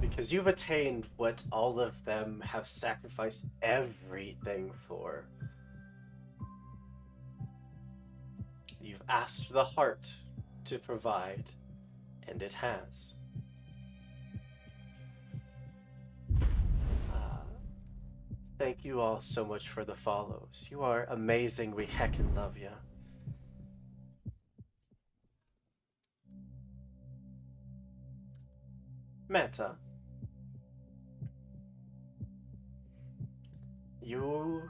Because you've attained what all of them have sacrificed everything for. You've asked the heart to provide, and it has. Thank you all so much for the follows. You are amazing. We heckin' love ya. Manta, you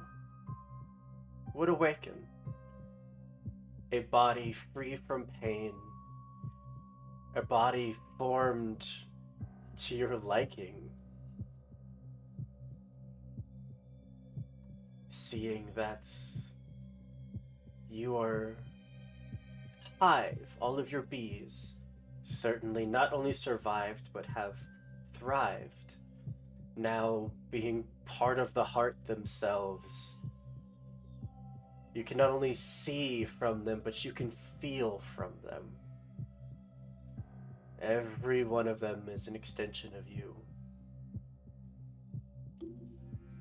would awaken. A body free from pain. A body formed to your liking. Seeing that your hive, all of your bees, certainly not only survived but have thrived, now being part of the heart themselves. You can not only see from them, but you can feel from them. Every one of them is an extension of you.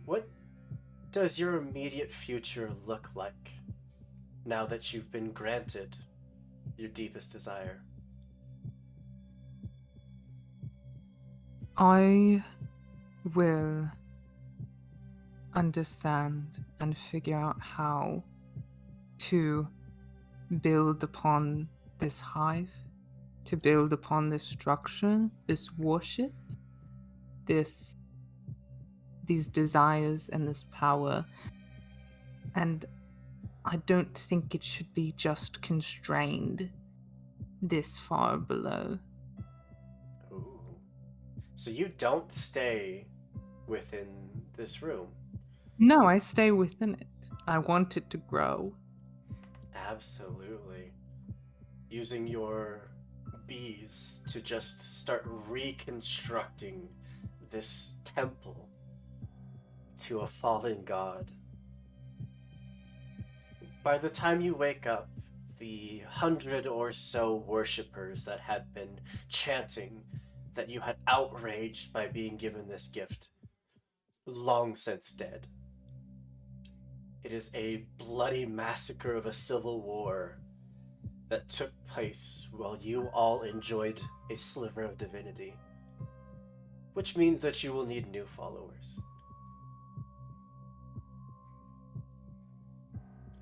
What does your immediate future look like now that you've been granted your deepest desire? I will understand and figure out how to build upon this hive, to build upon this structure, this worship, these desires and this power. And I don't think it should be just constrained this far below. Ooh. So you don't stay within this room? No, I stay within it. I want it to grow. Absolutely. Using your bees to just start reconstructing this temple to a fallen god. By the time you wake up, the 100 or so worshippers that had been chanting that you had outraged by being given this gift, long since dead. It is a bloody massacre of a civil war that took place while you all enjoyed a sliver of divinity, which means that you will need new followers.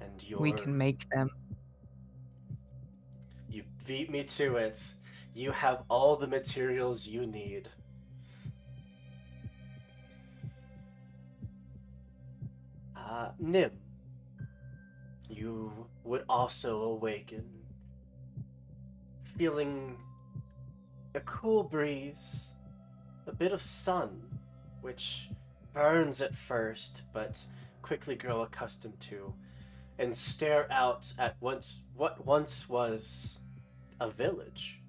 And We can make them. You beat me to it. You have all the materials you need. Nim, you would also awaken, feeling a cool breeze, a bit of sun, which burns at first, but quickly grow accustomed to, and stare out at what once was a village,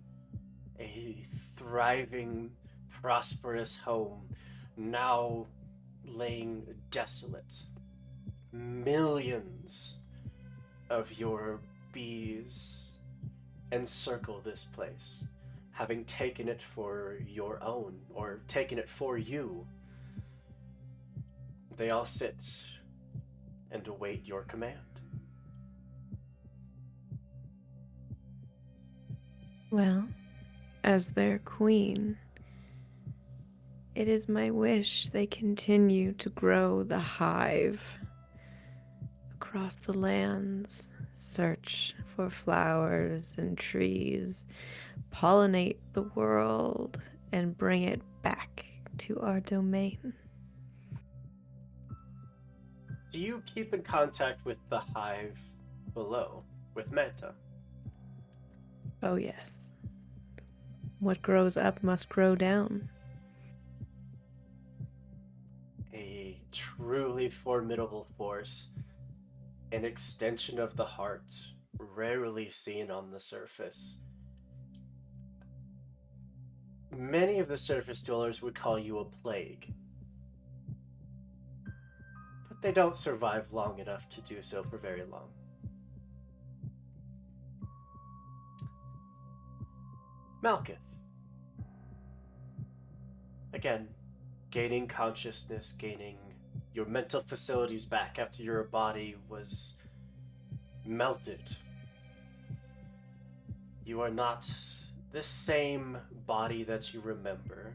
a thriving, prosperous home, now laying desolate. Millions of your bees encircle this place, having taken it for your own, or taken it for you. They all sit and await your command. Well, as their queen, it is my wish they continue to grow the hive across the lands, search for flowers and trees, pollinate the world, and bring it back to our domain. Do you keep in contact with the hive below, with Manta? Oh, yes. What grows up must grow down. A truly formidable force, an extension of the heart, rarely seen on the surface. Many of the surface dwellers would call you a plague, but they don't survive long enough to do so for very long. Malkuth. Again, gaining consciousness, gaining your mental facilities back after your body was melted. You are not the same body that you remember,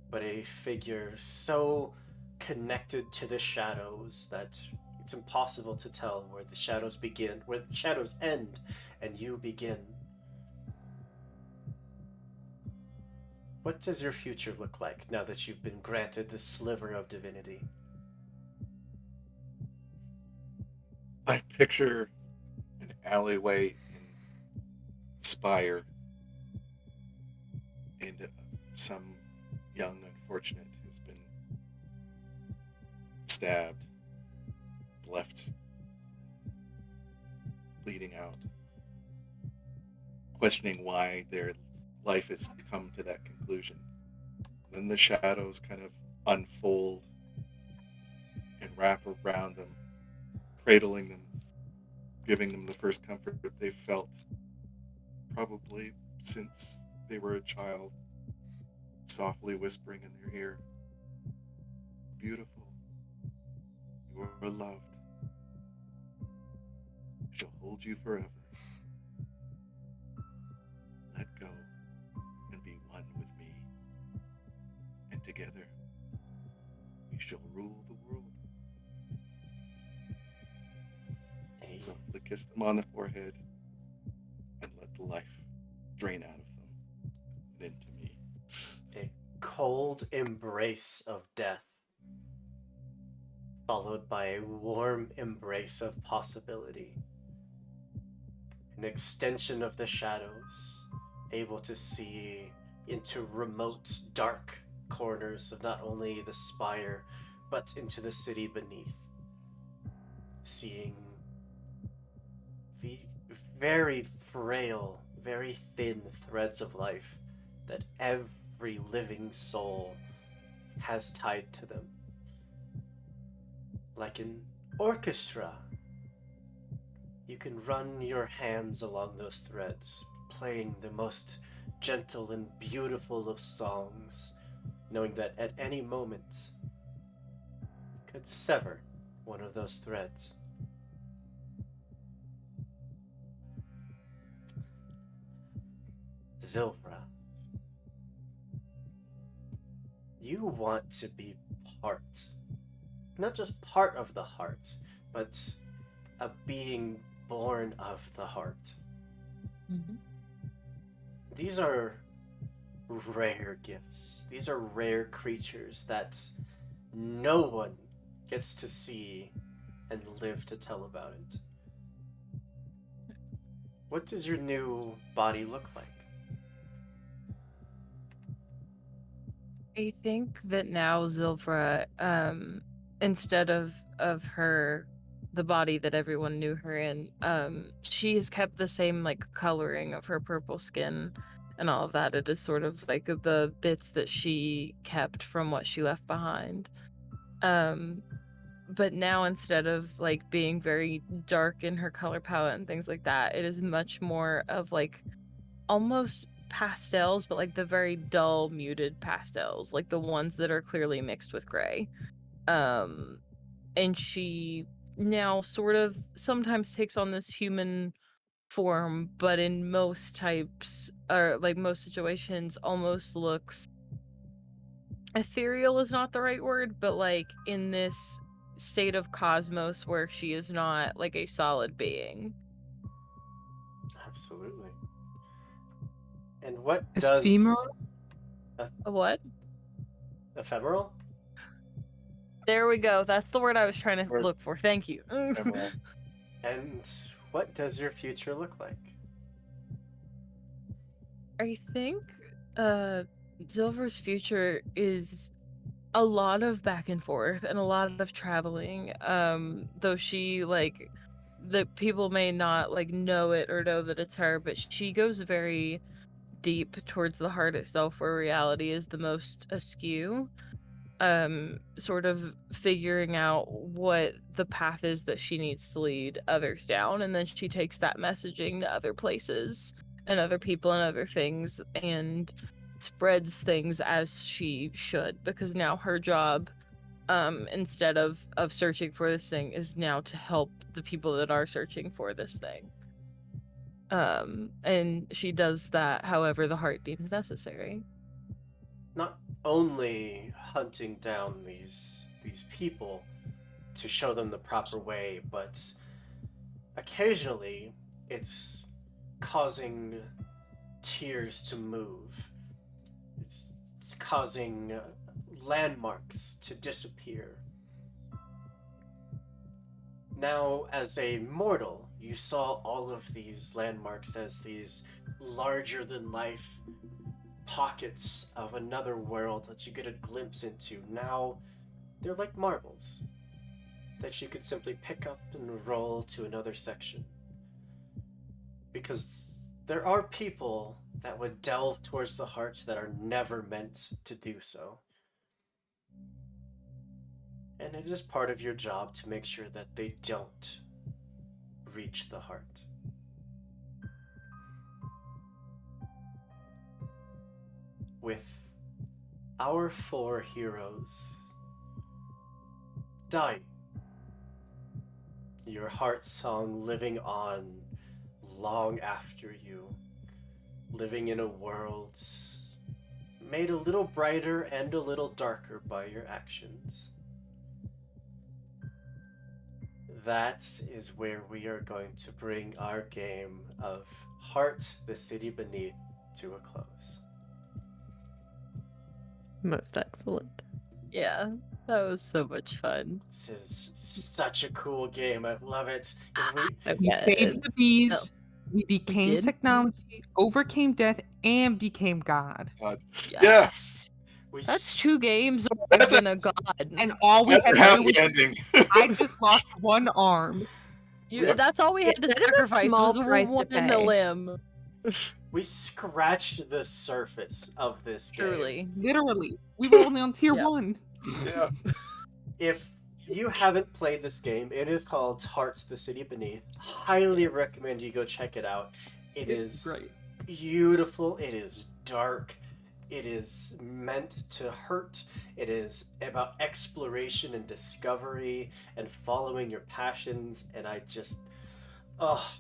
but a figure so connected to the shadows that it's impossible to tell where the shadows begin, where the shadows end, and you begin. What does your future look like now that you've been granted the sliver of divinity? I picture an alleyway in Spire, and some young unfortunate has been stabbed, left bleeding out, questioning why their life has come to that conclusion. Then the shadows kind of unfold and wrap around them, cradling them, giving them the first comfort that they've felt probably since they were a child, softly whispering in their ear, "Beautiful, you are loved. I shall hold you forever. Let go and be one with me, and together we shall rule the world." A, Softly kiss them on the forehead and let the life drain out of them and into me. a cold embrace of death, followed by a warm embrace of possibility. An extension of the shadows, able to see into remote, dark corners of not only the spire, but into the city beneath. Seeing the very frail, very thin threads of life that every living soul has tied to them. Like an orchestra, you can run your hands along those threads, playing the most gentle and beautiful of songs, knowing that at any moment you could sever one of those threads. Zilvra, you want to be part, not just part of the heart, but a being born of the heart. Mm-hmm. These are rare gifts. These are rare creatures that no one gets to see and live to tell about it. What does your new body look like? I think that now Zilfra, instead of her, the body that everyone knew her in, she has kept the same like coloring of her purple skin and all of that. It is sort of like the bits that she kept from what she left behind. Um, but now instead of like being very dark in her color palette and things like that, it is much more of like almost pastels, but like the very dull, muted pastels, like the ones that are clearly mixed with gray. And she now sort of sometimes takes on this human form, but in most types or like most situations almost looks ethereal is not the right word, but like in this state of cosmos where she is not like a solid being. Absolutely. And what does Ephemeral? What? ephemeral? There we go. That's the word I was trying to Or- look for. Thank you. Emerald. And what does your future look like? I think Silver's future is a lot of back and forth and a lot of traveling. Though she like the people may not like know it or know that it's her, but she goes very deep towards the heart itself where reality is the most askew. Sort of figuring out what the path is that she needs to lead others down, and then she takes that messaging to other places and other people and other things and spreads things as she should, because now her job, instead of searching for this thing, is now to help the people that are searching for this thing. And she does that however the heart deems necessary. Not only hunting down these people to show them the proper way, but occasionally it's causing tears to move. It's causing landmarks to disappear. Now, as a mortal, you saw all of these landmarks as these larger than life pockets of another world that you get a glimpse into. Now, they're like marbles that you could simply pick up and roll to another section. Because there are people that would delve towards the heart that are never meant to do so. And it is part of your job to make sure that they don't reach the heart. With our 4 heroes dying, your heart song living on long after you, living in a world made a little brighter and a little darker by your actions. That is where we are going to bring our game of Heart, the City Beneath to a close. Most excellent. Yeah, that was so much fun. This is such a cool game. I love it. And So We saved good. the bees. Oh, We became did? technology, overcame death, and became God. God. Yeah, Yes. we That's s- 2 games or I've That's a- been a god. And all we that's had a to do happy was ending. I just lost one arm. That's all we had to That is a sacrifice small was price to one in the pay. limb. we scratched the surface of this game. Truly. Literally. We were only on tier Yep. 1. Yeah. If you haven't played this game, it is called Heart, the City Beneath. Highly Yes. recommend you go check it out. It It's is great. beautiful. It is dark. It is meant to hurt. It is about exploration and discovery and following your passions. And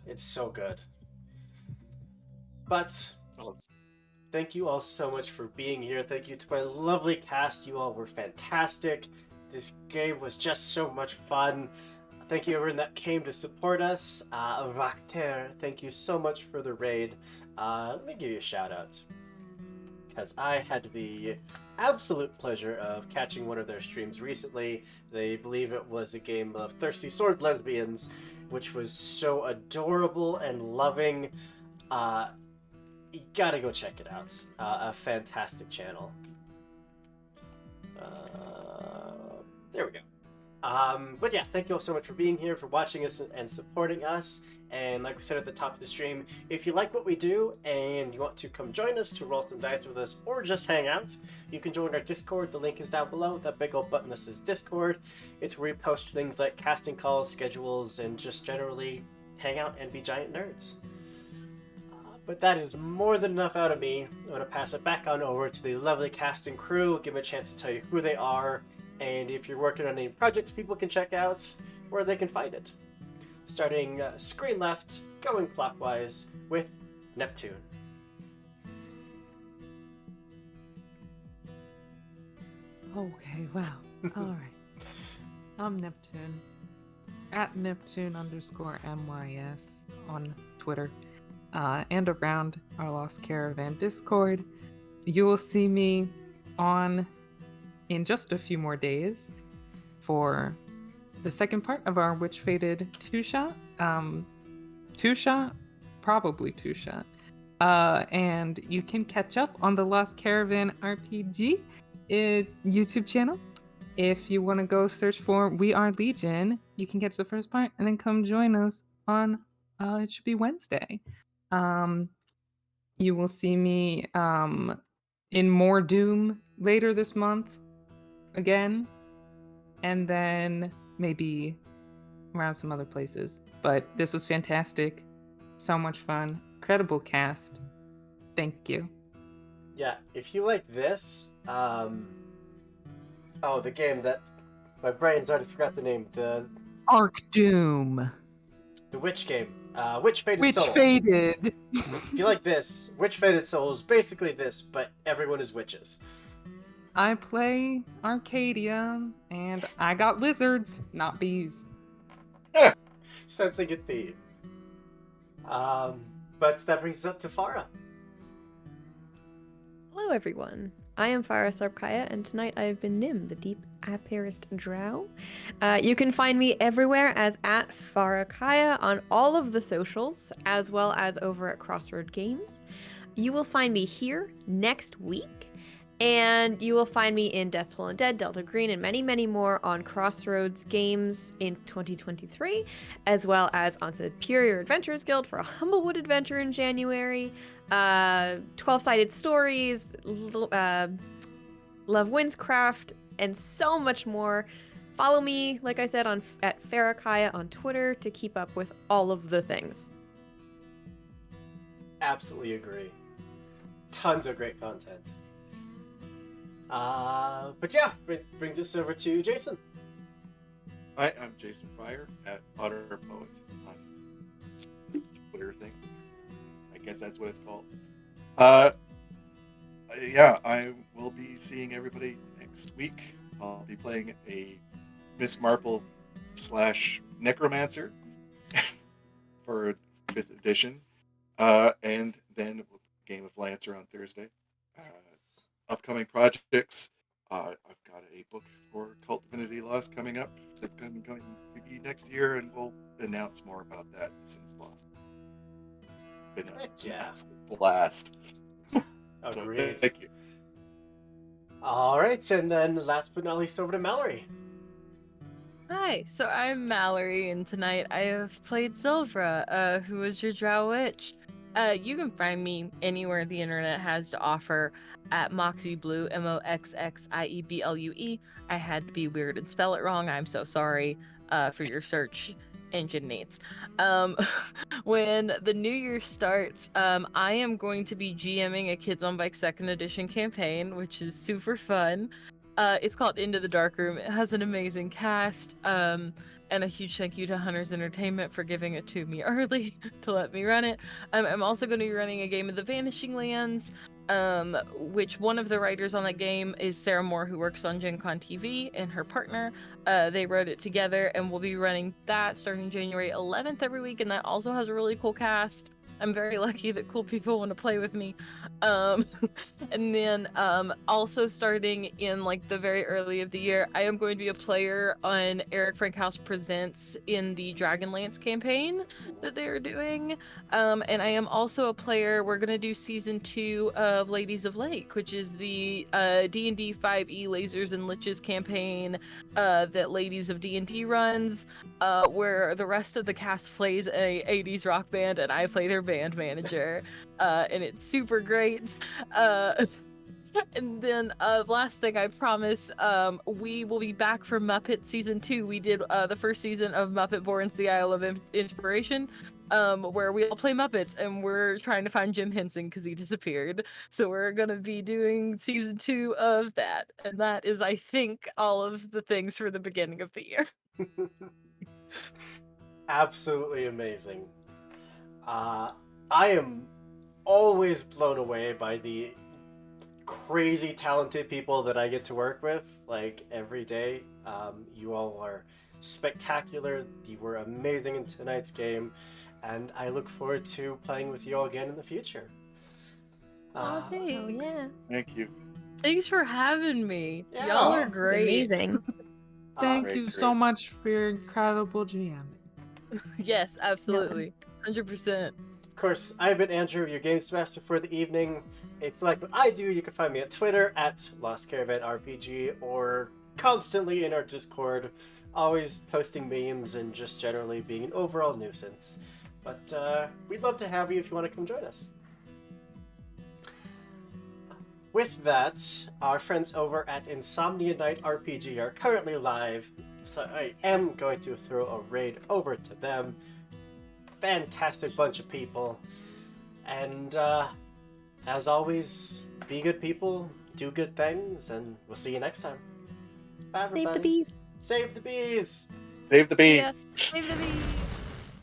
it's so good. But thank you all so much for being here. Thank you to my lovely cast. You all were fantastic. This game was just so much fun. Thank you everyone that came to support us. Vakter, thank you so much for the raid. Let me give you a shout out. Because I had the absolute pleasure of catching one of their streams recently. They believe it was a game of Thirsty Sword Lesbians, which was so adorable and loving. You gotta go check it out. A fantastic channel. There we go. But yeah, thank you all so much for being here, for watching us and supporting us. And like we said at the top of the stream, if you like what we do and you want to come join us to roll some dice with us or just hang out, you can join our Discord. The link is down below, that big old button that says Discord. It's where we post things like casting calls, schedules, and just generally hang out and be giant nerds. But that is more than enough out of me. I'm going to pass it back on over to the lovely casting crew, give them a chance to tell you who they are, and if you're working on any projects people can check out, where they can find it. Starting screen left, going clockwise with Neptune. Okay, wow. All right. I'm Neptune. At Neptune_MYS on Twitter. And around our Lost Caravan Discord. You will see me in just a few more days for the second part of our Witch Fated two-shot. Probably two-shot. And you can catch up on the Lost Caravan RPG YouTube channel. If you want to go search for We Are Legion, you can catch the first part and then come join us on it should be Wednesday. You will see me in more Doom later this month again, and then maybe around some other places. But this was fantastic. So much fun. Incredible cast. Thank you. Yeah, if you like this, the game that my brain's already forgot the name, the Arc Doom. Witch game, Witch Fated Witch Soul. Fated. If you like this, Witch Fated Soul is basically this, but everyone is witches. I play Arcadia, and I got lizards, not bees. Sensing a theme. But that brings us up to Farah. Hello, everyone. I am Farah Sarpkaya, and tonight I have been Nim, the Deep Aperist Drow. You can find me everywhere as at Farah Kaya on all of the socials, as well as over at Crossroad Games. You will find me here next week, and you will find me in Death Toll Undead, Delta Green, and many, many more on Crossroads Games in 2023, as well as on Superior Adventurers Guild for a Humblewood adventure in January, 12-sided stories, Love Windscraft, and so much more. Follow me, like I said, at Farrakaya on Twitter to keep up with all of the things. Absolutely agree. Tons of great content. But yeah, brings us over to Jason. Hi, I'm Jason Fryer at Otter Poet on the Twitter thing. I guess that's what it's called. Yeah, I will be seeing everybody next week. I'll be playing a Miss Marple / Necromancer for 5th edition. And then Game of Lancer on Thursday. Upcoming projects. I've got a book for Cult Divinity Lost coming up. That's going to be next year, and we'll announce more about that as soon as possible. Been an absolute blast. Agreed. So, thank you. All right, and then last but not least, over to Mallory. Hi, so I'm Mallory, and tonight I have played Silvra, who is your Drow Witch. You can find me anywhere the internet has to offer at Moxie Blue, MOXXIEBLUE. I had to be weird and spell it wrong. I'm so sorry for your search engine needs. When the new year starts, I am going to be GMing a Kids on Bike 2nd edition campaign, which is super fun. It's called Into the Dark Room. It has an amazing cast. And a huge thank you to Hunters Entertainment for giving it to me early to let me run it. I'm also going to be running a game of the Vanishing Lands, which one of the writers on that game is Sarah Moore, who works on Gen Con TV, and her partner. They wrote it together, and we'll be running that starting January 11th every week, and that also has a really cool cast. I'm very lucky that cool people want to play with me. And then also starting in like the very early of the year, I am going to be a player on Eric Frankhouse Presents in the Dragonlance campaign that they are doing. And I am also a player. We're gonna do season 2 of Ladies of Lake, which is the D&D 5e Lasers and Liches campaign that Ladies of D&D runs, where the rest of the cast plays a 80s rock band and I play their band manager, and it's super great. And then last thing I promise, we will be back for Muppet season 2. We did the first season of Muppet Born's The Isle of Inspiration, where we all play Muppets and we're trying to find Jim Henson because he disappeared. So we're gonna be doing season 2 of that, and that is, I think, all of the things for the beginning of the year. Absolutely amazing. I am always blown away by the crazy talented people that I get to work with, like, every day. You all are spectacular. You were amazing in tonight's game, and I look forward to playing with you all again in the future. Aw, Oh thanks. yeah, Thank you. Thanks for having me. Yeah. Y'all are it's great. amazing. Thank Great, you so great. much for your incredible GMing. Yes, absolutely. 100%. Of course, I've been Andrew, your Games Master for the evening. If you like what I do, you can find me at Twitter at Lost Caravan RPG, or constantly in our Discord, always posting memes and just generally being an overall nuisance. But we'd love to have you if you want to come join us. With that, our friends over at Insomnia Night RPG are currently live, so I am going to throw a raid over to them. Fantastic bunch of people. And as always, be good people, do good things, and we'll see you next time. Bye, everybody. Save the bees. Save the bees! Save the bees. Yeah, save the bees.